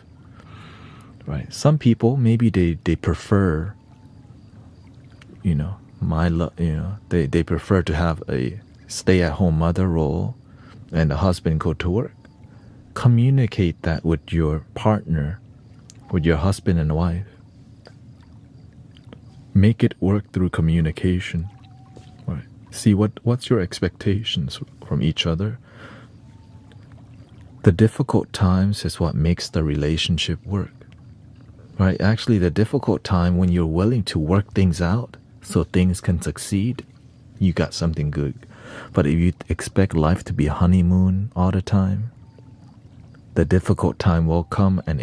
Right? Some people, maybe they prefer, they prefer to have a stay-at-home mother role and the husband go to work. Communicate that with your partner, with your husband and wife. Make it work through communication. Right? See what's your expectations from each other. The difficult times is what makes the relationship work. Right? Actually, the difficult time when you're willing to work things out so things can succeed, you got something good. But if you expect life to be honeymoon all the time, The difficult time will come, and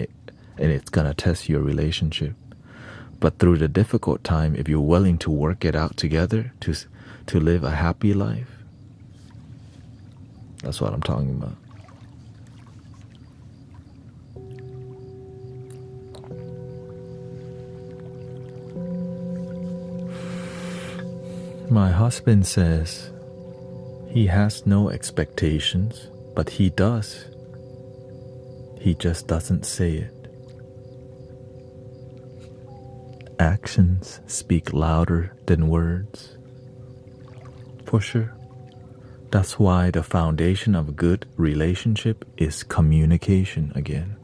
it's gonna test your relationship. But through the difficult time, if you're willing to work it out together to live a happy life, that's what I'm talking about. My husband says he has no expectations, but he does. He just doesn't say it. Actions speak louder than words. For sure. That's why the foundation of a good relationship is communication again.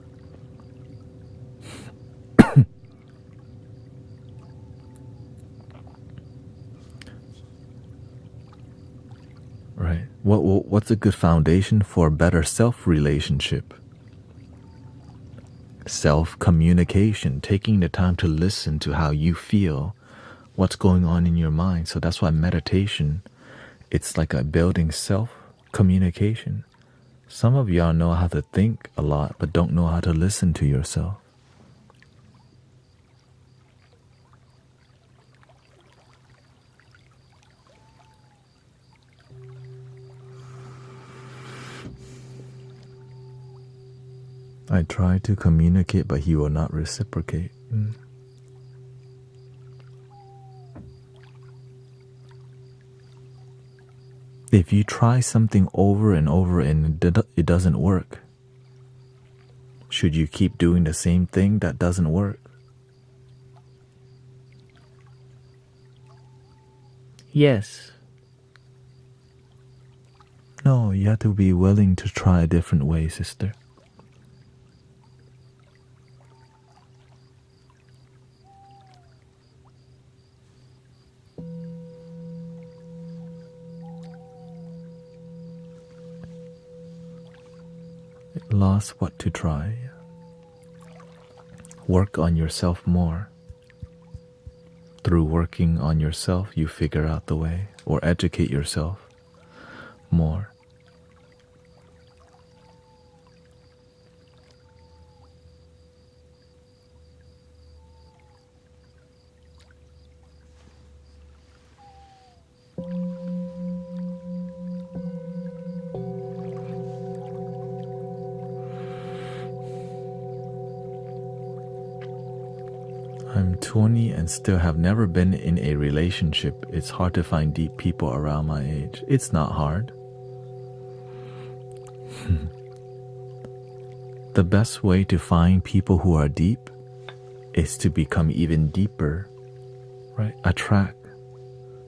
Right. What's a good foundation for a better self-relationship? Self-communication, taking the time to listen to how you feel, what's going on in your mind. So that's why meditation, it's like a building self-communication. Some of y'all know how to think a lot, but don't know how to listen to yourself. I try to communicate, but he will not reciprocate. If you try something over and over and it doesn't work, should you keep doing the same thing that doesn't work? Yes. No, you have to be willing to try a different way, sister. Lost what to try. Work on yourself more. Through working on yourself, you figure out the way, or educate yourself more. I'm 20 and still have never been in a relationship. It's hard to find deep people around my age. It's not hard. The best way to find people who are deep is to become even deeper, right? Attract.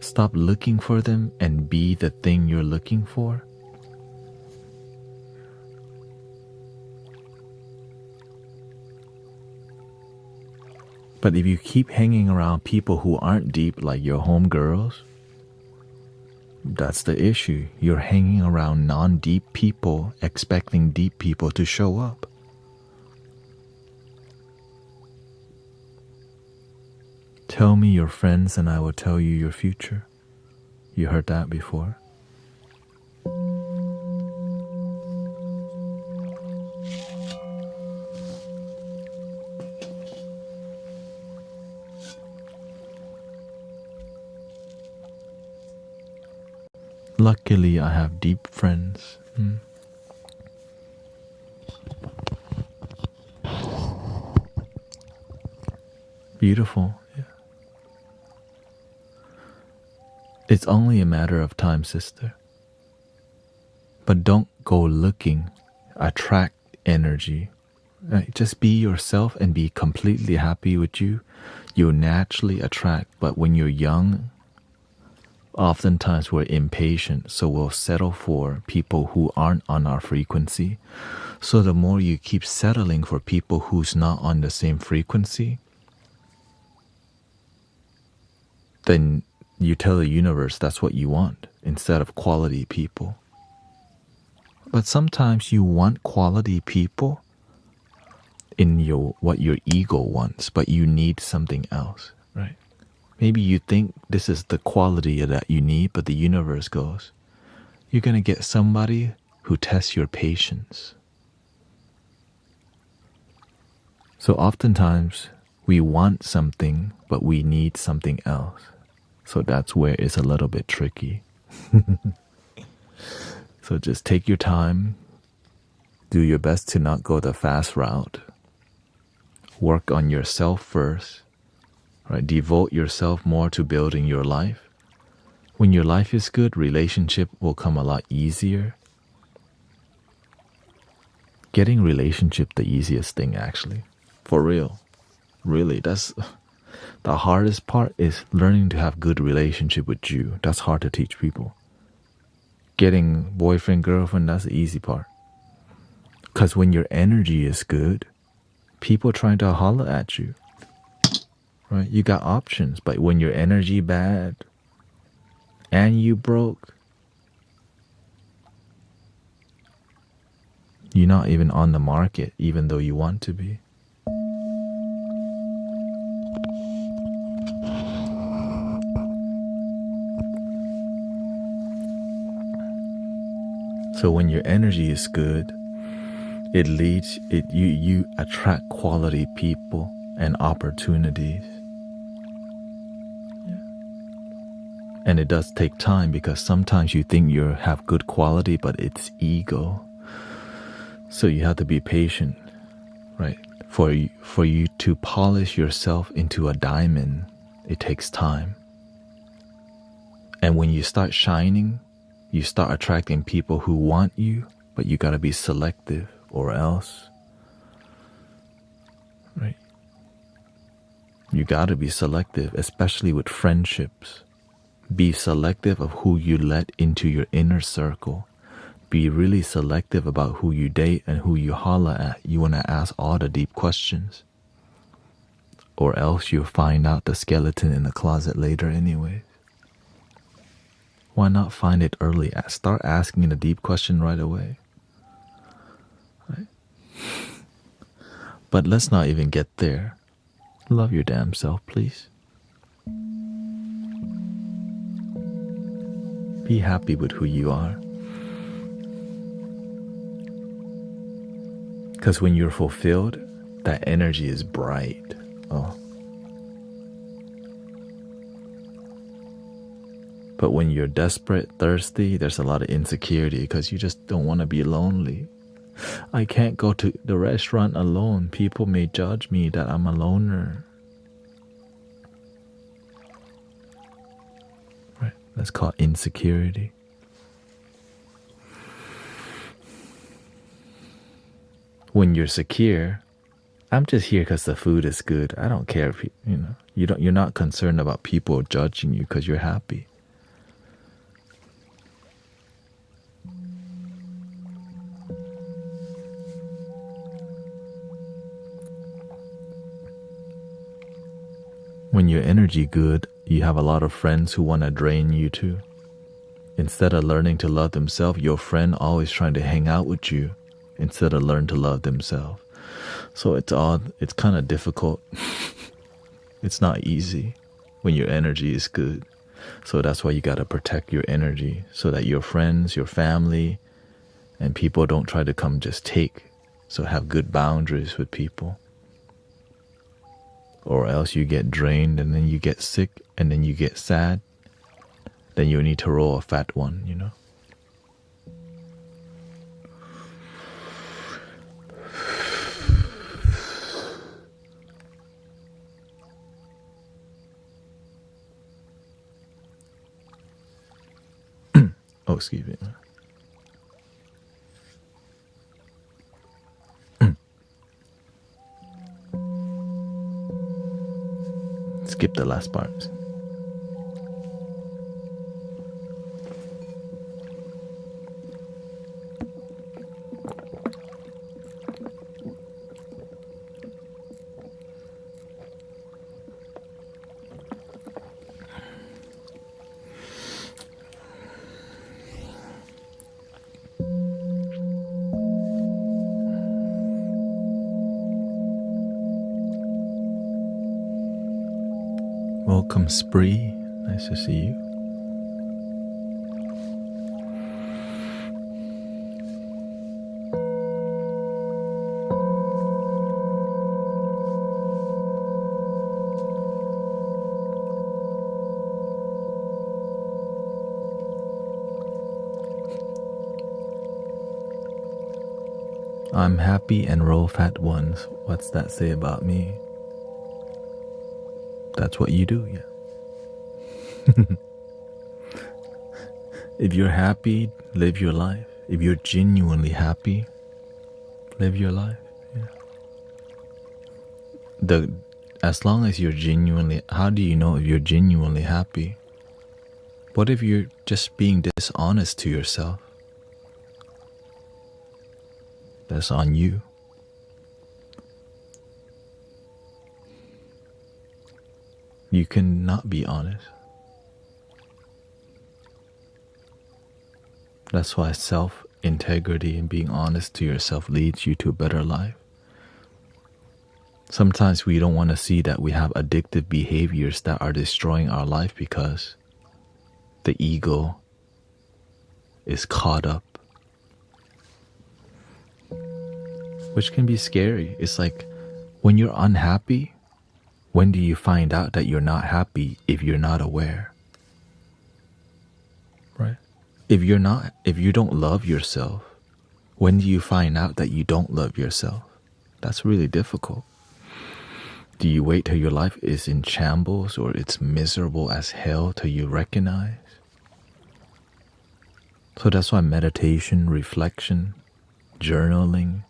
Stop looking for them and be the thing you're looking for. But if you keep hanging around people who aren't deep, like your homegirls, that's the issue. You're hanging around non-deep people, expecting deep people to show up. Tell me your friends and I will tell you your future. You heard that before? Luckily, I have deep friends. Beautiful. Yeah. It's only a matter of time, sister. But don't go looking. Attract energy. Just be yourself and be completely happy with you. You'll naturally attract. But when you're young, oftentimes we're impatient, so we'll settle for people who aren't on our frequency. So the more you keep settling for people who's not on the same frequency, then you tell the universe that's what you want instead of quality people. But sometimes you want quality people in what your ego wants, but you need something else, right? Maybe you think this is the quality that you need, but the universe goes, you're going to get somebody who tests your patience. So oftentimes we want something, but we need something else. So that's where it's a little bit tricky. So just take your time. Do your best to not go the fast route. Work on yourself first. Right? Devote yourself more to building your life. When your life is good, relationship will come a lot easier. Getting relationship the easiest thing, actually. For real. Really, that's the hardest part is learning to have good relationship with you. That's hard to teach people. Getting boyfriend, girlfriend, that's the easy part. Because when your energy is good, people trying to holler at you. Right? You got options, but when your energy bad and you broke, you're not even on the market, even though you want to be. So when your energy is good, you attract quality people and opportunities. And it does take time because sometimes you think you have good quality, but it's ego. So you have to be patient, right? For you to polish yourself into a diamond, it takes time. And when you start shining, you start attracting people who want you, but you gotta be selective or else, right? You gotta be selective, especially with friendships. Be selective of who you let into your inner circle. Be really selective about who you date and who you holler at. You wanna ask all the deep questions. Or else you'll find out the skeleton in the closet later anyway. Why not find it early? Start asking the deep question right away. Right? But let's not even get there. Love your damn self, please. Be happy with who you are. Because when you're fulfilled, that energy is bright. Oh. But when you're desperate, thirsty, there's a lot of insecurity because you just don't want to be lonely. I can't go to the restaurant alone. People may judge me that I'm a loner. Right? That's called insecurity. When you're secure, I'm just here because the food is good. I don't care if you're not concerned about people judging you because you're happy. When your energy good, you have a lot of friends who want to drain you too. Instead of learning to love themselves, your friend always trying to hang out with you instead of learn to love themselves. So it's kind of difficult. It's not easy when your energy is good. So that's why you got to protect your energy so that your friends, your family, and people don't try to come just take. So have good boundaries with people. Or else you get drained and then you get sick and then you get sad. Then you need to roll a fat one, Oh, excuse me. Skip the last part. Welcome, Spree. Nice to see you. I'm happy and roll fat ones. What's that say about me? That's what you do, yeah. If you're happy, live your life. If you're genuinely happy, live your life. Yeah. As long as you're genuinely, how do you know if you're genuinely happy? What if you're just being dishonest to yourself? That's on you. You cannot be honest. That's why self-integrity and being honest to yourself leads you to a better life. Sometimes we don't want to see that we have addictive behaviors that are destroying our life because the ego is caught up. Which can be scary. It's like when you're unhappy, when do you find out that you're not happy if you're not aware? Right? If you don't love yourself, when do you find out that you don't love yourself? That's really difficult. Do you wait till your life is in shambles or it's miserable as hell till you recognize? So that's why meditation, reflection, journaling,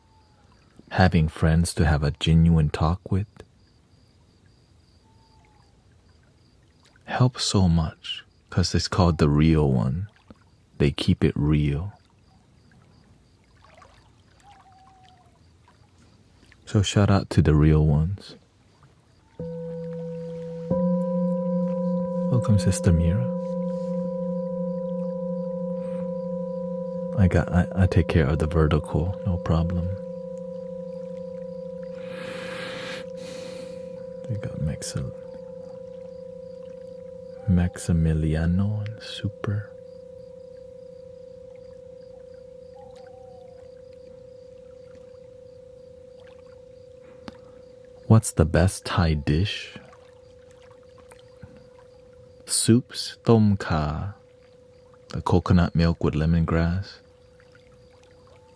having friends to have a genuine talk with helps so much, because it's called the real one. They keep it real. So shout out to the real ones. Welcome, Sister Mira. I take care of the vertical, no problem. We got Maximiliano and Super. What's the best Thai dish? Soups, tom kha, the coconut milk with lemongrass.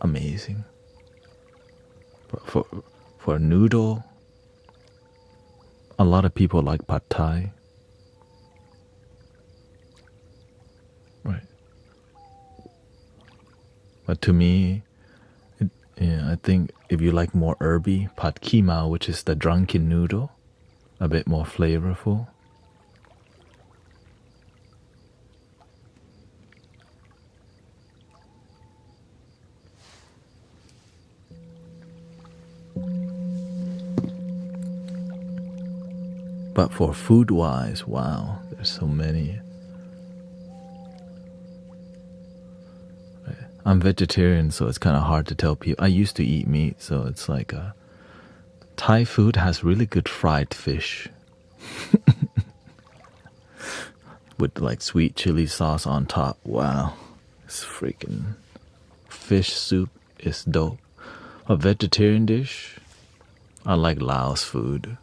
Amazing. For noodle, a lot of people like pad thai. Right. But to me, I think if you like more herby, pad keema, which is the drunken noodle, a bit more flavorful. But for food-wise, wow, there's so many. I'm vegetarian, so it's kind of hard to tell people. I used to eat meat, so it's like Thai food has really good fried fish. With like sweet chili sauce on top. Wow, it's freaking fish soup is dope. A vegetarian dish, I like Laos food,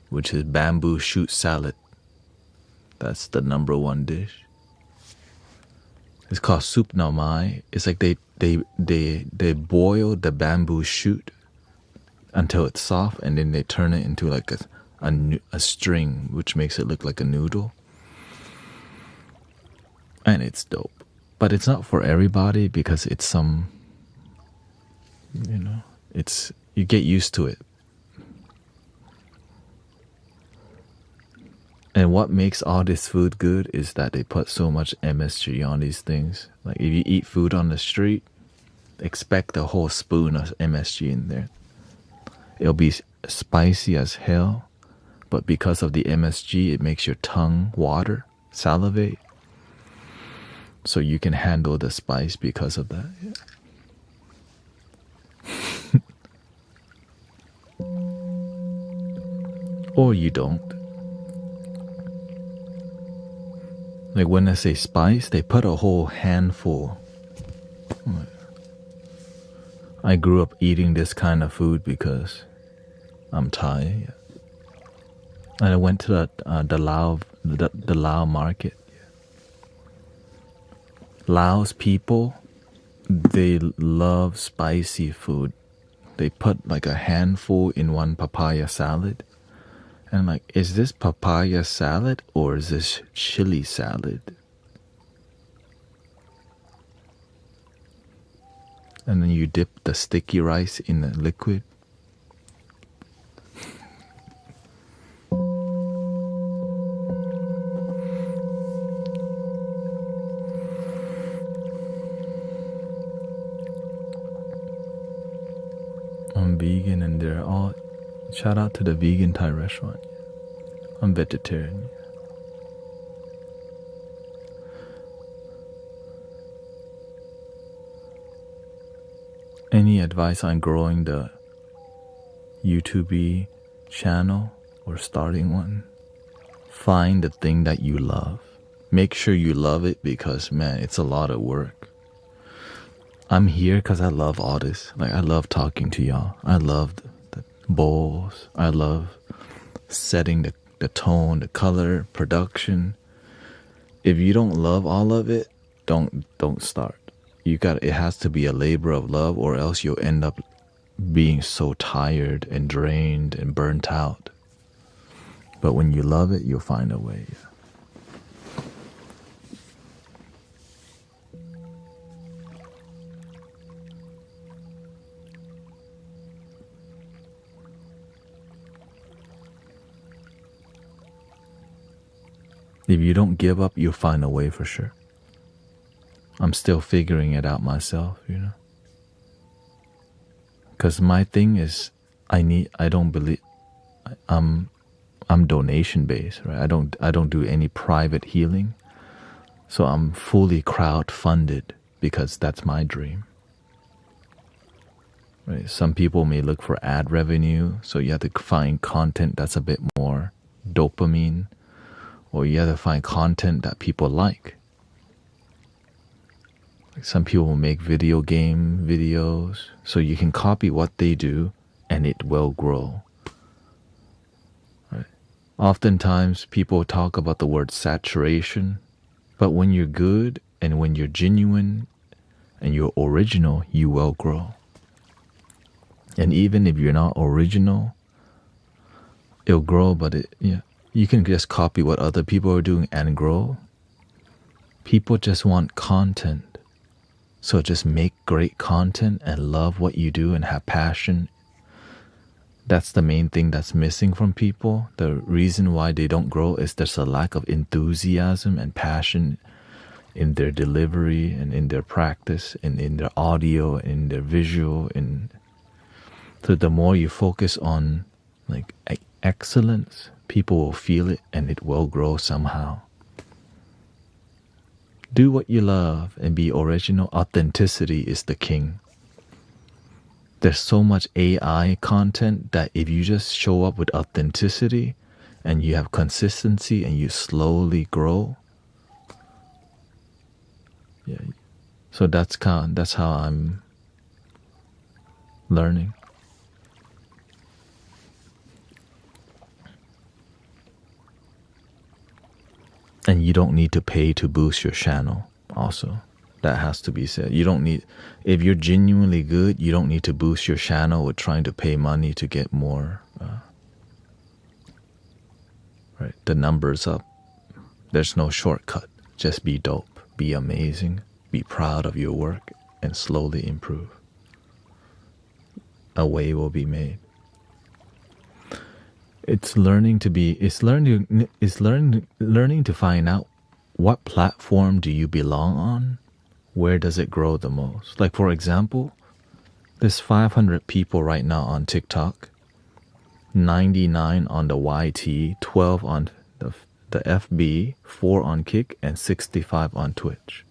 which is bamboo shoot salad. That's the #1 dish. It's called soup nao mai. It's like they boil the bamboo shoot until it's soft, and then they turn it into like a string, which makes it look like a noodle. And it's dope. But it's not for everybody because it's some, you get used to it. And what makes all this food good is that they put so much MSG on these things. Like if you eat food on the street, expect a whole spoon of MSG in there. It'll be spicy as hell, but because of the MSG, it makes your tongue water, salivate. So you can handle the spice because of that. Yeah. Or you don't. Like when I say spice, they put a whole handful. I grew up eating this kind of food because I'm Thai. And I went to the Lao market. Laos people, they love spicy food. they put like a handful in one papaya salad. And I'm like, is this papaya salad or is this chili salad? And then you dip the sticky rice in the liquid. I'm vegan and they're all... Shout out to the vegan Thai restaurant. I'm vegetarian. Any advice on growing the YouTube channel or starting one? Find the thing that you love. Make sure you love it because, man, it's a lot of work. I'm here because I love all this. Like, I love talking to y'all. I love the bowls. I love setting the tone, the color, production. If you don't love all of it, don't start. It has to be a labor of love, or else you'll end up being so tired and drained and burnt out. But when you love it, you'll find a way. If you don't give up, you'll find a way for sure. I'm still figuring it out myself, you know. Because my thing is, I'm donation based, right? I don't do any private healing. So I'm fully crowd funded because that's my dream. Right? Some people may look for ad revenue, so you have to find content that's a bit more dopamine, or you have to find content that people like. Some people make video game videos, so you can copy what they do and it will grow. Right? Oftentimes people talk about the word saturation, but when you're good and when you're genuine and you're original, you will grow. And even if you're not original, it'll grow, but you can just copy what other people are doing and grow. People just want content. So just make great content and love what you do and have passion. That's the main thing that's missing from people. The reason why they don't grow is there's a lack of enthusiasm and passion in their delivery and in their practice and in their audio and in their visual. So the more you focus on like excellence, people will feel it and it will grow somehow. Do what you love and be original. Authenticity is the king. There's so much AI content that if you just show up with authenticity and you have consistency and you slowly grow. Yeah. So that's how I'm learning. And you don't need to pay to boost your channel also. That has to be said. You don't need, if you're genuinely good, you don't need to boost your channel with trying to pay money to get more, right? The numbers up. There's no shortcut. Just be dope, be amazing, be proud of your work, and slowly improve. A way will be made. It's learning to find out what platform do you belong on, where does it grow the most. Like for example, there's 500 people right now on TikTok, 99 on the YT, 12 on the FB, 4 on Kick, and 65 on Twitch.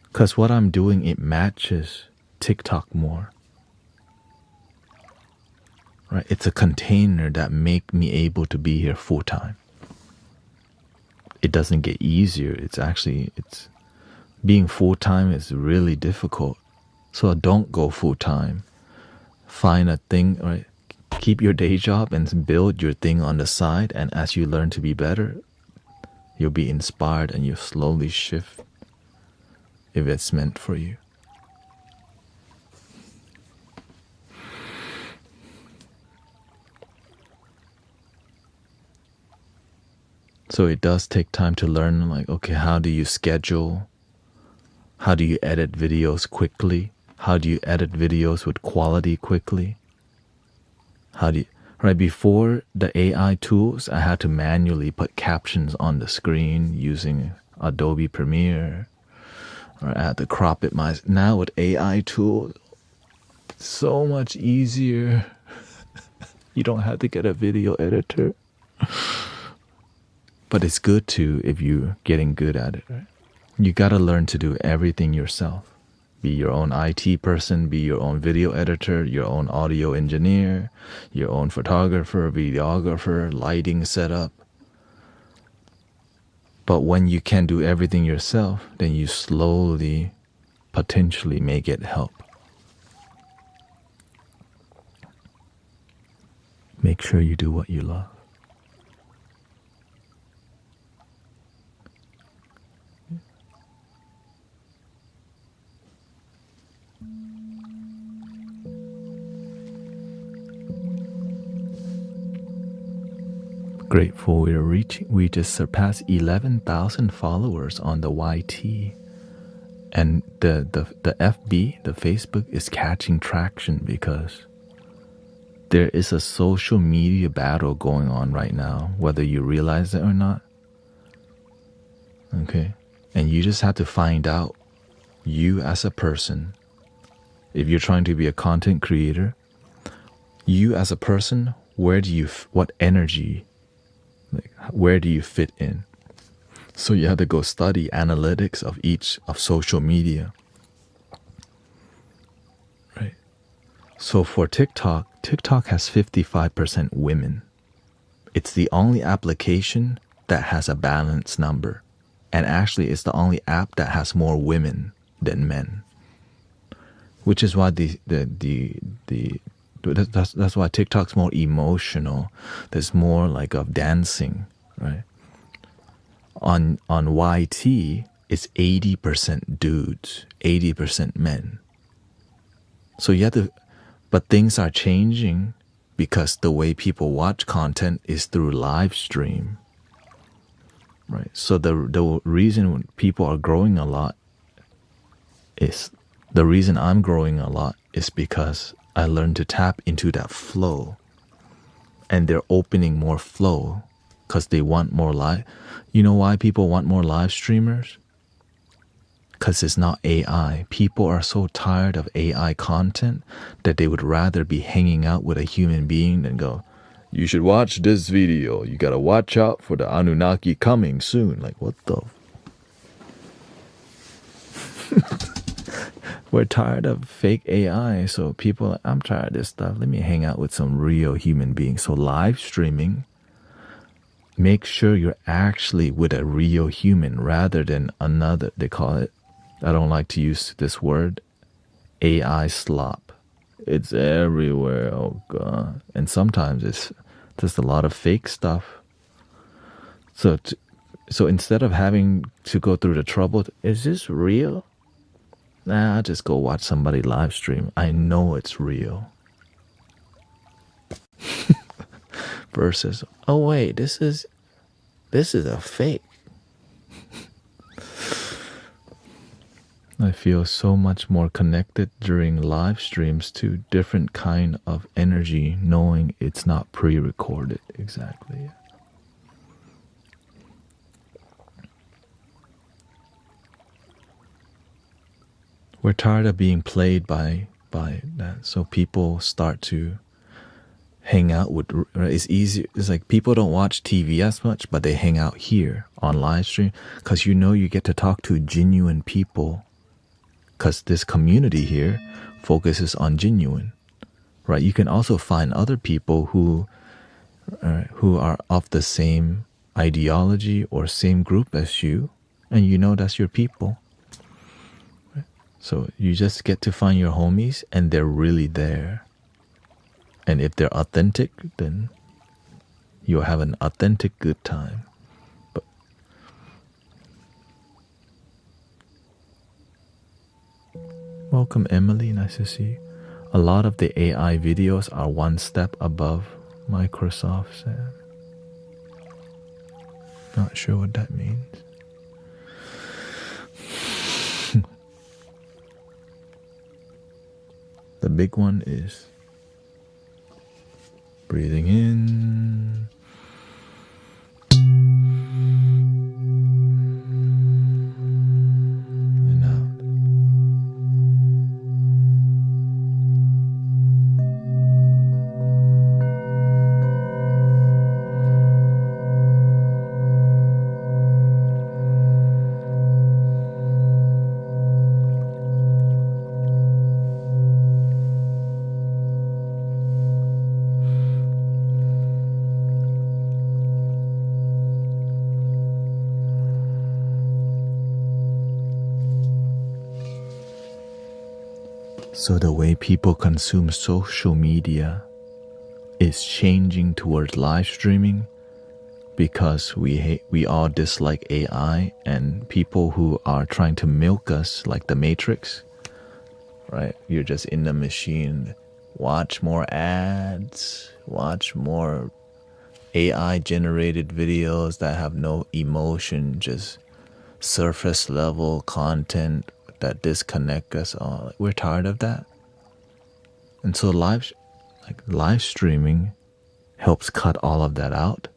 Because what I'm doing, it matches TikTok more. Right? It's a container that make me able to be here full time. It doesn't get easier. It's being full time is really difficult. So don't go full time. Find a thing, right? Keep your day job and build your thing on the side. And as you learn to be better, you'll be inspired and you'll slowly shift if it's meant for you. So it does take time to learn, like, okay, how do you schedule? How do you edit videos quickly? How do you edit videos with quality quickly? Right, before the AI tools, I had to manually put captions on the screen using Adobe Premiere, or I had to crop it myself. Now with AI tools, it's so much easier. You don't have to get a video editor. But it's good too if you're getting good at it, right? You gotta learn to do everything yourself. Be your own IT person, be your own video editor, your own audio engineer, your own photographer, videographer, lighting setup. But when you can do everything yourself, then you slowly, potentially may get help. Make sure you do what you love. Grateful we just surpassed 11,000 followers on the YT, and the FB, the Facebook, is catching traction because there is a social media battle going on right now, whether you realize it or not. Okay, and you just have to find out, you as a person, if you're trying to be a content creator, you as a person, what energy, like, where do you fit in? So you have to go study analytics of social media, right? So for TikTok has 55% women. It's the only application that has a balanced number, and actually it's the only app that has more women than men, which is why that's why TikTok's more emotional. There's more like of dancing, right? On YT, it's 80% dudes, 80% men. So you have to, but things are changing because the way people watch content is through live stream, right? So the reason people are growing a lot is, the reason I'm growing a lot is because I learned to tap into that flow, and they're opening more flow because they want more live. You know why people want more live streamers? Because it's not AI. People are so tired of AI content that they would rather be hanging out with a human being than go, you should watch this video. You gotta watch out for the Anunnaki coming soon. Like, what the? We're tired of fake AI, so people are like, I'm tired of this stuff. Let me hang out with some real human beings. So live streaming, make sure you're actually with a real human rather than another, they call it, I don't like to use this word, AI slop. It's everywhere, oh God. And sometimes it's just a lot of fake stuff. So instead of having to go through the trouble, is this real? Nah, I'll just go watch somebody live stream. I know it's real. Versus, oh wait, this is a fake. I feel so much more connected during live streams to different kind of energy, knowing it's not pre-recorded. Exactly. We're tired of being played by that, so people start to hang out with, right? It's easy. It's like people don't watch TV as much, but they hang out here on live stream because you get to talk to genuine people, because this community here focuses on genuine, right? You can also find other people who are of the same ideology or same group as you, and that's your people. So you just get to find your homies, and they're really there. And if they're authentic, then you'll have an authentic good time. But welcome, Emily. Nice to see you. A lot of the AI videos are one step above Microsoft. Not sure what that means. The big one is breathing in and out. So the way people consume social media is changing towards live streaming because we all dislike AI and people who are trying to milk us like the Matrix, right? You're just in the machine. Watch more ads, watch more AI generated videos that have no emotion, just surface level content that disconnect us all. We're tired of that. And so live streaming helps cut all of that out,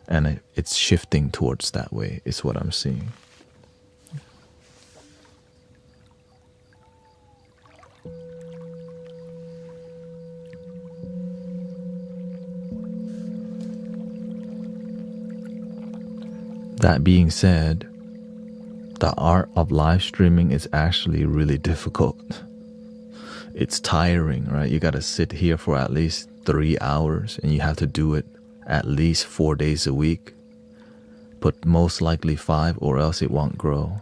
and it's shifting towards that way is what I'm seeing. That being said, the art of live streaming is actually really difficult. It's tiring, right? You gotta sit here for at least 3 hours and you have to do it at least 4 days a week. But most likely 5 or else it won't grow.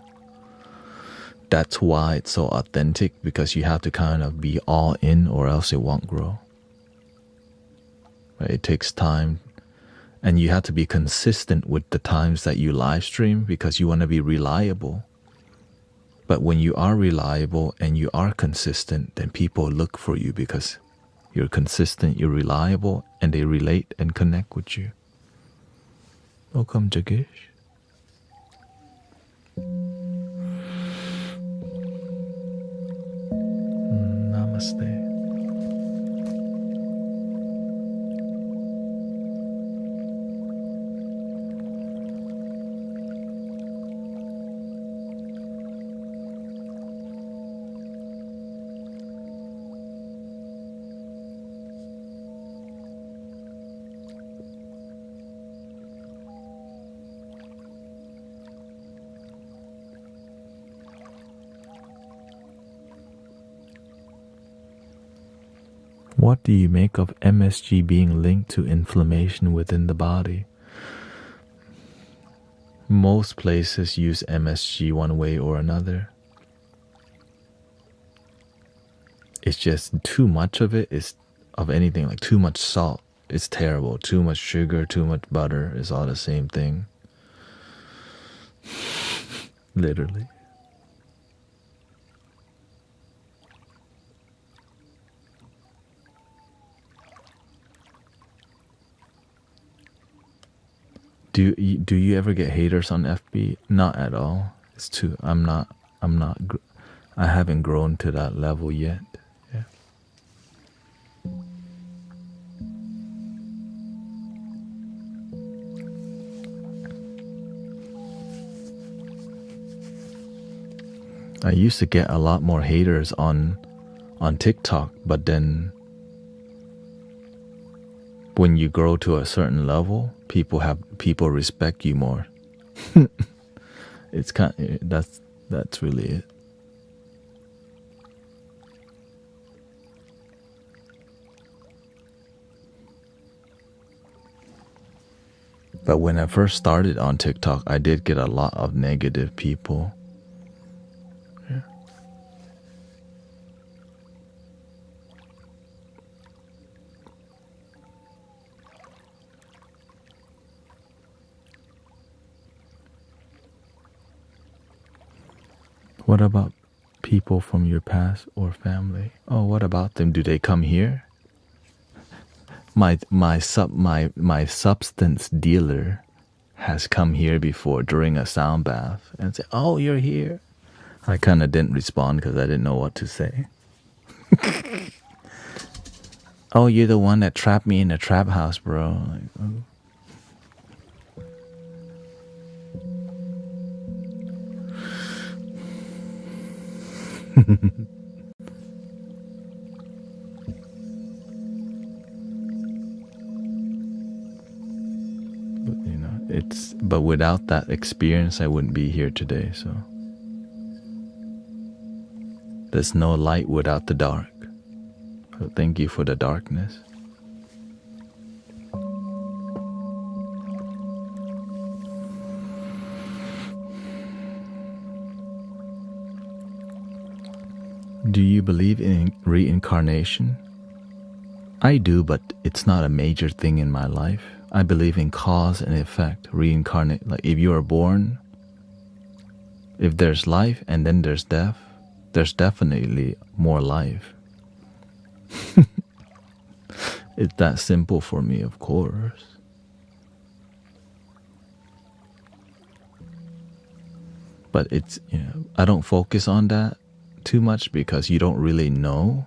That's why it's so authentic, because you have to kind of be all in or else it won't grow. Right? It takes time. And you have to be consistent with the times that you live stream because you want to be reliable. But when you are reliable and you are consistent, then people look for you because you're consistent, you're reliable, and they relate and connect with you. Welcome, Jagish. Namaste. What do you make of MSG being linked to inflammation within the body? Most places use MSG one way or another. It's just too much of it is of anything, like too much salt is terrible. Too much sugar, too much butter is all the same thing. Literally. Do you ever get haters on FB? Not at all. It's too. I haven't grown to that level yet. Yeah. I used to get a lot more haters on TikTok, but then when you grow to a certain level, people respect you more. It's that's really it. But when I first started on TikTok, I did get a lot of negative people. Yeah. What about people from your past or family? Oh, what about them? Do they come here? My substance dealer has come here before during a sound bath and say, "Oh, you're here." I kind of didn't respond because I didn't know what to say. "Oh, you're the one that trapped me in the trap house, bro." Like, oh. But without that experience, I wouldn't be here today. So there's no light without the dark. So thank you for the darkness. Do you believe in reincarnation? I do, but it's not a major thing in my life. I believe in cause and effect, reincarnate. Like if you are born, if there's life and then there's death, there's definitely more life. It's that simple for me, of course. But it's, I don't focus on that too much because you don't really know.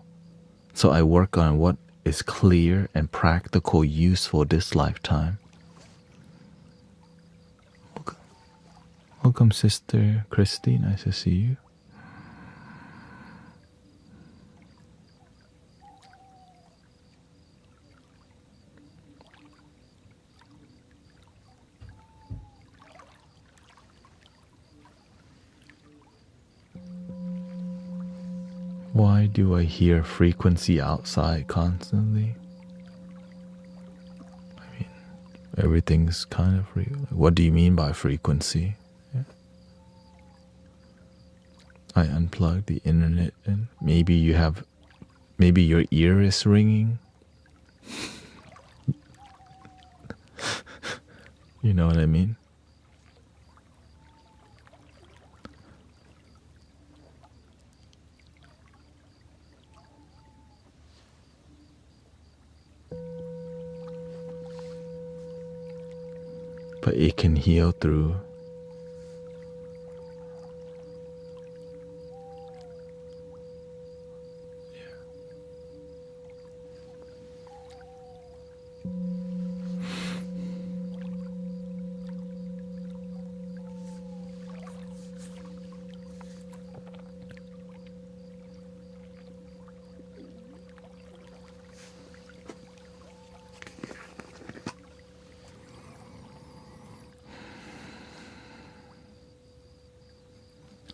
So I work on what is clear and practical, useful this lifetime. Welcome, Sister Christy. Nice to see you. Why do I hear frequency outside constantly? I mean, everything's kind of free. What do you mean by frequency? Yeah. I unplugged the internet and maybe your ear is ringing. You know what I mean? But it can heal through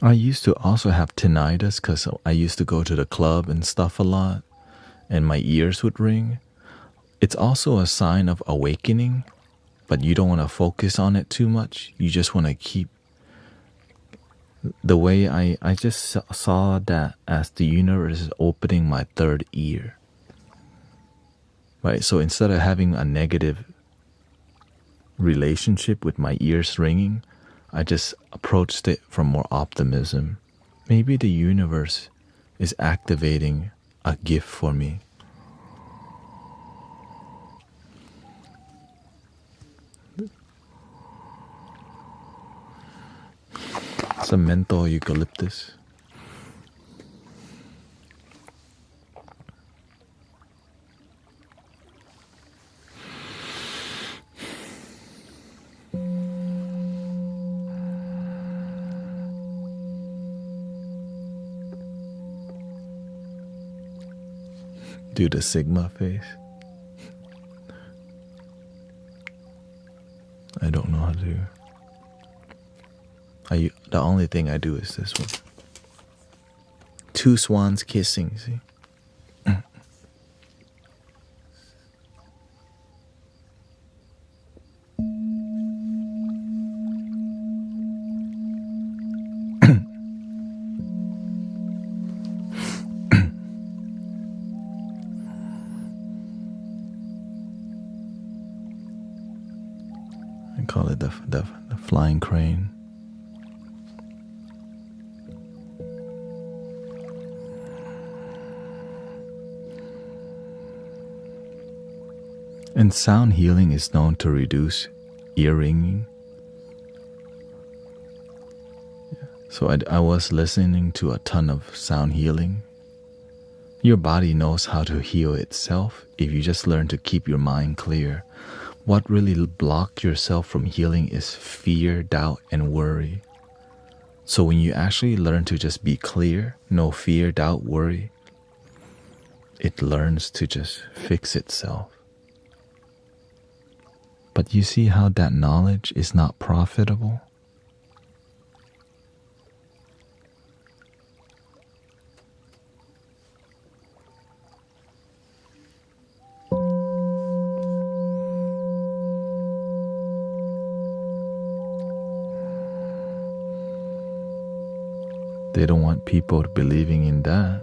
I used to also have tinnitus because I used to go to the club and stuff a lot, and my ears would ring. It's also a sign of awakening, but you don't want to focus on it too much. You just want to keep the way I just saw that as the universe is opening my third ear. Right? So instead of having a negative relationship with my ears ringing, I just approached it from more optimism. Maybe the universe is activating a gift for me. Some menthol eucalyptus. Do the Sigma face. I don't know how to do. The only thing I do is this one. Two swans kissing, see? I call it the flying crane. And sound healing is known to reduce ear ringing. So I was listening to a ton of sound healing. Your body knows how to heal itself if you just learn to keep your mind clear. What really blocks yourself from healing is fear, doubt, and worry. So when you actually learn to just be clear, no fear, doubt, worry, it learns to just fix itself. But you see how that knowledge is not profitable? They don't want people believing in that.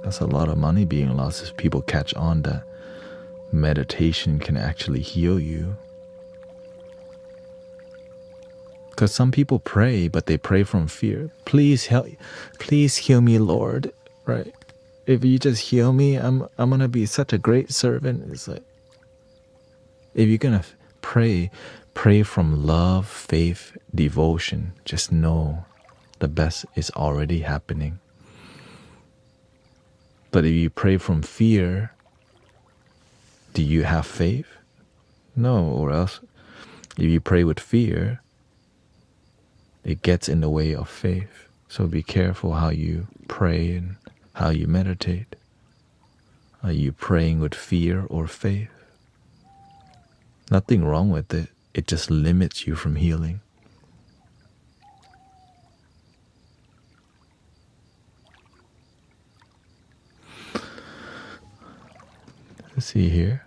That's a lot of money being lost if people catch on that meditation can actually heal you. Because some people pray, but they pray from fear. Please heal me, Lord. Right? If you just heal me, I'm gonna be such a great servant. It's like, if you're gonna pray from love, faith, devotion. Just know the best is already happening. But if you pray from fear, do you have faith? No, or else if you pray with fear, it gets in the way of faith. So be careful how you pray and how you meditate. Are you praying with fear or faith? Nothing wrong with it. It just limits you from healing. Let's see here.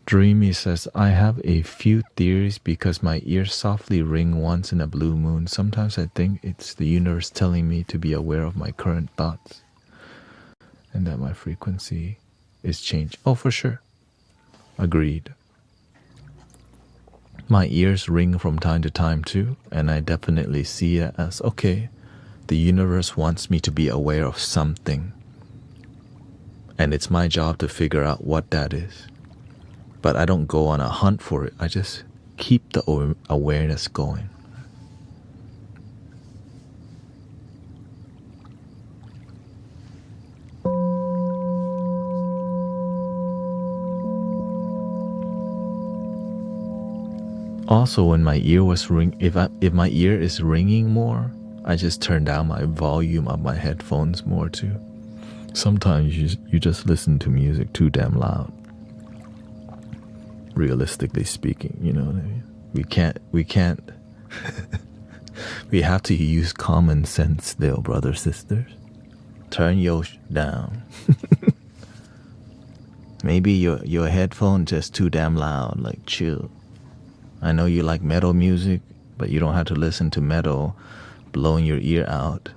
Dreamy says, I have a few theories because my ears softly ring once in a blue moon. Sometimes I think it's the universe telling me to be aware of my current thoughts and that my frequency is changed. Oh, for sure. Agreed. My ears ring from time to time too, and I definitely see it as, okay, the universe wants me to be aware of something. And it's my job to figure out what that is. But I don't go on a hunt for it. I just keep the awareness going. Also, when my ear was if my ear is ringing more, I just turn down my volume of my headphones more too. Sometimes you just listen to music too damn loud. Realistically speaking, you know what I mean? We can't we have to use common sense still, brothers, sisters. Turn yours down. Maybe your headphone just too damn loud, like chill. I know you like metal music, but you don't have to listen to metal blowing your ear out.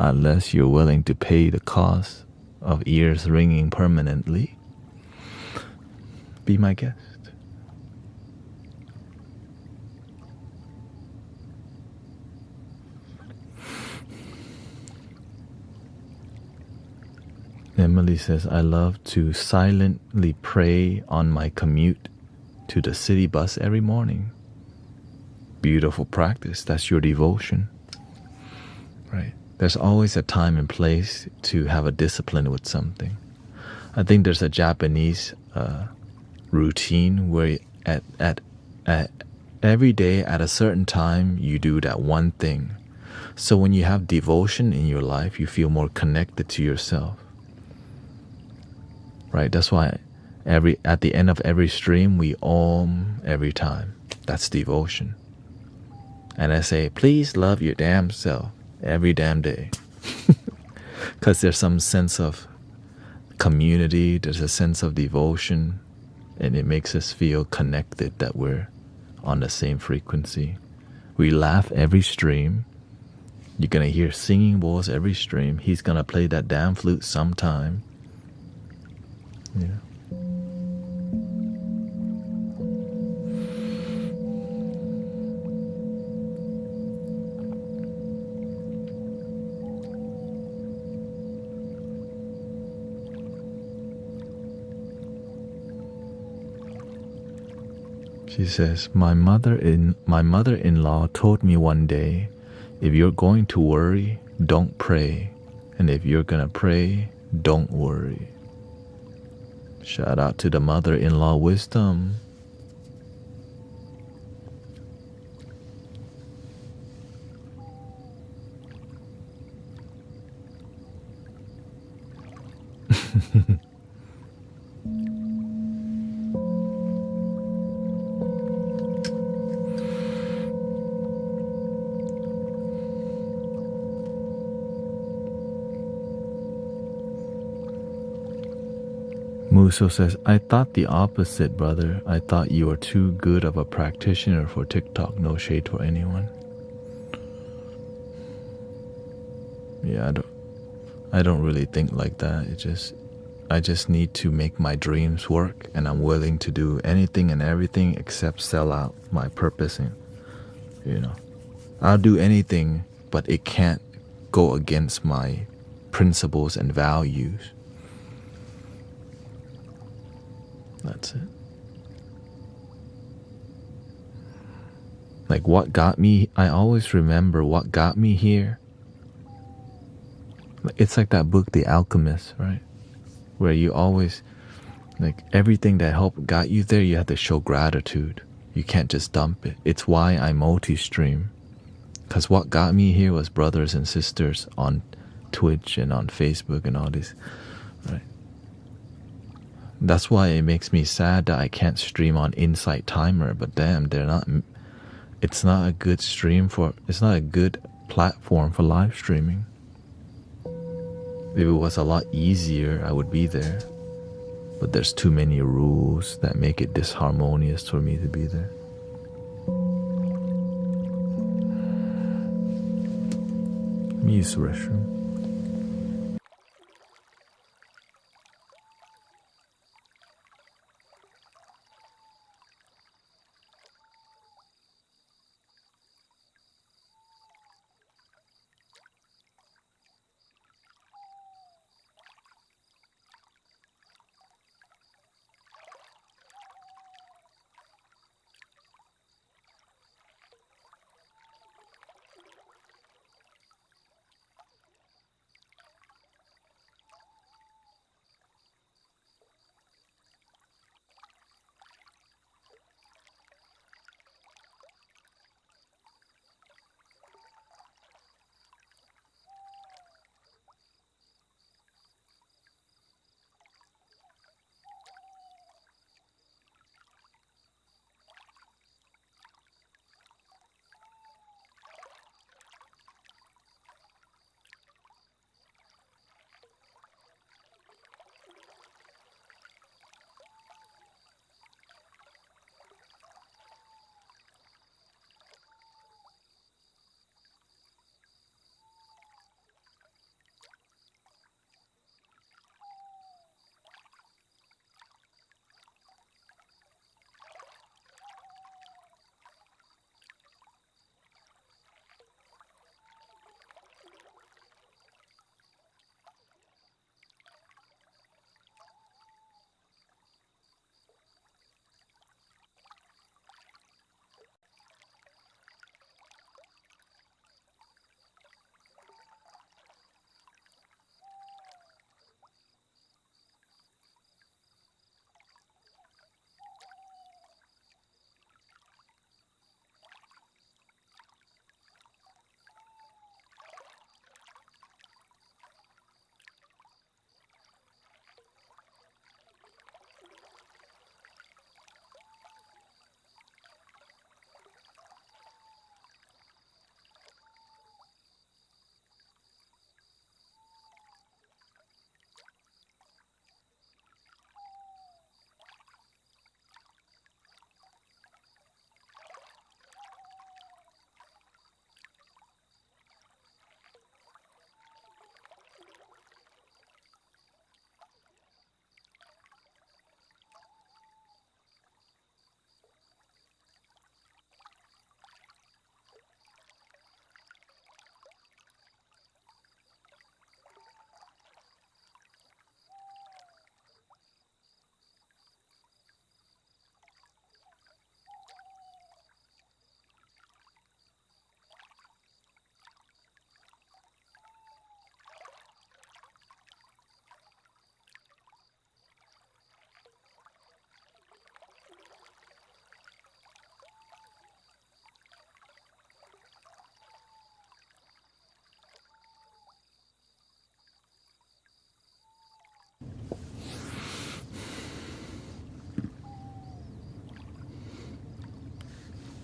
Unless you're willing to pay the cost of ears ringing permanently. Be my guest. Emily says, I love to silently pray on my commute to the city bus every morning. Beautiful practice. That's your devotion. Right? There's always a time and place to have a discipline with something. I think there's a Japanese routine where at every day at a certain time you do that one thing. So when you have devotion in your life, you feel more connected to yourself. Right? That's why at the end of every stream we om every time. That's devotion. And I say, please love your damn self every damn day. Because there's some sense of community, there's a sense of devotion, and it makes us feel connected that we're on the same frequency. We laugh every stream. You're going to hear singing bowls every stream. He's going to play that damn flute sometime. Yeah. She says, my mother-in-law told me one day, if you're going to worry, don't pray. And if you're gonna pray, don't worry. Shout out to the mother-in-law wisdom. Muso says, I thought the opposite, brother. I thought you were too good of a practitioner for TikTok. No shade for anyone. Yeah, I don't really think like that. I just need to make my dreams work, and I'm willing to do anything and everything except sell out my purpose. And, I'll do anything, but it can't go against my principles and values. That's it. Like what got me, I always remember what got me here. It's like that book, The Alchemist, right? Where you always, like everything that helped got you there, you have to show gratitude. You can't just dump it. It's why I multi-stream. Because what got me here was brothers and sisters on Twitch and on Facebook and all this, right? That's why it makes me sad that I can't stream on Insight Timer, but damn, it's not a good it's not a good platform for live streaming. If it was a lot easier, I would be there. But there's too many rules that make it disharmonious for me to be there. Let me use the restroom.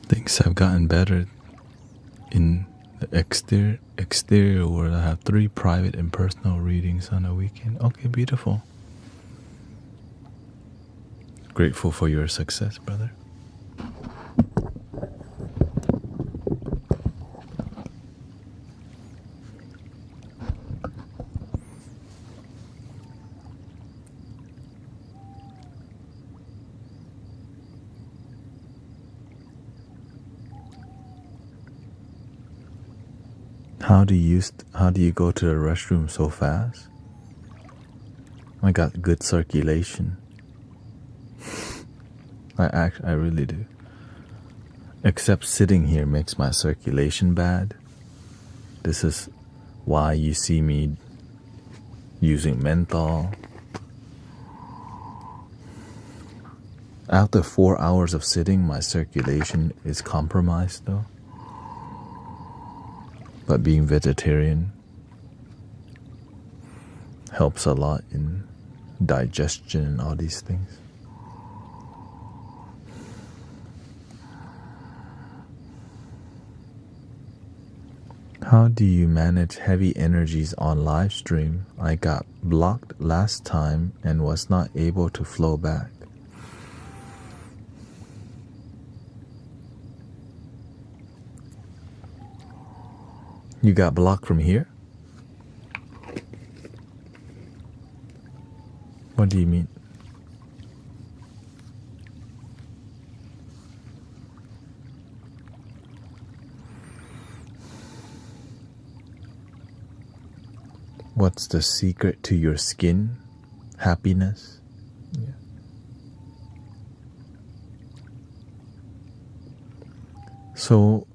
Things have gotten better in the exterior world. I have 3 private and personal readings on a weekend. Okay, beautiful. Grateful for your success, brother. How do you go to the restroom so fast? I got good circulation. I really do. Except sitting here makes my circulation bad. This is why you see me using menthol. After 4 hours of sitting, my circulation is compromised though. But being vegetarian helps a lot in digestion and all these things. How do you manage heavy energies on live stream? I got blocked last time and was not able to flow back. You got blocked from here? What do you mean? What's the secret to your skin? Happiness? Yeah. So,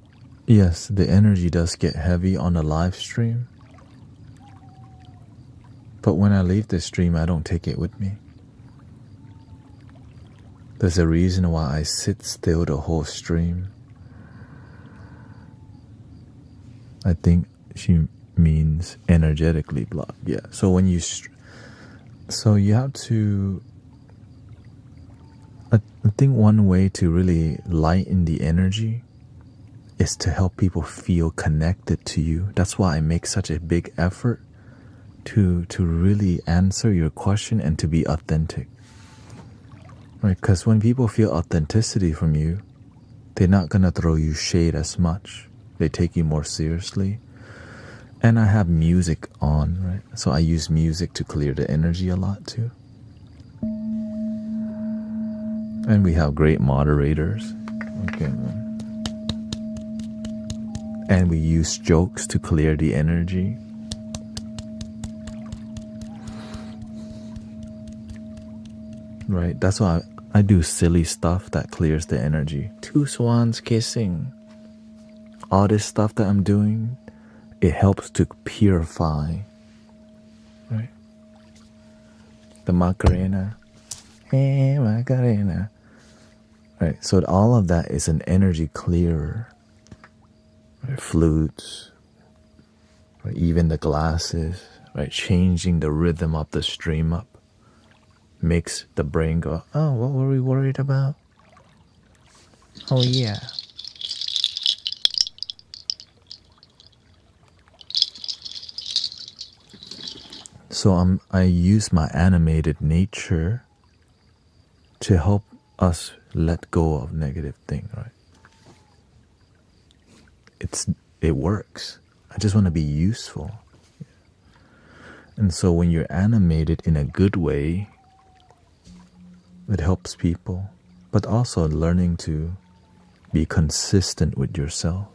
yes, the energy does get heavy on a live stream. But when I leave the stream, I don't take it with me. There's a reason why I sit still the whole stream. I think she means energetically blocked. Yeah. So when you, so you have to. I think one way to really lighten the energy is to help people feel connected to you. That's why I make such a big effort to really answer your question and to be authentic. Right? Because when people feel authenticity from you, they're not gonna throw you shade as much. They take you more seriously. And I have music on, right? So I use music to clear the energy a lot too. And we have great moderators. Okay. And we use jokes to clear the energy. Right, that's why I do silly stuff that clears the energy. 2 swans kissing. All this stuff that I'm doing, it helps to purify. Right? The Macarena. Hey, Macarena. Right, so all of that is an energy clearer. Right? Flutes. Right? Even the glasses. Right? Changing the rhythm of the stream up makes the brain go, oh, what were we worried about? Oh yeah. So I use my animated nature to help us let go of negative things, right? It works. I just want to be useful. And so when you're animated in a good way, it helps people, but also learning to be consistent with yourself.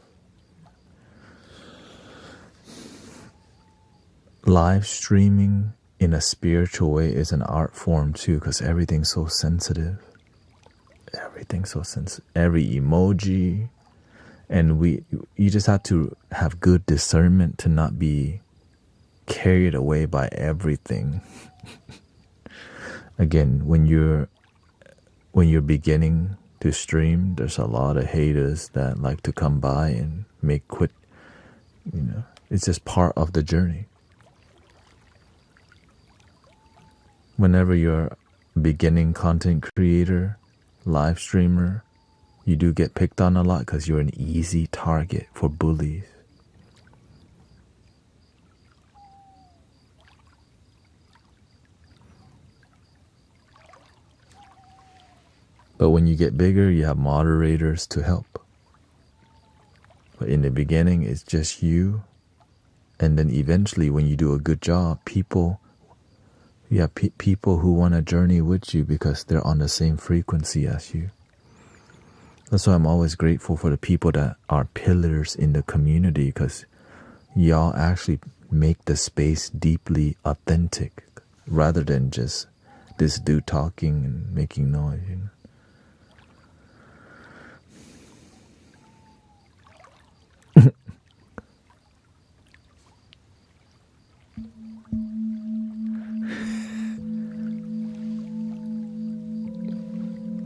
Live streaming in a spiritual way is an art form too, because everything's so sensitive. Everything's so sensitive. Every emoji, and you just have to have good discernment to not be carried away by everything. Again, when you're beginning to stream, there's a lot of haters that like to come by and make quit. You know, it's just part of the journey. Whenever you're a beginning content creator, live streamer, You do get picked on a lot because you're an easy target for bullies. But when you get bigger, you have moderators to help. But in the beginning, it's just you. And then eventually, when you do a good job, you have people who want to journey with you because they're on the same frequency as you. That's why I'm always grateful for the people that are pillars in the community, because y'all actually make the space deeply authentic rather than just this dude talking and making noise, you know?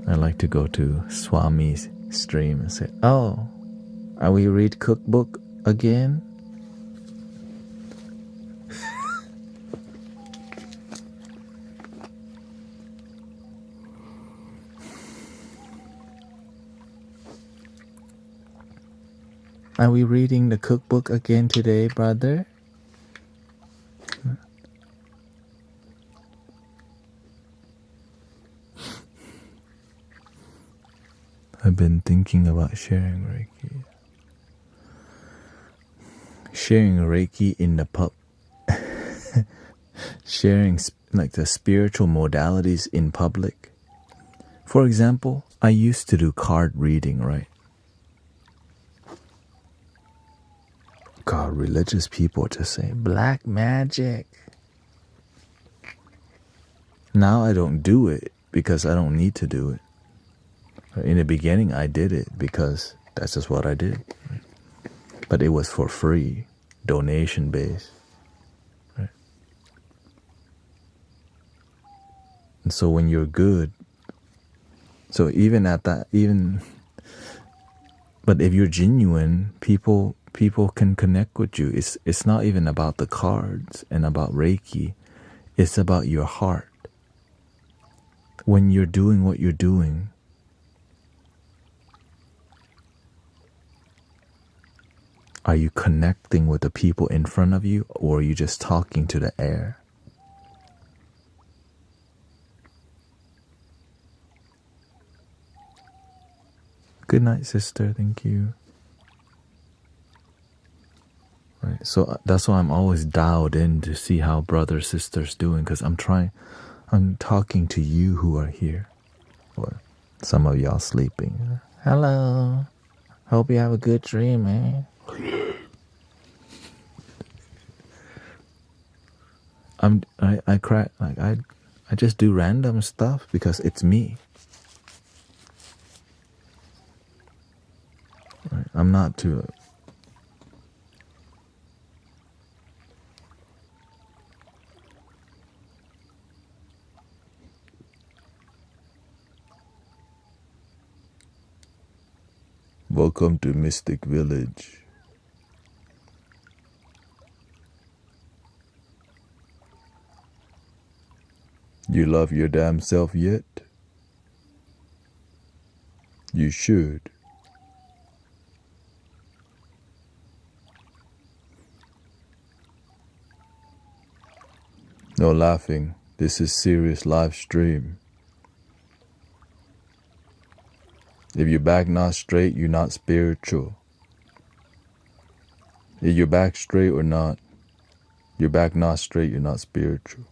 I like to go to Swami's stream and say, "Oh, are we read cookbook again?" Are we reading the cookbook again today, brother? I've been thinking about sharing Reiki. Sharing Reiki in the pub. Sharing like the spiritual modalities in public. For example, I used to do card reading, right? God, religious people just say, black magic. Now I don't do it because I don't need to do it. In the beginning, I did it because that's just what I did. But it was for free, donation based. Right? And so when you're good, so even at that, but if you're genuine, people can connect with you. It's not even about the cards and about Reiki. It's about your heart. When you're doing what you're doing, are you connecting with the people in front of you, or are you just talking to the air? Good night, sister. Thank you. Right. So that's why I'm always dialed in to see how brother, sister's doing, because I'm talking to you who are here. Or some of y'all sleeping. Hello. Hope you have a good dream, man. I cry, like I just do random stuff because it's me. Right? I'm not too. Welcome to Mystic Village. You love your damn self yet? You should. No laughing. This is serious live stream. If your back not straight, you're not spiritual. If your back straight or not, your back not straight, you're not spiritual.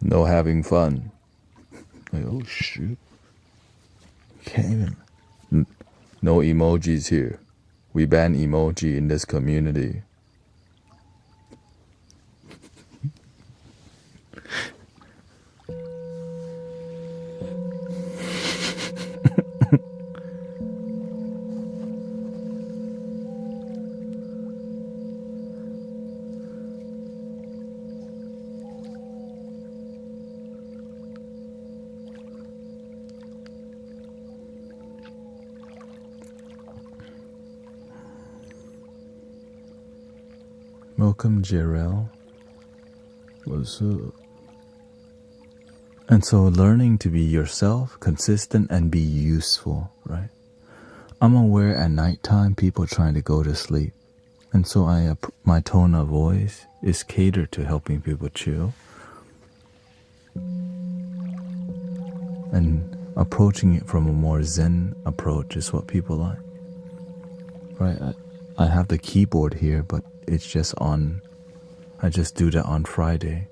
No having fun. Like, oh shoot. Can't even. No emojis here. We ban emoji in this community. Welcome, Jarrell. What's up? And so learning to be yourself, consistent, and be useful, right? I'm aware at nighttime people trying to go to sleep. And so my tone of voice is catered to helping people chill. And approaching it from a more zen approach is what people like. Right? I have the keyboard here, but it's just on, I just do that on Friday.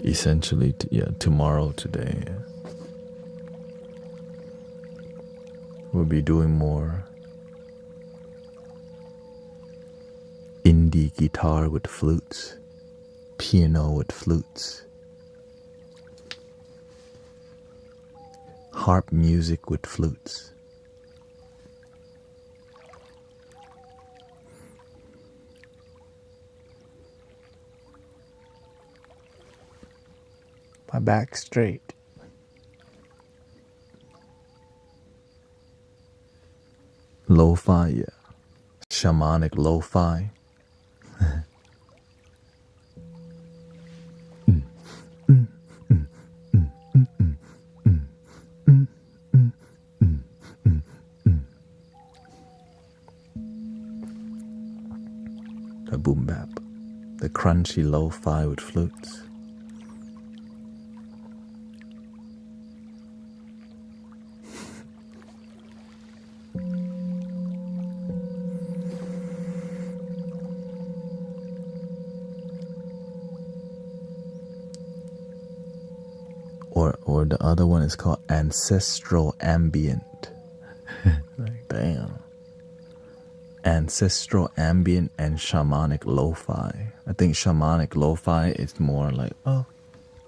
Essentially, tomorrow, today, we'll be doing more indie guitar with flutes, piano with flutes, harp music with flutes. My back straight. Lo-fi, yeah. Shamanic lo-fi. The boom bap. The crunchy lo-fi with flutes. Or the other one is called ancestral ambient. Like, damn. Ancestral ambient and shamanic lo-fi. I think shamanic lo-fi is more like, oh,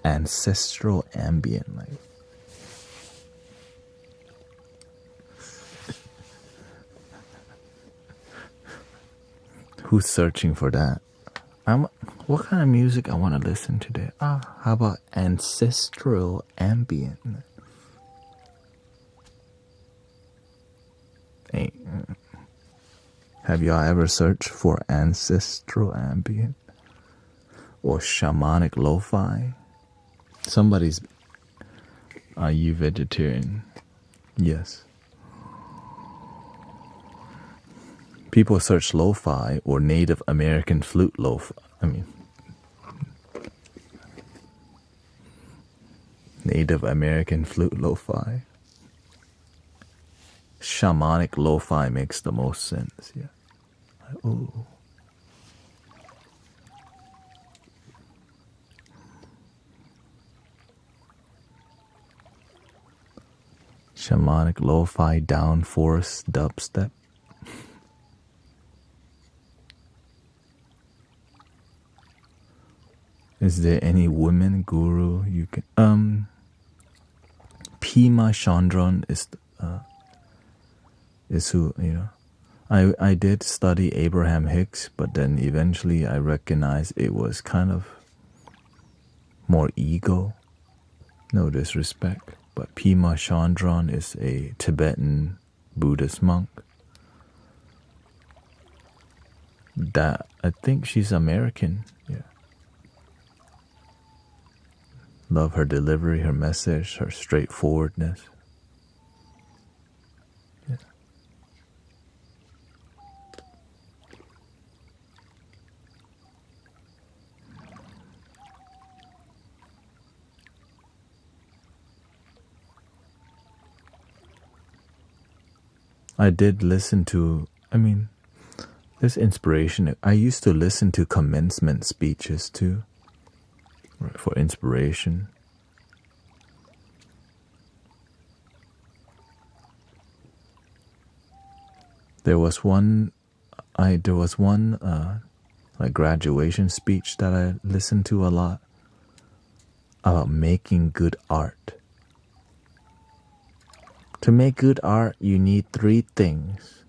ancestral ambient, like. Who's searching for that? What kind of music I want to listen today? How about ancestral ambient? Hey, have y'all ever searched for ancestral ambient or shamanic lo-fi? Are you vegetarian? Yes. People search lo-fi or Native American flute lo-fi. Native American flute lo-fi. Shamanic lo-fi makes the most sense, yeah. Oh. Shamanic lo-fi downforce dubstep. Is there any women guru you can Pima Chandran is who, you know. I did study Abraham Hicks, but then eventually I recognized it was kind of more ego. No disrespect, but Pima Chandran is a Tibetan Buddhist monk. That I think she's American, yeah. Love her delivery, her message, her straightforwardness. Yeah. I did listen to, there's inspiration. I used to listen to commencement speeches too. Right, for inspiration. There was one like graduation speech that I listened to a lot. about making good art. To make good art, you need 3 things.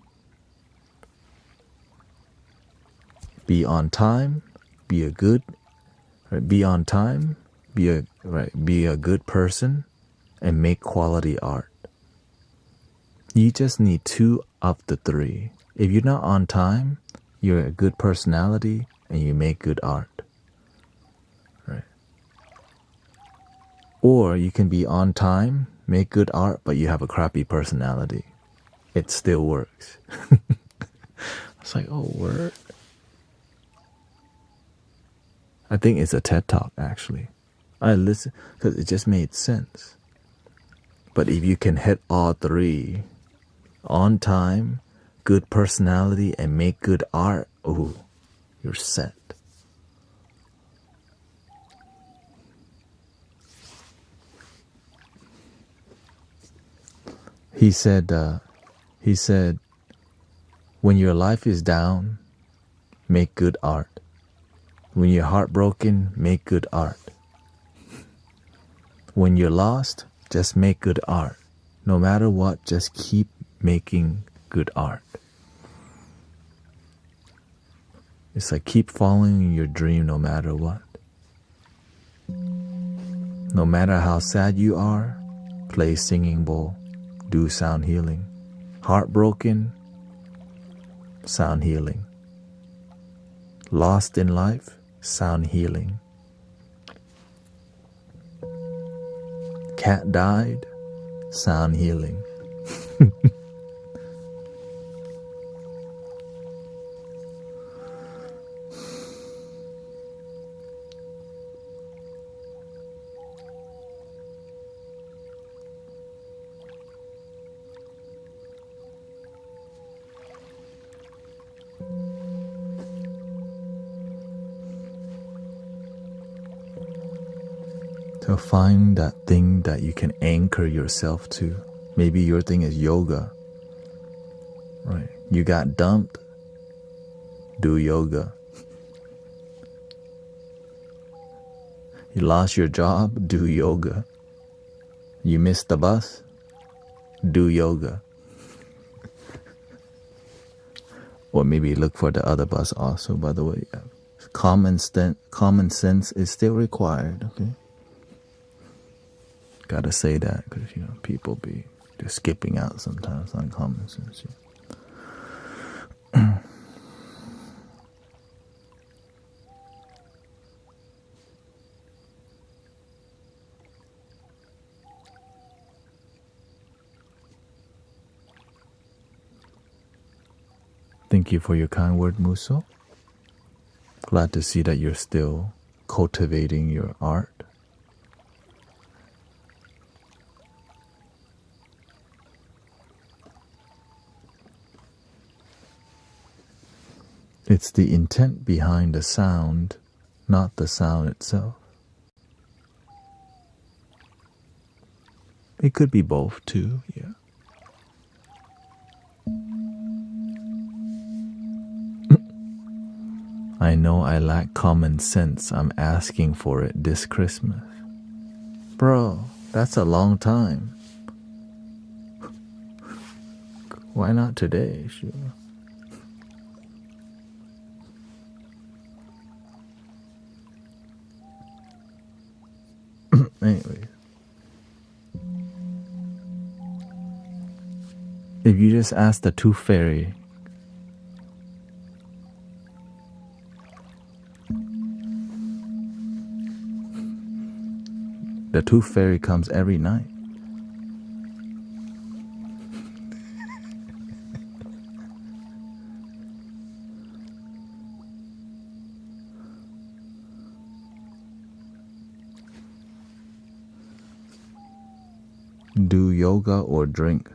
Be on time, be a good person, and make quality art. You just need 2 of the 3. If you're not on time, you're a good personality and you make good art. Right? Or you can be on time, make good art, but you have a crappy personality. It still works. It's like, oh, word. I think it's a TED Talk, actually. I listened because it just made sense. But if you can hit all 3, on time, good personality, and make good art, ooh, you're set. He said, when your life is down, make good art. When you're heartbroken, make good art. When you're lost, just make good art. No matter what, just keep making good art. It's like keep following your dream no matter what. No matter how sad you are, play singing bowl, do sound healing. Heartbroken, sound healing. Lost in life, sound healing. Cat died, sound healing. So find that thing that you can anchor yourself to. Maybe your thing is yoga. Right? You got dumped, do yoga. You lost your job, do yoga. You missed the bus, do yoga. Or maybe look for the other bus also, by the way. Common sense is still required, okay? Gotta say that because, people be just skipping out sometimes on common sense. Yeah. Thank you for your kind word, Muso. Glad to see that you're still cultivating your art. It's the intent behind the sound, not the sound itself. It could be both too, yeah. I know I lack common sense. I'm asking for it this Christmas. Bro, that's a long time. Why not today? Sure. Anyways. If you just ask the tooth fairy, the tooth fairy comes every night. Do yoga or drink.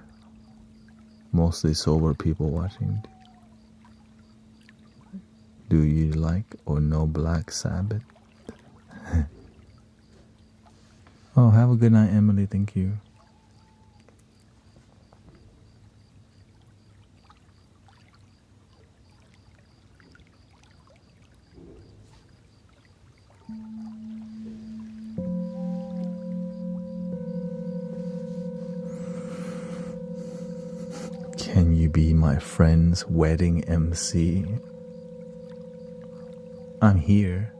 Mostly sober people watching. Do you like or know Black Sabbath? Oh, have a good night, Emily. Thank you. Can you be my friend's wedding MC? I'm here.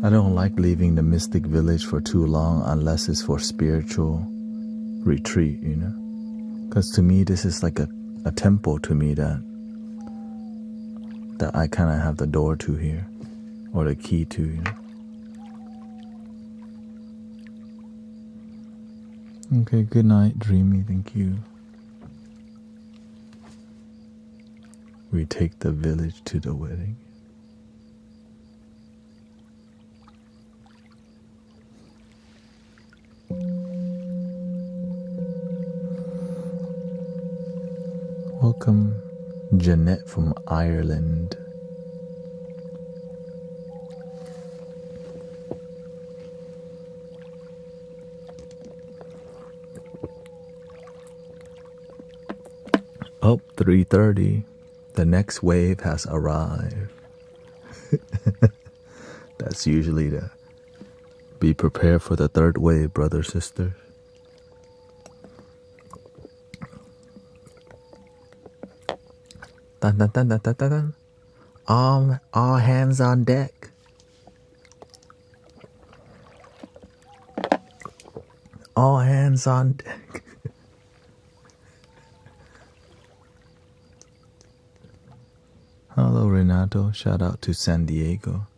I don't like leaving the mystic village for too long unless it's for spiritual retreat, you know? Because to me, this is like a temple to me that I kind of have the door to here, or the key to, you know? Okay, good night, Dreamy, thank you. We take the village to the wedding. Welcome, Jeanette from Ireland. Oh, 3:30. The next wave has arrived. That's usually the be prepared for the third wave, brother, sister. Dun, dun, dun, dun, dun, dun, dun. All hands on deck. All hands on deck. Hello, Renato. Shout out to San Diego.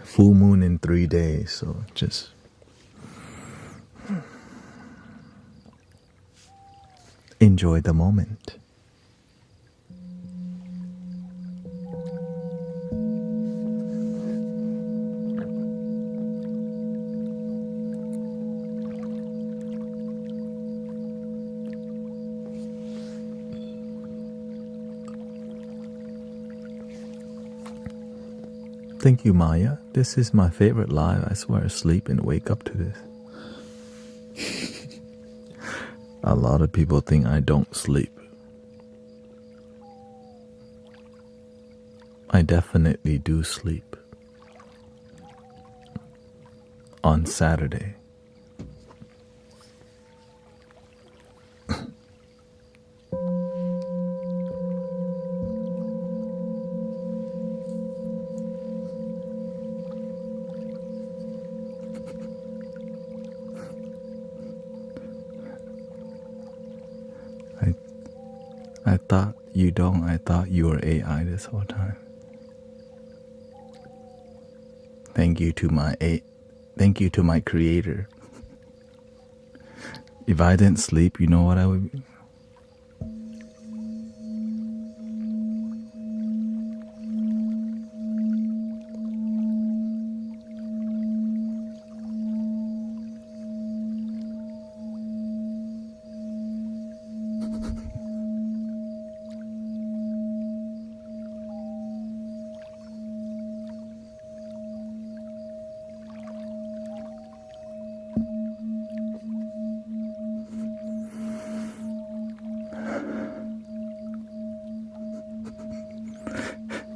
Full moon in 3 days, so just enjoy the moment. Thank you, Maya. This is my favorite live. I swear I sleep and wake up to this. A lot of people think I don't sleep. I definitely do sleep. On Saturday. I thought you don't. I thought you were AI this whole time. Thank you to my creator. If I didn't sleep, you know what I would be?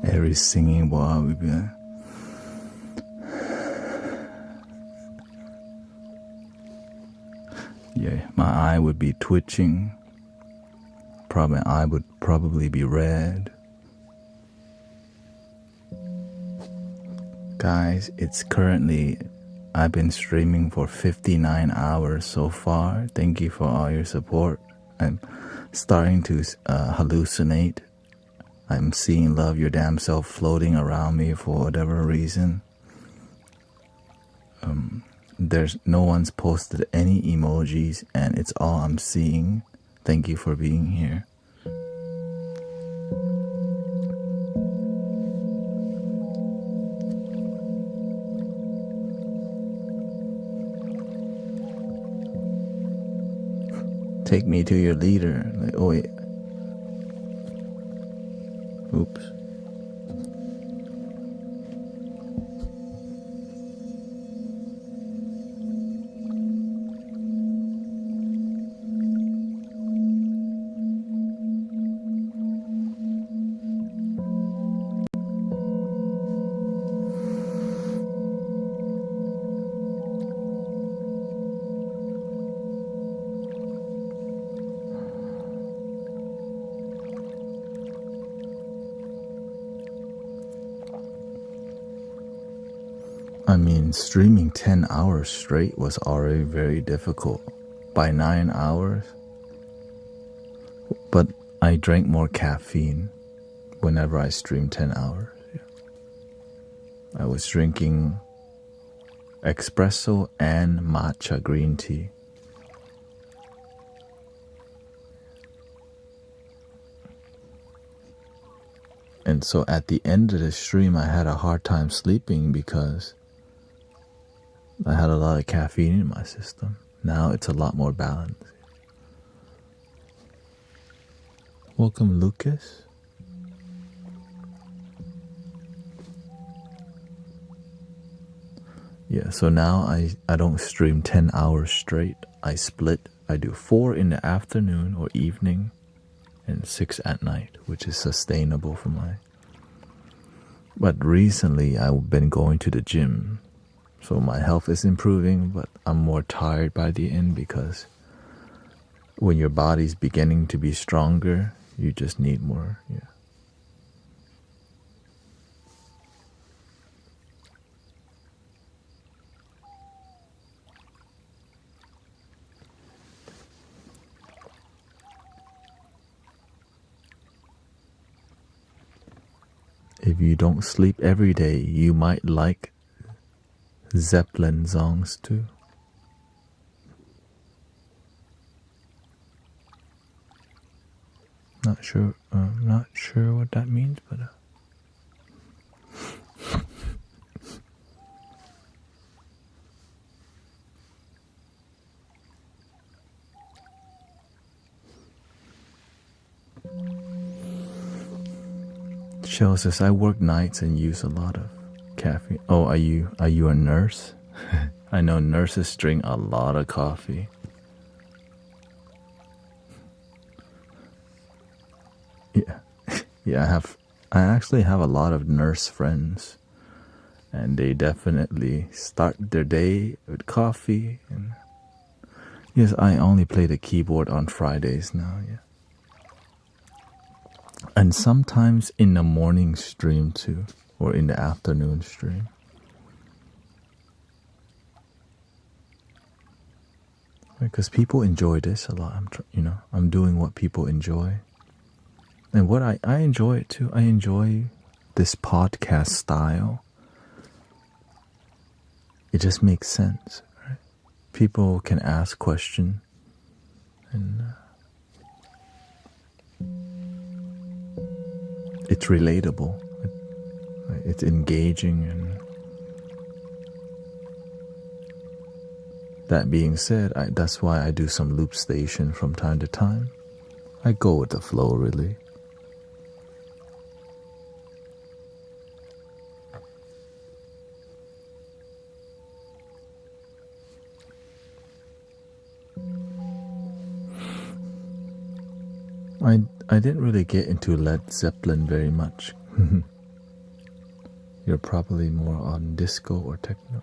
Every singing while we be like, yeah, my eye would be twitching. Probably I would probably be red. Guys, it's currently, I've been streaming for 59 hours so far. Thank you for all your support. I'm starting to hallucinate. I'm seeing Love Your Damn Self floating around me for whatever reason. There's no one's posted any emojis, and it's all I'm seeing. Thank you for being here. Take me to your leader. Like, oh wait. Oops. I mean, streaming 10 hours straight was already very difficult. By 9 hours. But I drank more caffeine whenever I streamed 10 hours. I was drinking espresso and matcha green tea. And so at the end of the stream, I had a hard time sleeping because I had a lot of caffeine in my system. Now it's a lot more balanced. Welcome, Lucas. Yeah, so now I don't stream 10 hours straight. I split. I do 4 in the afternoon or evening and 6 at night, which is sustainable for my... But recently I've been going to the gym. So my health is improving, but I'm more tired by the end because when your body's beginning to be stronger, you just need more, yeah. If you don't sleep every day, you might like Zeppelin songs too. Not sure what that means, but Shell says I work nights and use a lot of caffeine. Oh, are you a nurse? I know nurses drink a lot of coffee. Yeah. Yeah, I actually have a lot of nurse friends, and they definitely start their day with coffee. And yes, I only play the keyboard on Fridays now, yeah. And sometimes in the morning stream too, or in the afternoon stream. Because people enjoy this a lot. I'm doing what people enjoy. And what I enjoy it too. I enjoy this podcast style. It just makes sense, right? People can ask questions, and it's relatable. It's engaging, and that being said, that's why I do some loop station from time to time. I go with the flow, really. I didn't really get into Led Zeppelin very much. You're probably more on disco or techno.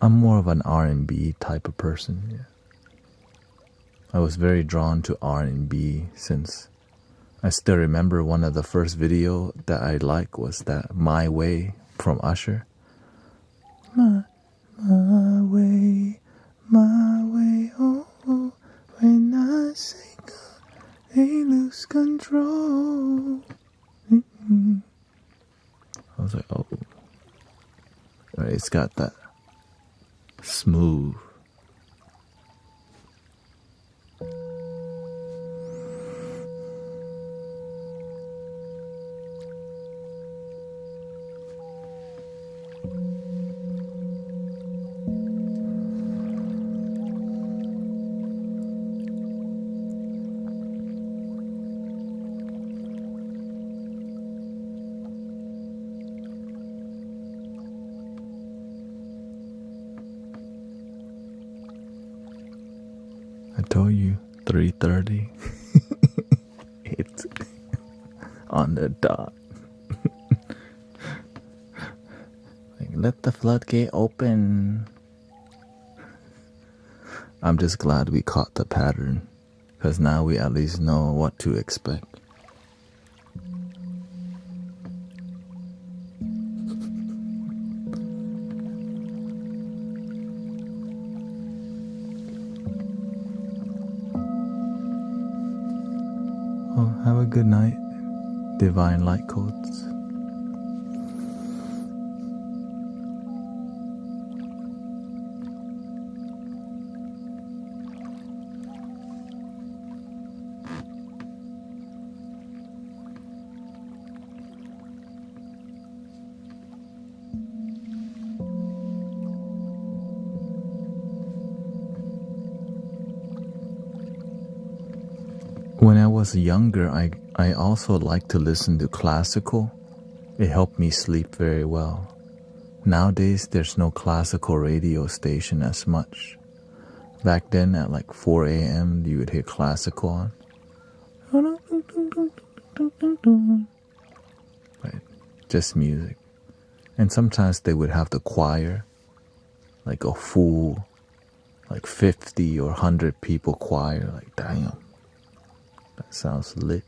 I'm more of an R&B type of person, yeah. I was very drawn to R&B since I still remember one of the first video that I liked was that My Way from Usher. My way, oh, oh, when I say go, they lose control. I was like, oh. It's got that smooth. I told you, 3:30. It's on the dot. Like, let the floodgate open. I'm just glad we caught the pattern. because now we at least know what to expect. Oh, have a good night, Divine Light Codes. When I was younger, I also liked to listen to classical. It helped me sleep very well. Nowadays, there's no classical radio station as much. Back then, at like 4 a.m., you would hear classical on. Right, just music. And sometimes they would have the choir, like a full, like 50 or 100 people choir. Like, damn. That sounds lit.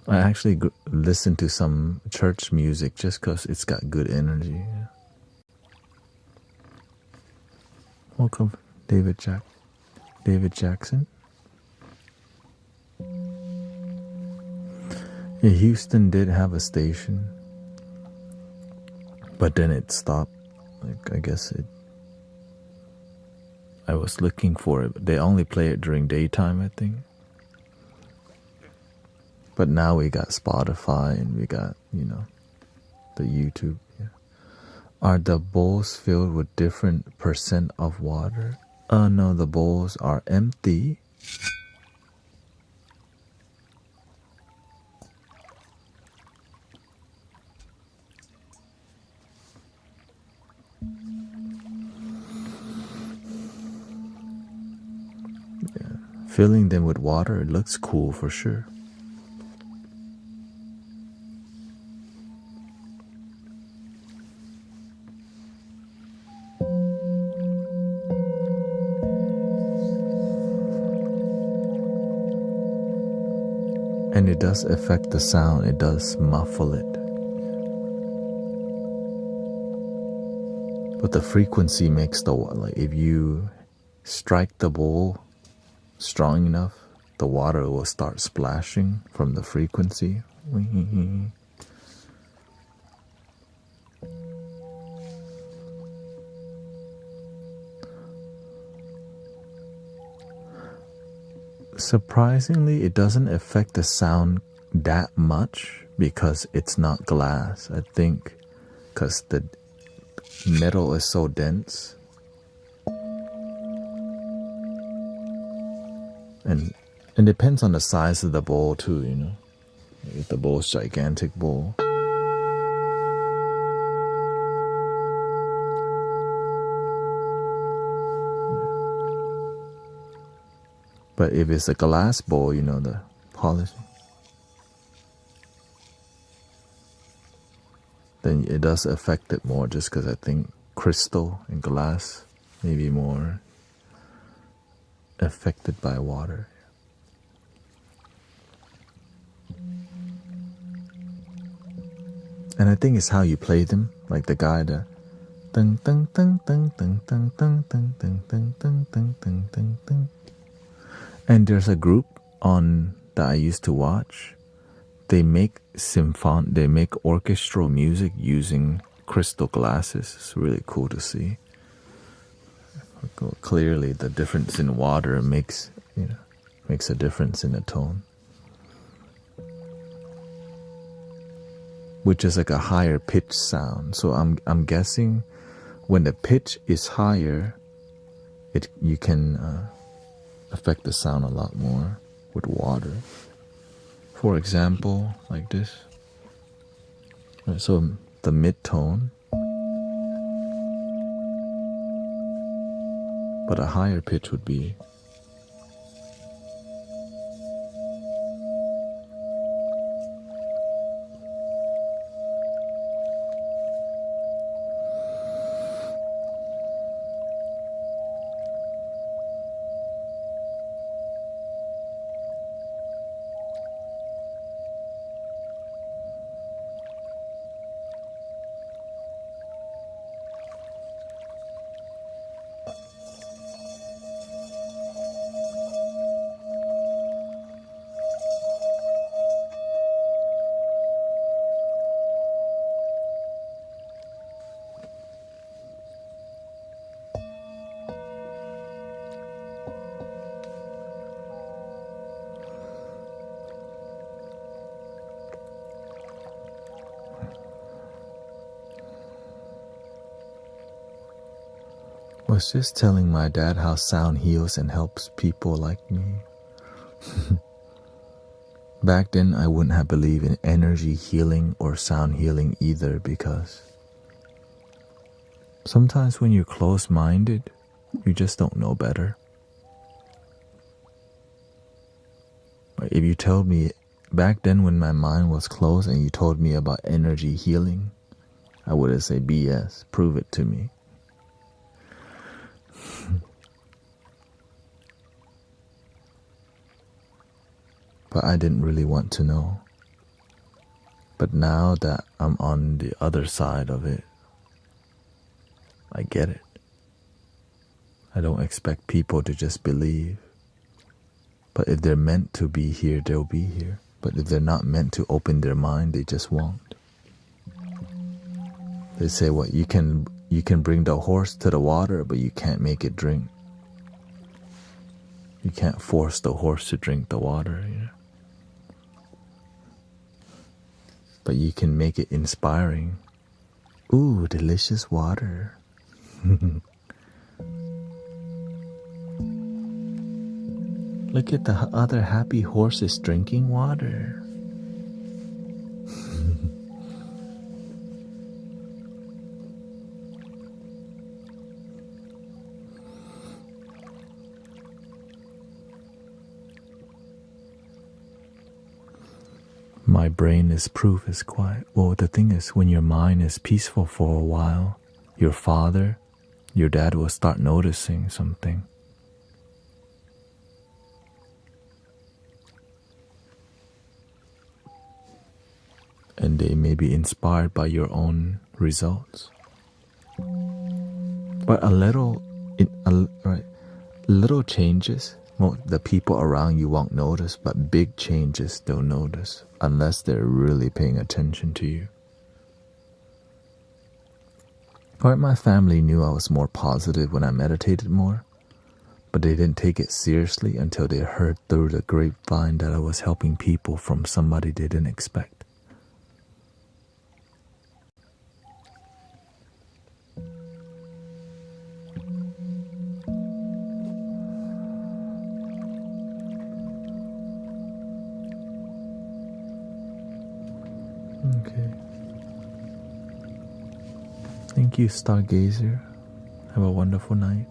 I actually listen to some church music just because it's got good energy. Welcome, David Jackson. Yeah, Houston did have a station, but then it stopped. Like, I guess I was looking for it, but they only play it during daytime, I think. But now we got Spotify and we got, the YouTube. Yeah. Are the bowls filled with different percent of water? No, the bowls are empty. Filling them with water, it looks cool for sure. And it does affect the sound, it does muffle it. But the frequency makes like if you strike the bowl strong enough, the water will start splashing from the frequency. Surprisingly, it doesn't affect the sound that much because it's not glass. I think because the metal is so dense. And it depends on the size of the bowl too, If the bowl's gigantic bowl. But if it's a glass bowl, the polishing, then it does affect it more just because I think crystal and glass may be more affected by water. And I think it's how you play them, like the guy that dun dun dun dun dun dun dun dun dun dun dun dun dun dun dun. And there's a group on that I used to watch. They make orchestral music using crystal glasses. It's really cool to see. Clearly the difference in water makes a difference in the tone. Which is like a higher pitch sound. So I'm guessing when the pitch is higher, you can affect the sound a lot more with water. For example, like this. So the mid-tone, but a higher pitch would be Was just telling my dad how sound heals and helps people like me. Back then, I wouldn't have believed in energy healing or sound healing either, because sometimes when you're close-minded, you just don't know better. If you told me back then when my mind was closed and you told me about energy healing, I would have said BS, prove it to me. But I didn't really want to know. But now that I'm on the other side of it, I get it. I don't expect people to just believe. But if they're meant to be here, they'll be here. But if they're not meant to open their mind, they just won't. They say, what, you can bring the horse to the water, but you can't make it drink. You can't force the horse to drink the water, you know. But you can make it inspiring. Ooh, delicious water. Look at the other happy horses drinking water. My brain is proof is quiet. Well, the thing is, when your mind is peaceful for a while, your father, your dad will start noticing something. And they may be inspired by your own results. But little changes, the people around you won't notice, but big changes they'll notice, unless they're really paying attention to you. My family knew I was more positive when I meditated more, but they didn't take it seriously until they heard through the grapevine that I was helping people from somebody they didn't expect. Okay. Thank you, Stargazer. Have a wonderful night.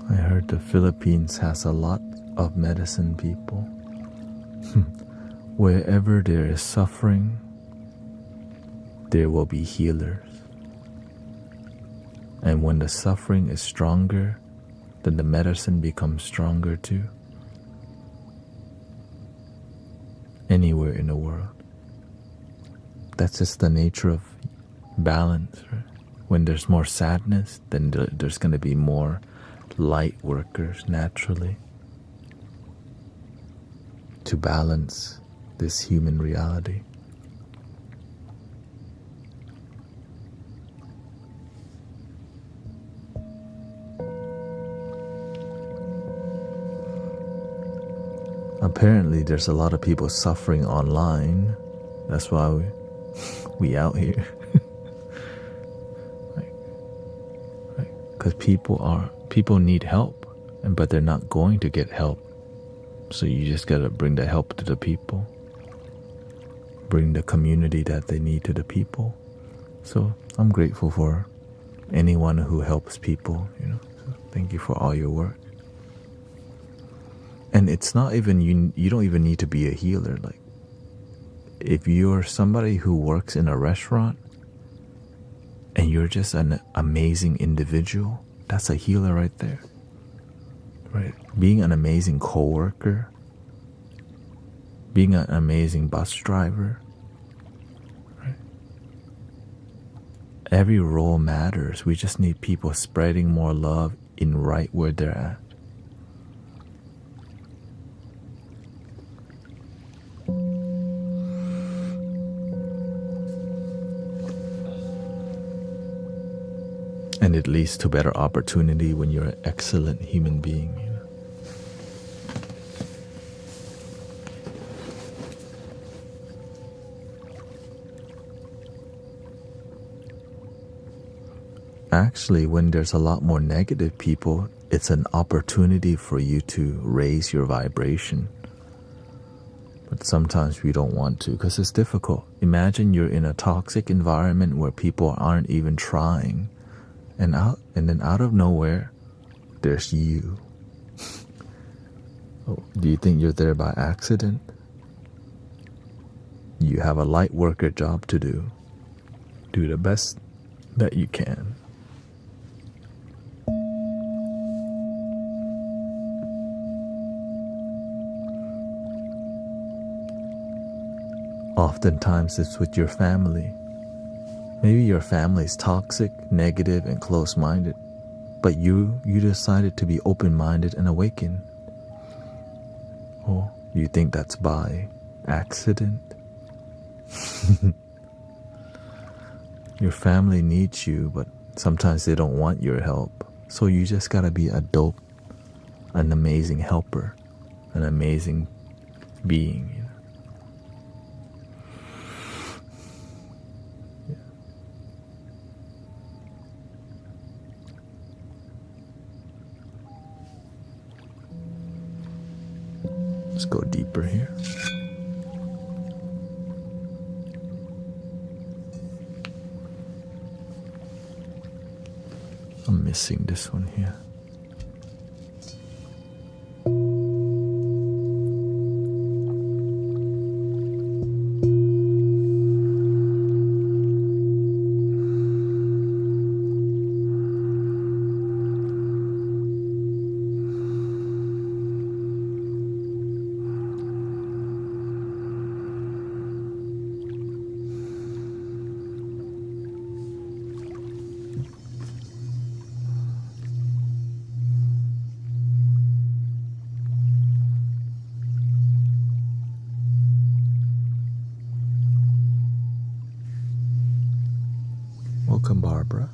I heard the Philippines has a lot of medicine people. Wherever there is suffering, there will be healers. And when the suffering is stronger, then the medicine becomes stronger too. Anywhere in the world. That's just the nature of balance, right? When there's more sadness, then there's going to be more light workers naturally to balance this human reality. Apparently there's a lot of people suffering online. That's why we out here. Because people need help, but they're not going to get help. So you just gotta bring the help to the people. Bring the community that they need to the people. So I'm grateful for anyone who helps people, you know. So thank you for all your work. And it's not even, you don't even need to be a healer. Like, if you're somebody who works in a restaurant and you're just an amazing individual, That's a healer right there. Right? Being an amazing coworker, being an amazing bus driver. Right? Every role matters. We just need people spreading more love in right where they're at. And it leads to better opportunity when you're an excellent human being. Actually, when there's a lot more negative people, it's an opportunity for you to raise your vibration. But sometimes we don't want to because it's difficult. Imagine you're in a toxic environment where people aren't even trying. And then out of nowhere, there's you. Oh, do you think you're there by accident? You have a light worker job to do. Do the best that you can. Oftentimes it's with your family. Maybe your family's toxic, negative, and close-minded, but you decided to be open-minded and awakened. Oh, you think that's by accident? Your family needs you, but sometimes they don't want your help. So you just gotta be a dope, an amazing helper, an amazing being. Let's go deeper here. I'm missing this one here. Welcome, Barbara.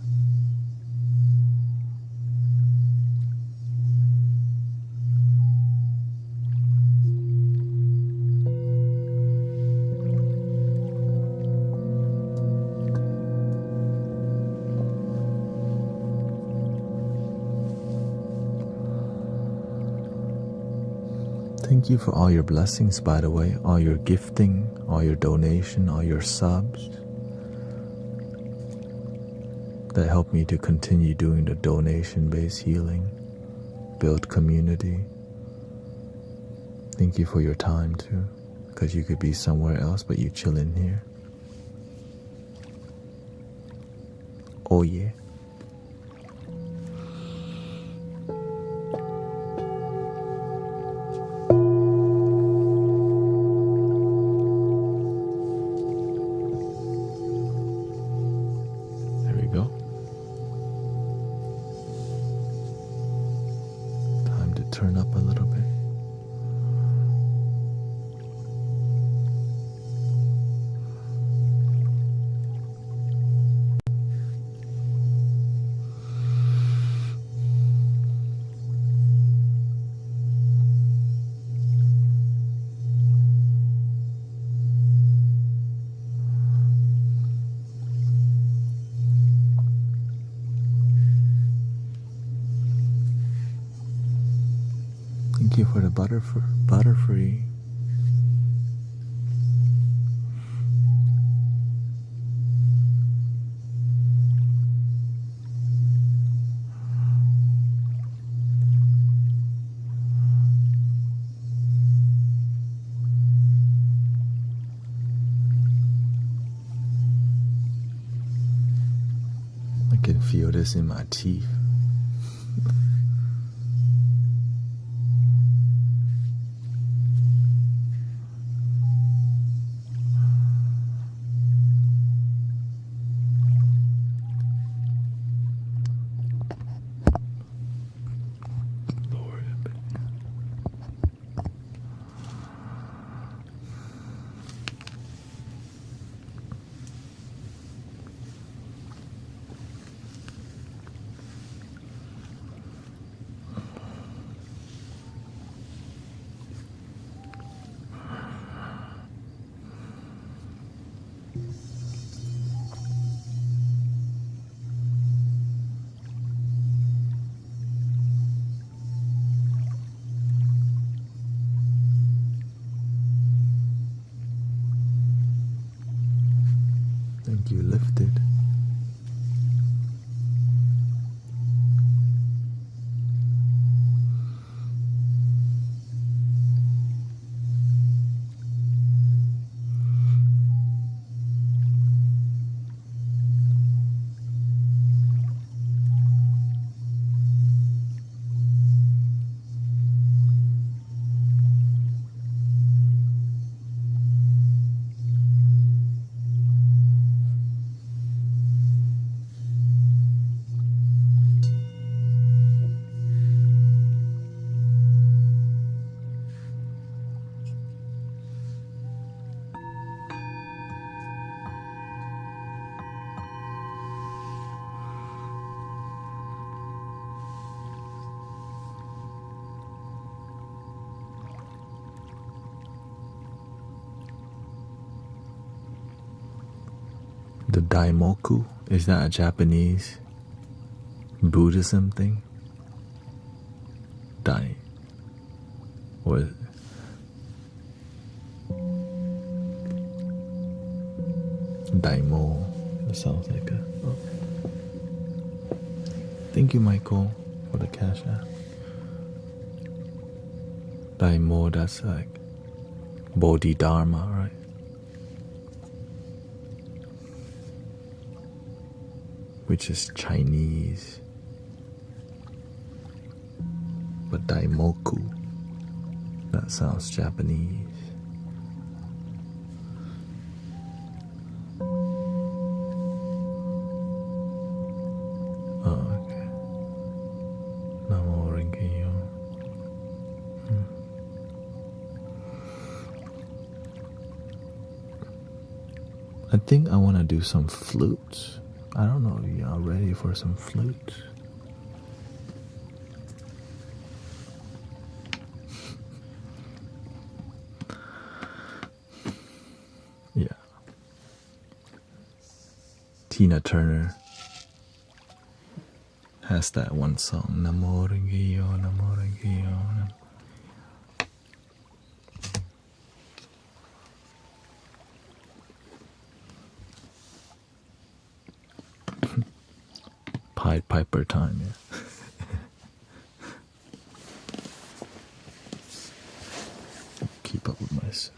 Thank you for all your blessings, by the way, all your gifting, all your donation, all your subs. That helped me to continue doing the donation-based healing, build community. Thank you for your time too, because you could be somewhere else, but you chill in here. Oh yeah. There we go. Time to turn up a little bit. Thank you for the butterfree. I can feel this in my teeth. Think you lifted. The Daimoku, is that a Japanese Buddhism thing? What? Daimo. It sounds like a. Oh. Thank you, Michael, for the cash app. Daimo, that's like Bodhidharma, right? Which is Chinese. But Daimoku, that sounds Japanese. Oh, okay. Namo Rinkeyo. I think I want to do some flutes. I don't know, y'all ready for some flutes? Yeah. Tina Turner has that one song, Namo Rinkeyo, Namo Rinkeyo. Pied Piper time, yeah. Keep up with myself.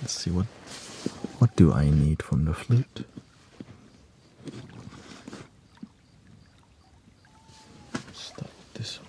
Let's see what do I need from the flute? Start with this one.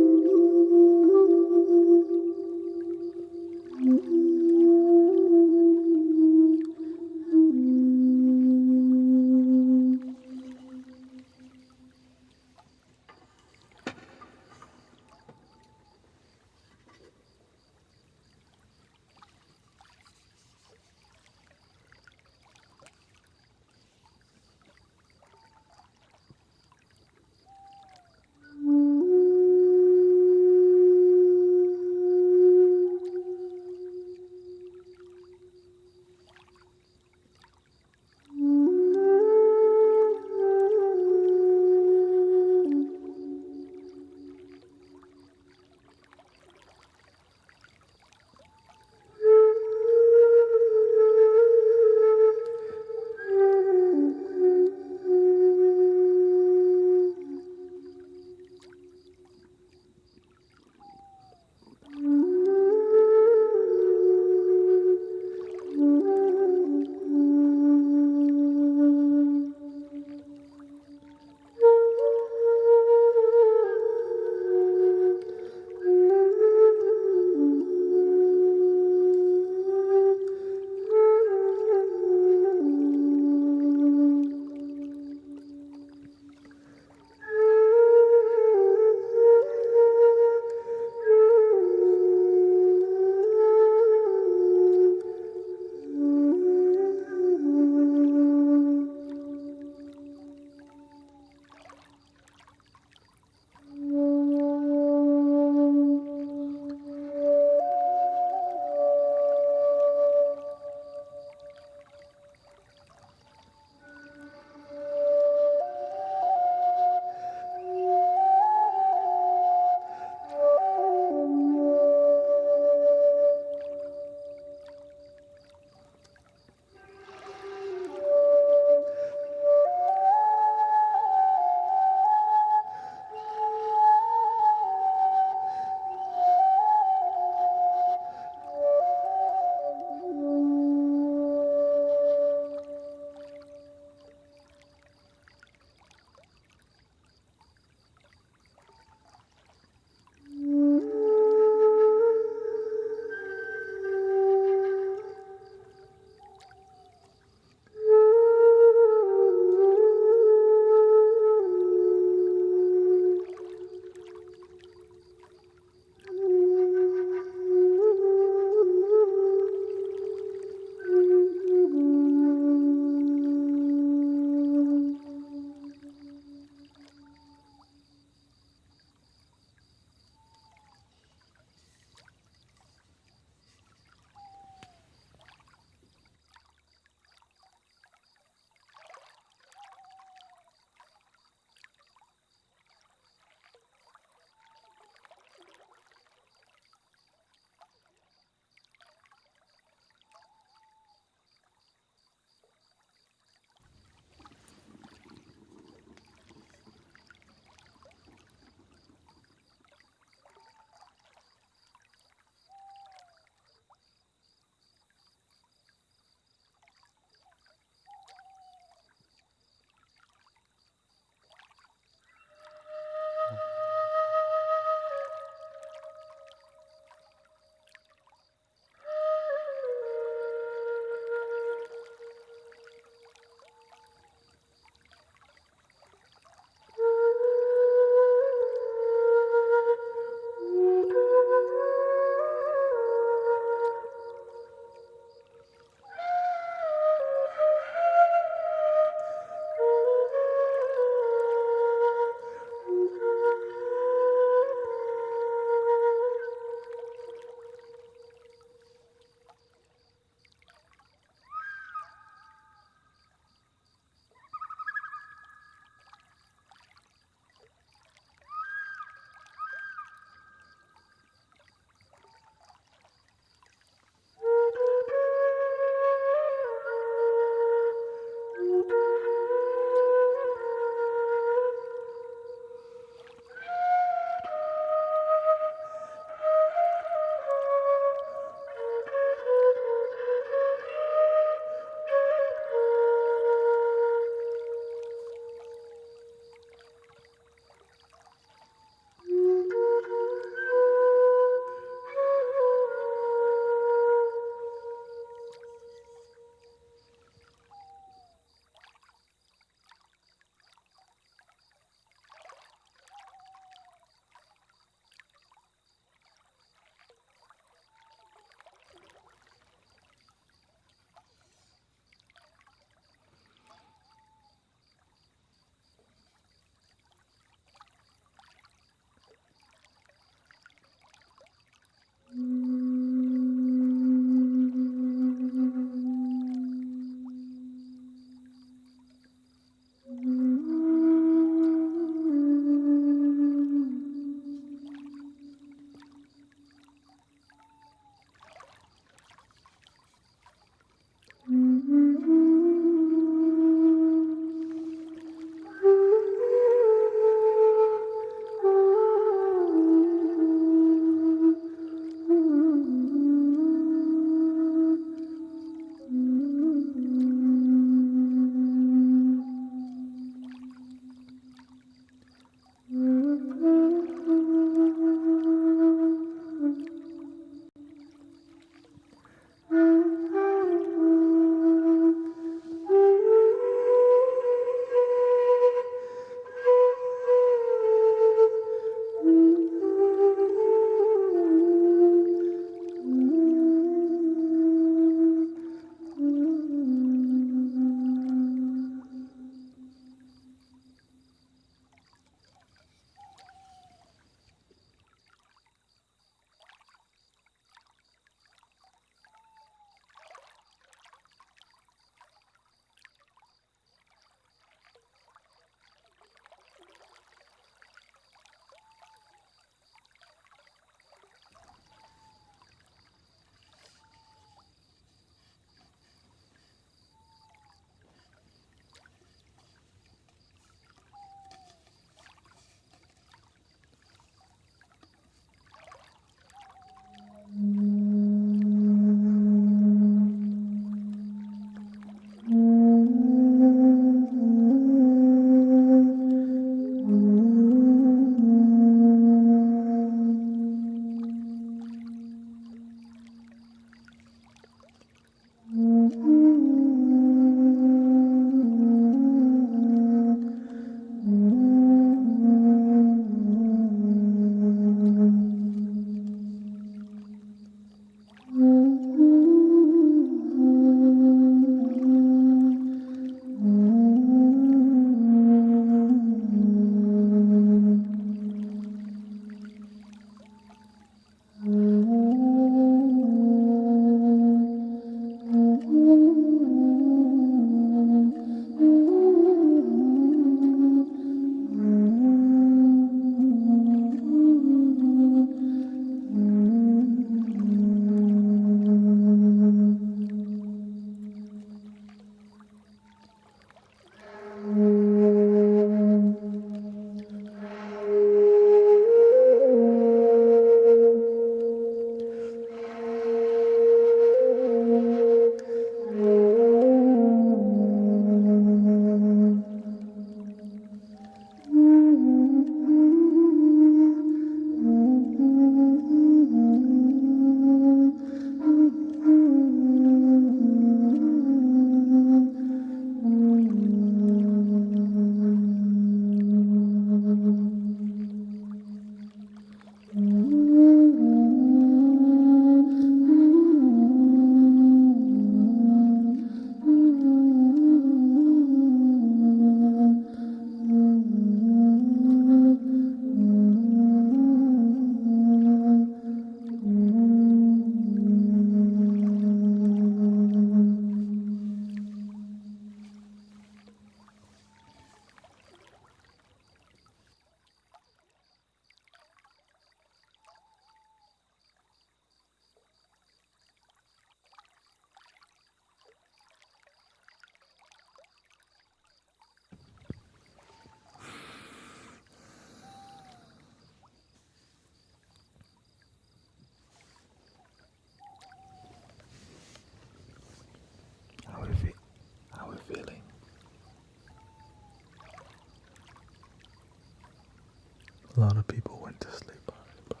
A lot of people went to sleep already.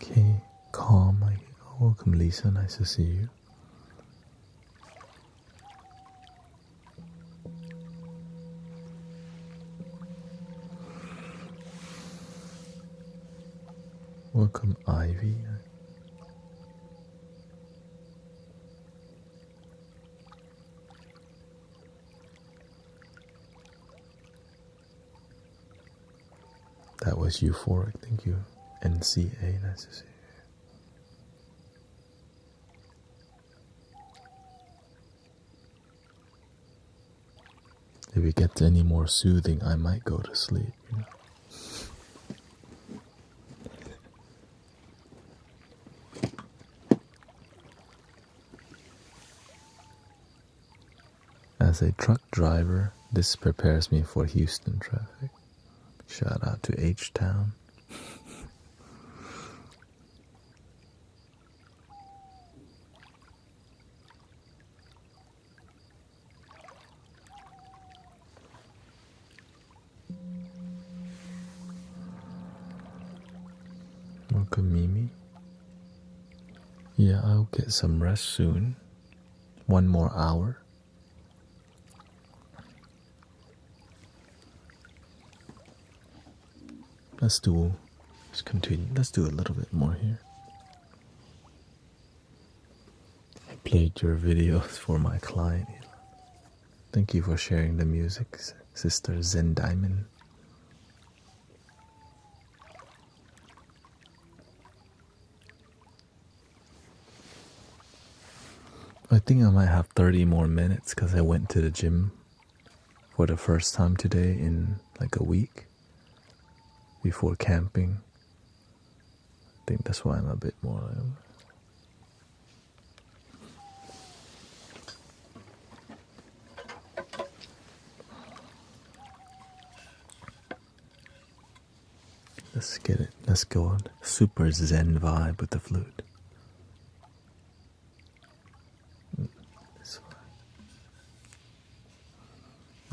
Okay, calm. Welcome, Lisa. Nice to see you. Welcome, Ivy. That was euphoric. Thank you. NCA. Nice to see you. If it gets any more soothing, I might go to sleep. As a truck driver, this prepares me for Houston traffic. Shout out to H-Town. Welcome, Mimi. Yeah, I'll get some rest soon. 1 more hour. Let's continue. Let's do a little bit more here. I played your videos for my client. Thank you for sharing the music, Sister Zen Diamond. I think I might have 30 more minutes because I went to the gym for the first time today in like a week before camping. I think that's why I'm a bit more. Let's get it. Let's go on. Super zen vibe with the flute.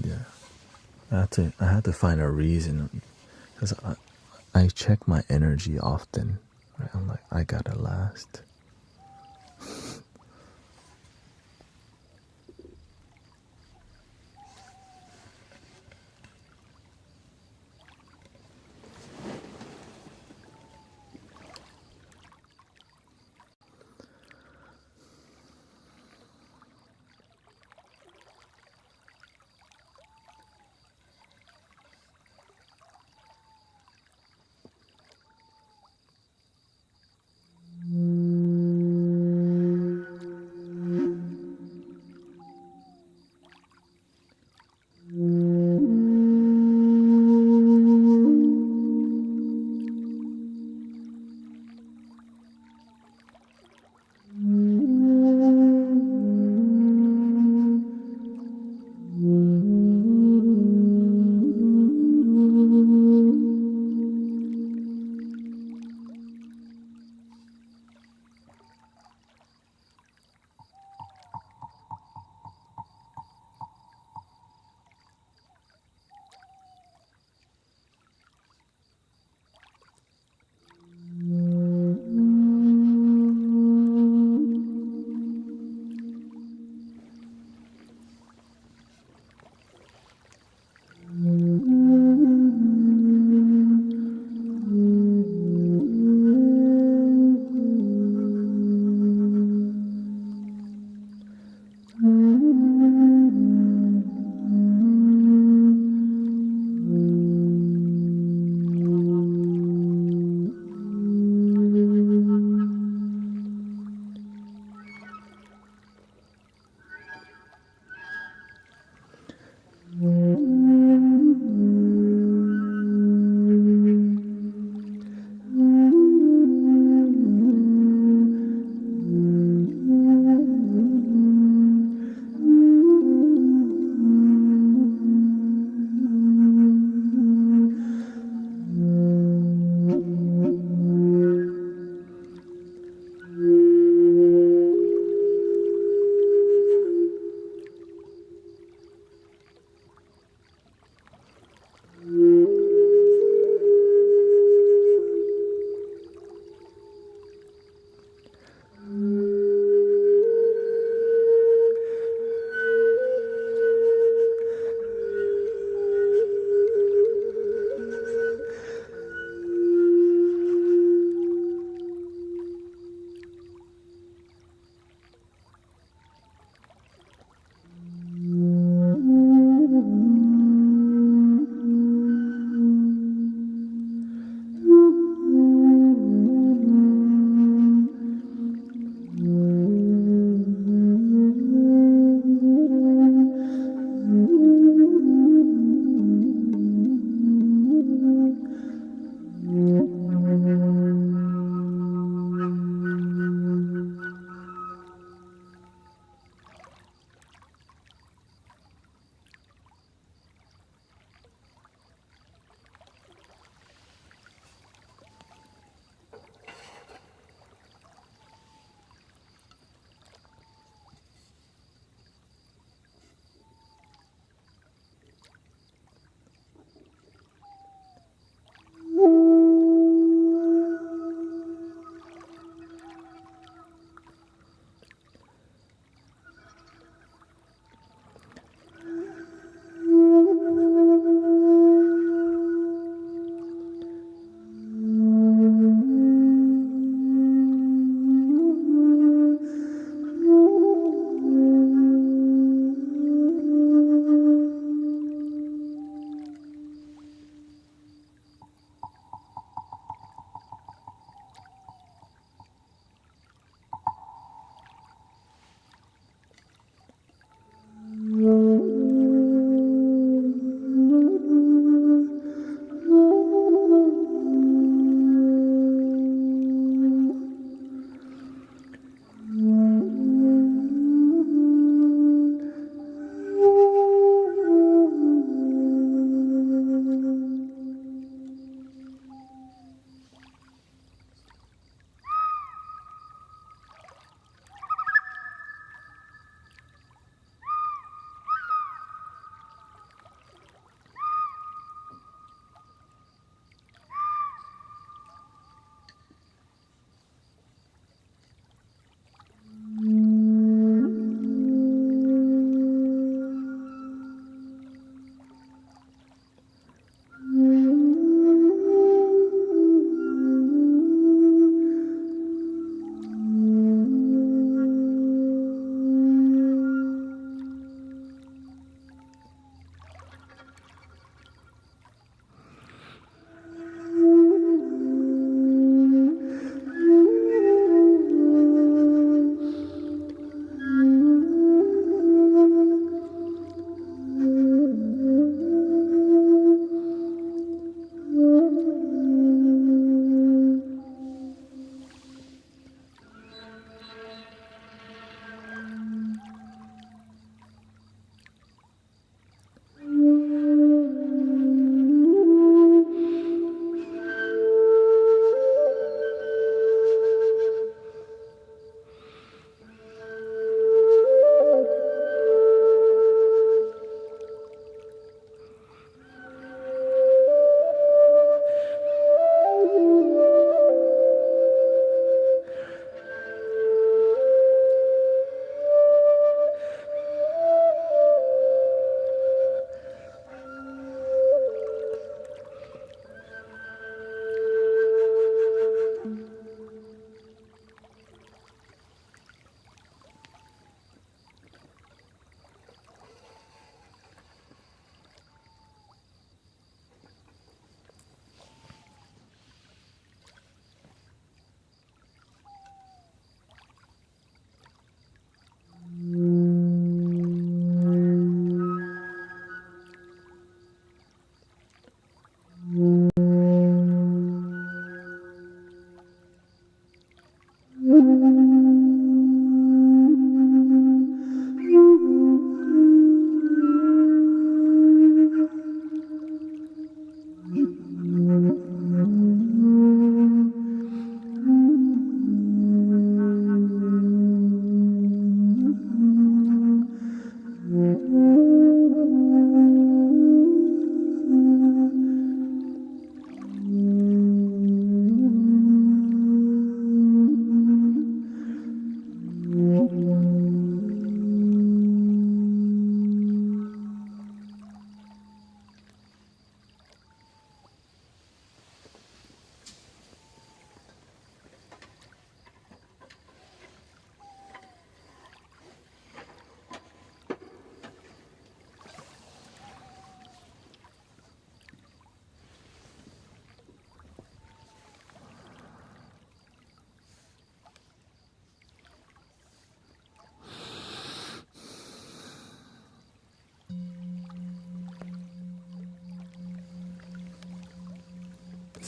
Yeah, I had to find a reason because I check my energy often. Right? I'm like, I gotta last.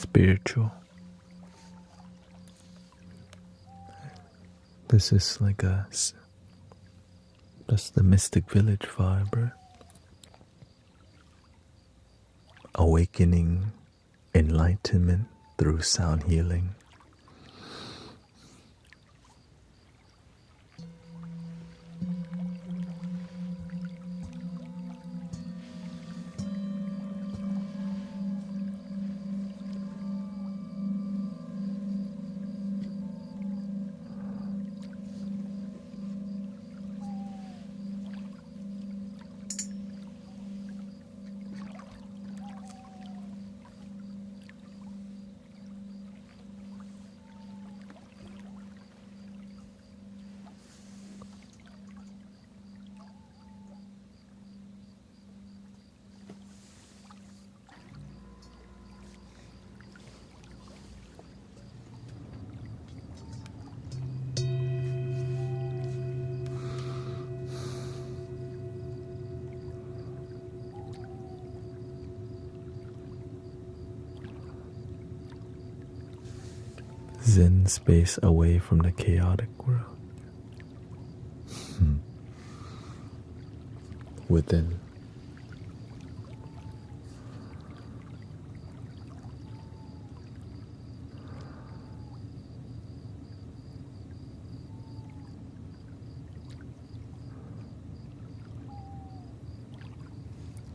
spiritual. This is like that's the Mystic Village vibe, right? Awakening, enlightenment through sound healing. Zen space away from the chaotic world. Within.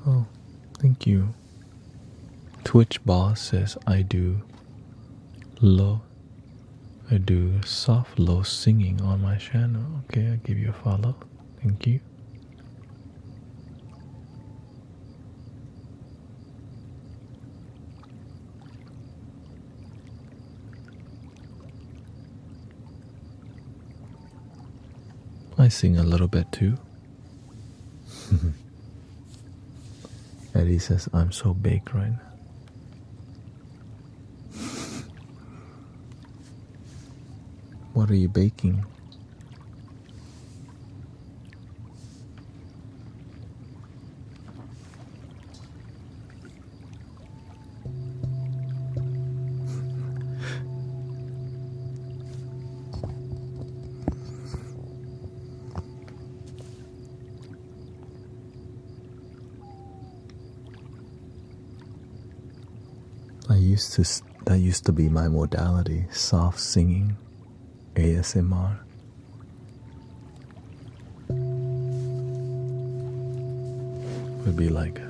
Oh, thank you. Twitch boss says I do soft low singing on my channel. Okay, I'll give you a follow. Thank you. I sing a little bit too. Eddie says I'm so baked right now. What are you baking? That used to be my modality, soft singing, ASMR. Would be like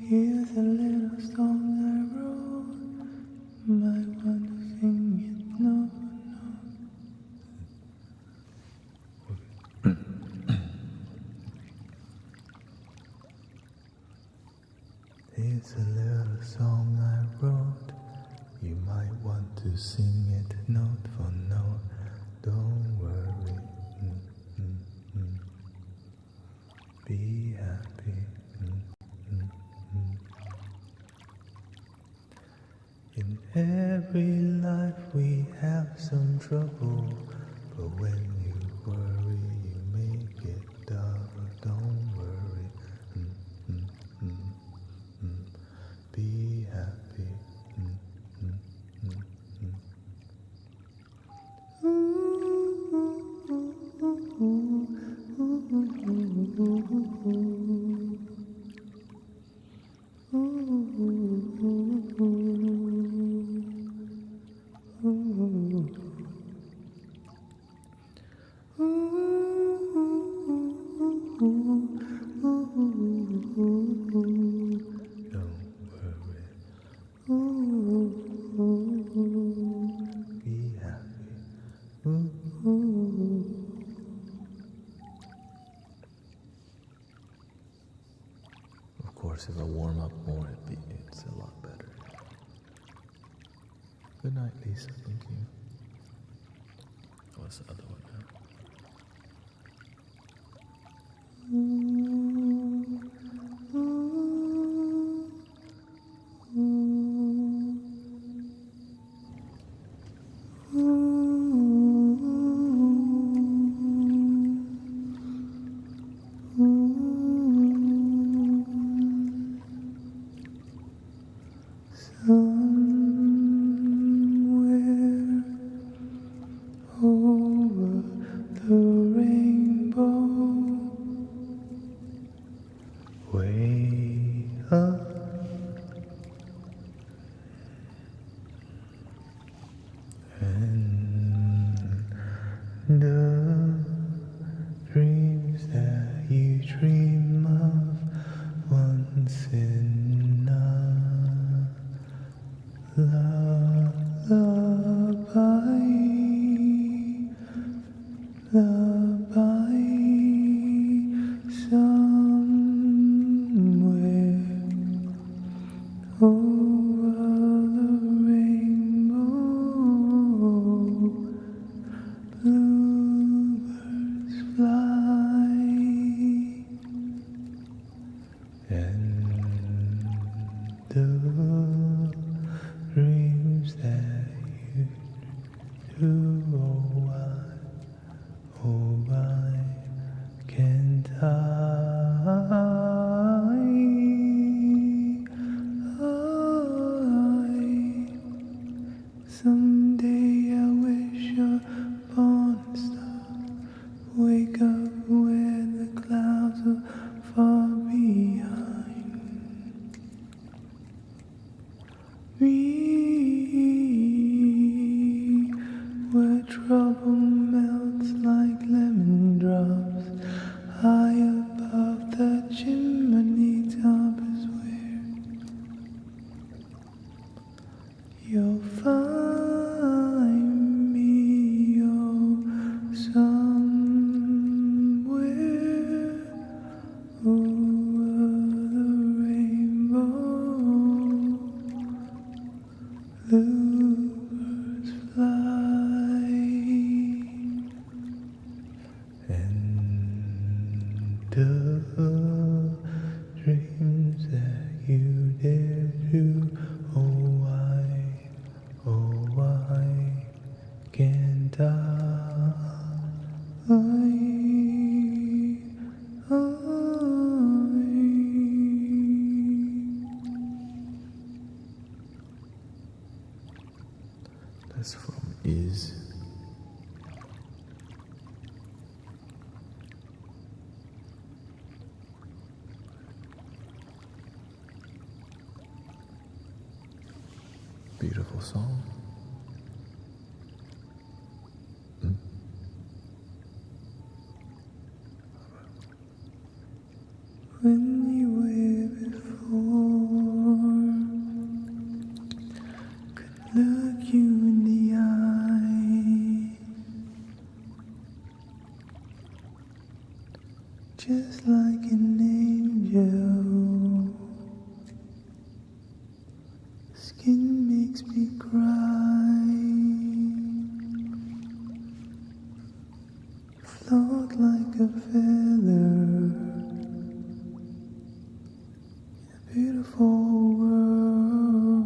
here's a little song I wrote. Might want to sing it, no. Here's a little song I wrote. You might want to sing it note for note. Don't worry. Be happy. In every life we have some trouble, but when you worry, you make it double. Don't worry. Be happy. Of course, if I warm up more, it's a lot better. Good night, Lisa. Thank you. What's the other one now? Way up and the dreams that you dream of once in a lullaby, somewhere over the rainbow, bluebirds fly, and the dreams that you do, oh, I can't someday I wish upon a star, wake up where the clouds are far behind me, where trouble melts like lemon drops, high above the chimney top is where you'll find me, oh, somewhere over the rainbow, bluebirds fly, and the dreams that you dare to, oh, I can't That's from Is. Beautiful song. When you were before, could look you in the eye, just like an angel. Skin makes me cry. Float like a feather in a beautiful world.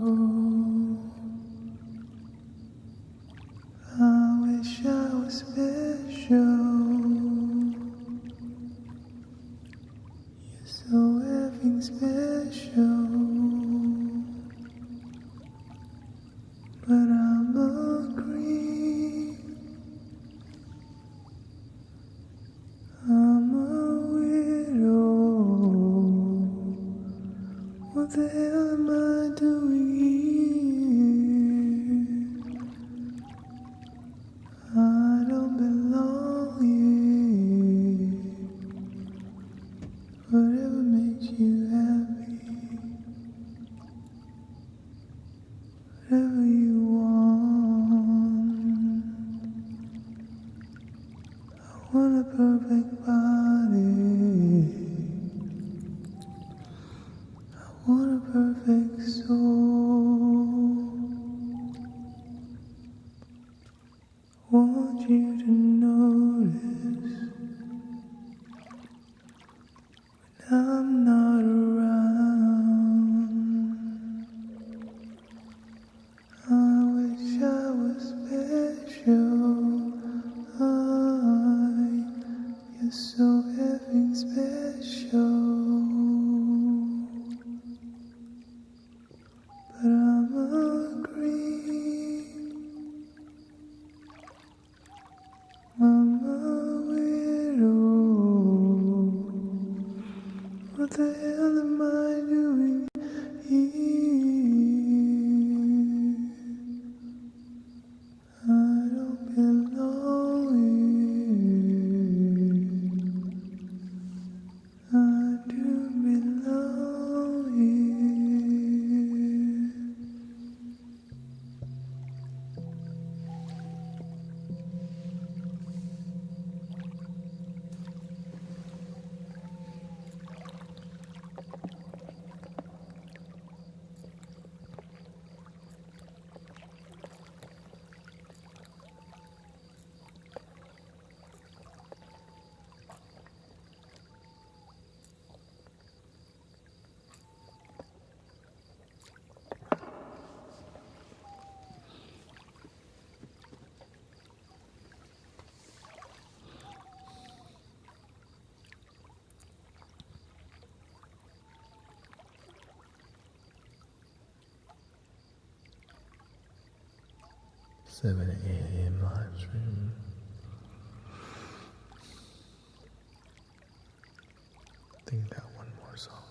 I wish I was special. You're so effing special. But I'm a creep. I'm a widow. What the hell am I doing here? I don't belong here. Whatever makes you happy, whatever you want. I want a perfect body. I want a perfect soul. I want you to notice when I'm not around. I wish I was special. You're so effing special. But I'm a creep. I'm a widow. What the hell am I doing here? I don't belong here. I do belong here. Seven a.m. live stream. I think that one more song.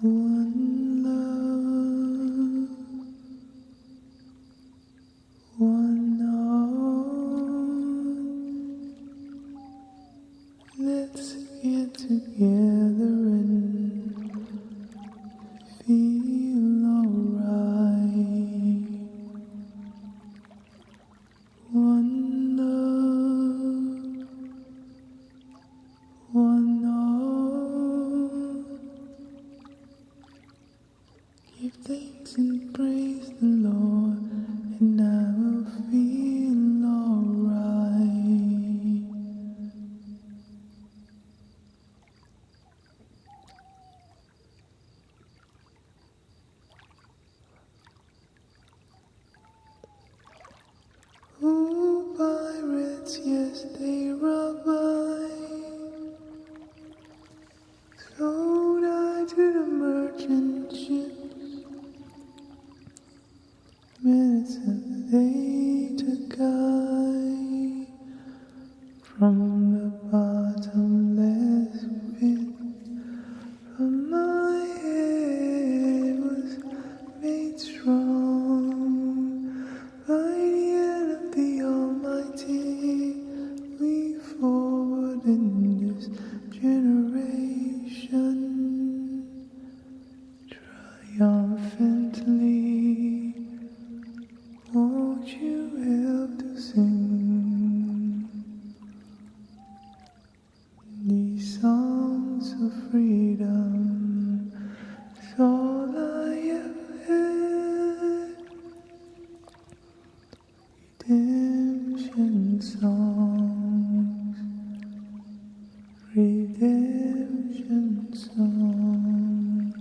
One love, one all. Let's get together and feel alright. One love, one all. Give thanks and praise the Lord, and I will feel alright. generation triumphantly. Won't you help to sing these songs of freedom? It's all I ever had. Redemption songs, redemption songs.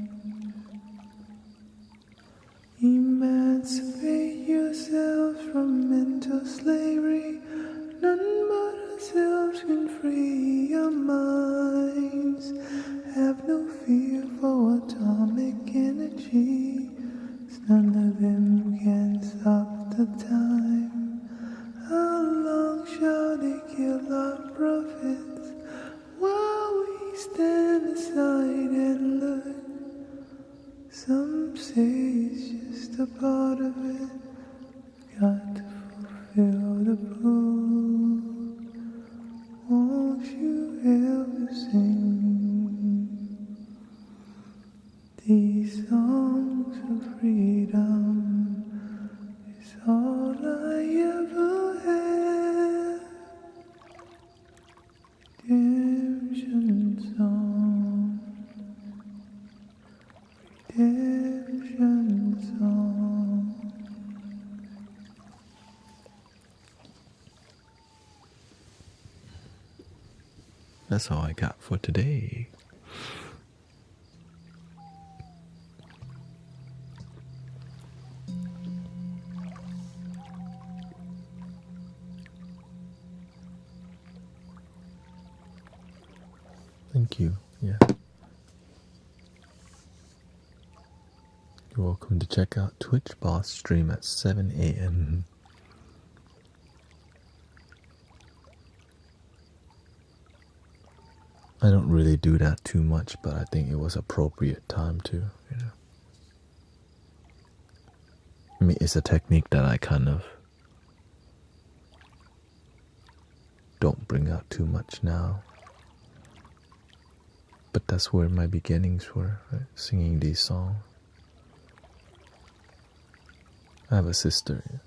Emancipate yourselves from mental slavery. None but ourselves can free your minds. Have no fear for atomic energy. 'Cause none of them can stop the time. How long shall they kill our prophets while we stand aside and look? Some say it's just a part of it. Got to fulfill the book. Won't you ever sing these songs of freedom? It's all I ever had. Redemption song, redemption song. That's all I got for today. Thank you. Yeah. You're welcome to check out Twitch Boss stream at 7 a.m. I don't really do that too much, but I think it was appropriate time to, you know. I mean, it's a technique that I kind of don't bring out too much now. But that's where my beginnings were, right? Singing these songs. I have a sister. Yeah.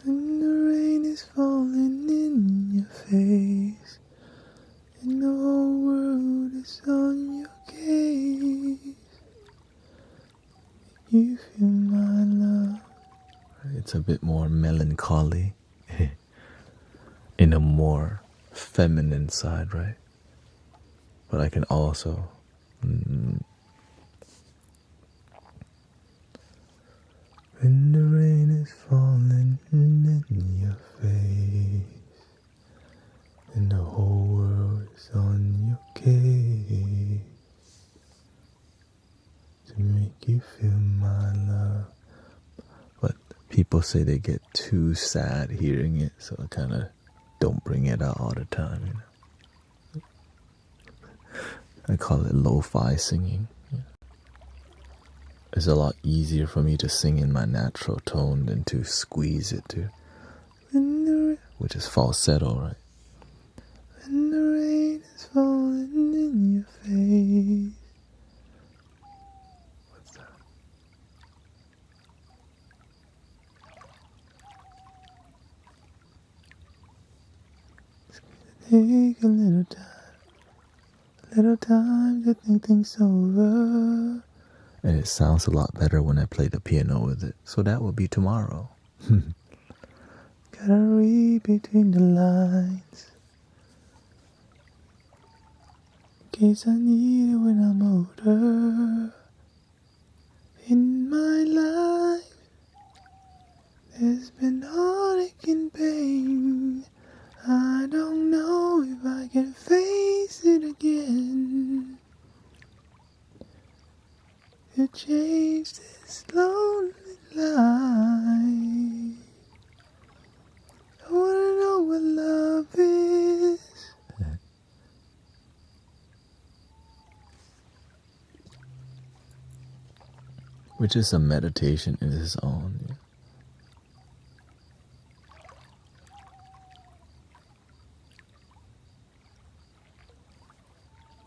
When the rain is falling in your face and the whole world is on your case, you feel my love. It's a bit more melancholy in a more feminine side, right? But I can also when the rain is falling in your face and the whole world is on your case, to make you feel my love. but people say they get too sad hearing it, so I kind of don't bring it out all the time, you know. I call it lo-fi singing. It's a lot easier for me to sing in my natural tone than to squeeze it to, which is falsetto, right? When the rain is falling in your face. What's that? Take a little time to think things over. And it sounds a lot better when I play the piano with it. So that will be tomorrow. Gotta read between the lines, in case I need it when I'm older. In my life, there's been heartache and pain. I don't know if I can face it again. To change this lonely life, I wanna know what love is. Which is a meditation in its own. Yeah.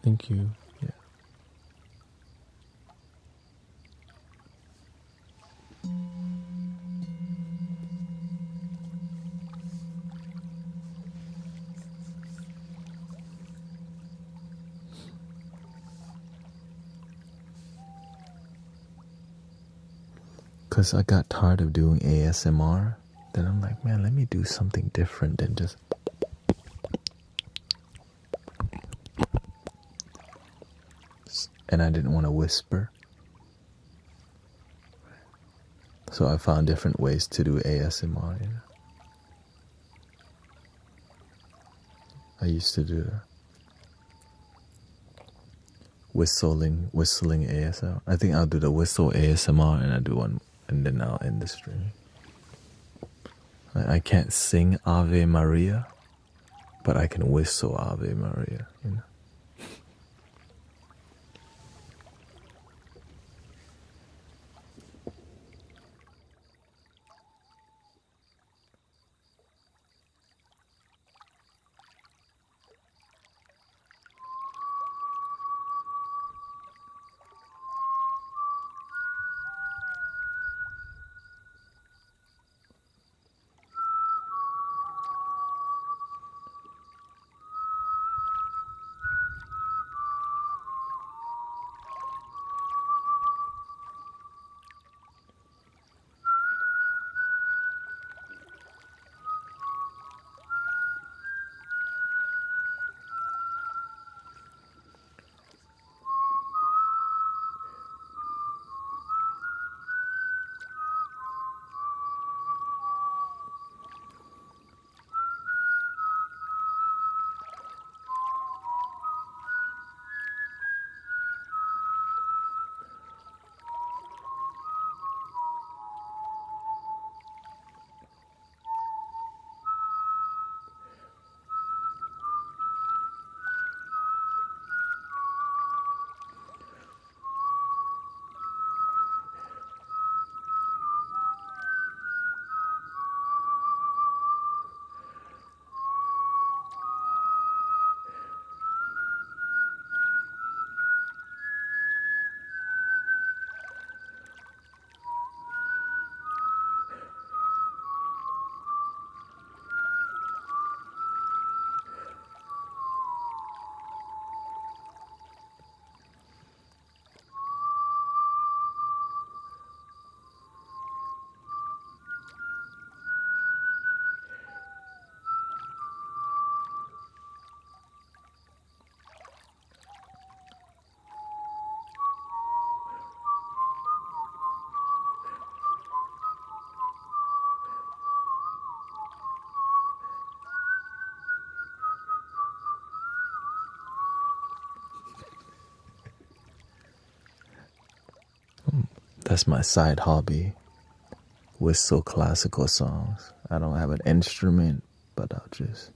Thank you. Yeah. Because I got tired of doing ASMR. Then I'm like, man, let me do something different than just. And I didn't want to whisper. So I found different ways to do ASMR, you know. I used to do whistling ASMR. I think I'll do the whistle ASMR and I do one, and then I'll end the stream. I can't sing Ave Maria, but I can whistle Ave Maria, you know. That's my side hobby. Whistle classical songs. I don't have an instrument, but I'll just.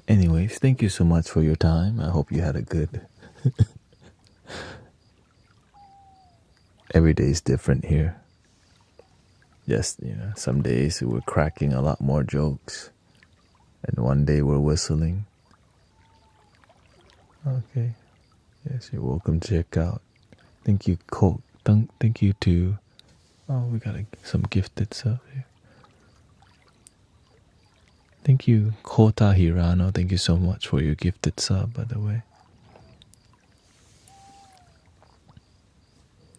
Anyways, thank you so much for your time. I hope you had a good. Every day is different here. Just, you know, some days we're cracking a lot more jokes, and one day we're whistling. Okay. Yes, you're welcome to check out. Thank you, Colt. Thank you to. Oh, we got some gifted stuff here. Thank you, Kota Hirano. Thank you so much for your gifted sub, by the way.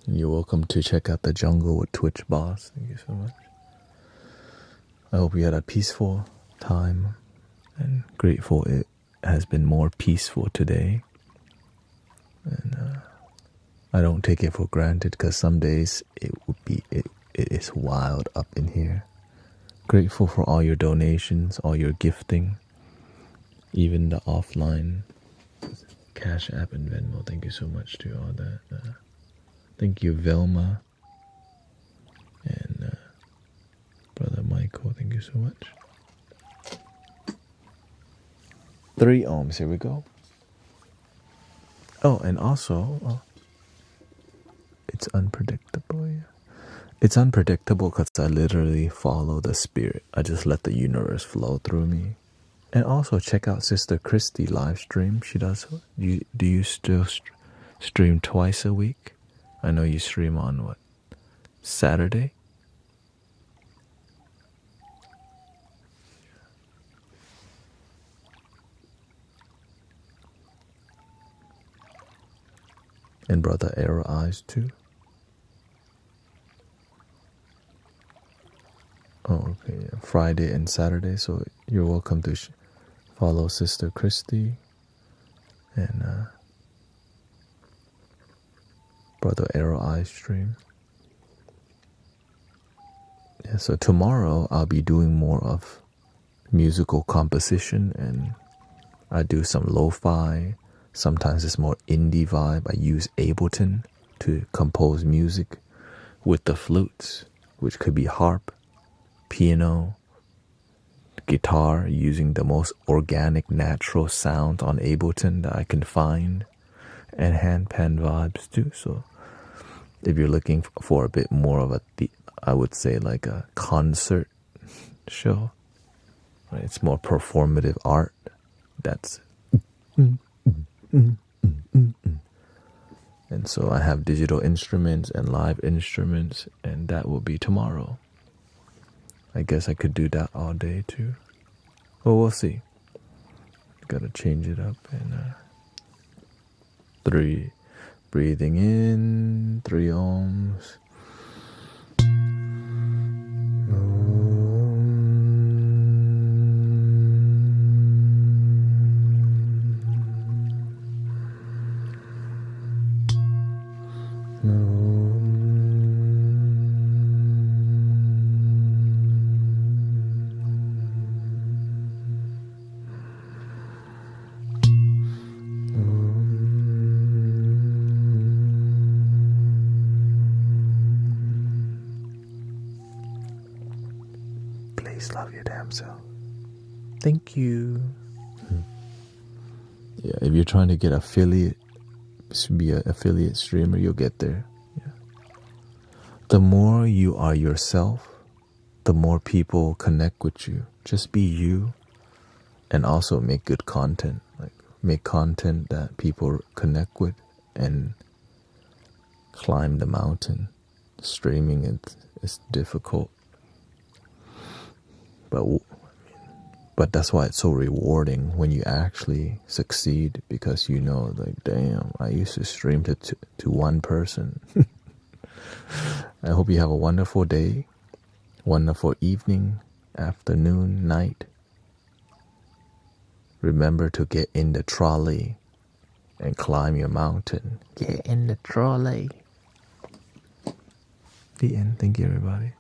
You're welcome to check out the jungle with Twitch Boss. Thank you so much. I hope you had a peaceful time, and grateful it has been more peaceful today. And I don't take it for granted, because some days it is wild up in here. Grateful for all your donations, all your gifting, even the offline Cash App and Venmo. Thank you so much to all that. Thank you, Velma. And you so much. 3 ohms, here we go. Oh, and also, it's unpredictable, yeah. It's unpredictable because I literally follow the spirit. I just let the universe flow through me. And also check out Sister Christy live stream. She does. Do you still stream twice a week? I know you stream on what? Saturday? And Brother Arrow Eyes too. Oh, okay. Yeah. Friday and Saturday. So you're welcome to follow Sister Christy and Brother Arrow Eyes stream. Yeah. So tomorrow I'll be doing more of musical composition, and I do some lo-fi. Sometimes it's more indie vibe. I use Ableton to compose music with the flutes, which could be harp, piano, guitar, using the most organic, natural sound on Ableton that I can find, and handpan vibes too. So if you're looking for a bit more of I would say like a concert show, right? It's more performative art. That's and so I have digital instruments and live instruments, and that will be tomorrow. I guess I could do that all day too. Well, we'll see. Gotta change it up. And 3, breathing in, 3 ohms. Please love your damn self. Thank you. Yeah, if you're trying to get be an affiliate streamer, you'll get there. Yeah. The more you are yourself, the more people connect with you. Just be you, and also make good content. Like make content that people connect with, and climb the mountain. Streaming is difficult, but that's why it's so rewarding when you actually succeed, because you know, like, damn, I used to stream to one person. I hope you have a wonderful day, wonderful evening, afternoon, night. Remember to get in the trolley and climb your mountain. Get in the trolley. The end. Thank you, everybody.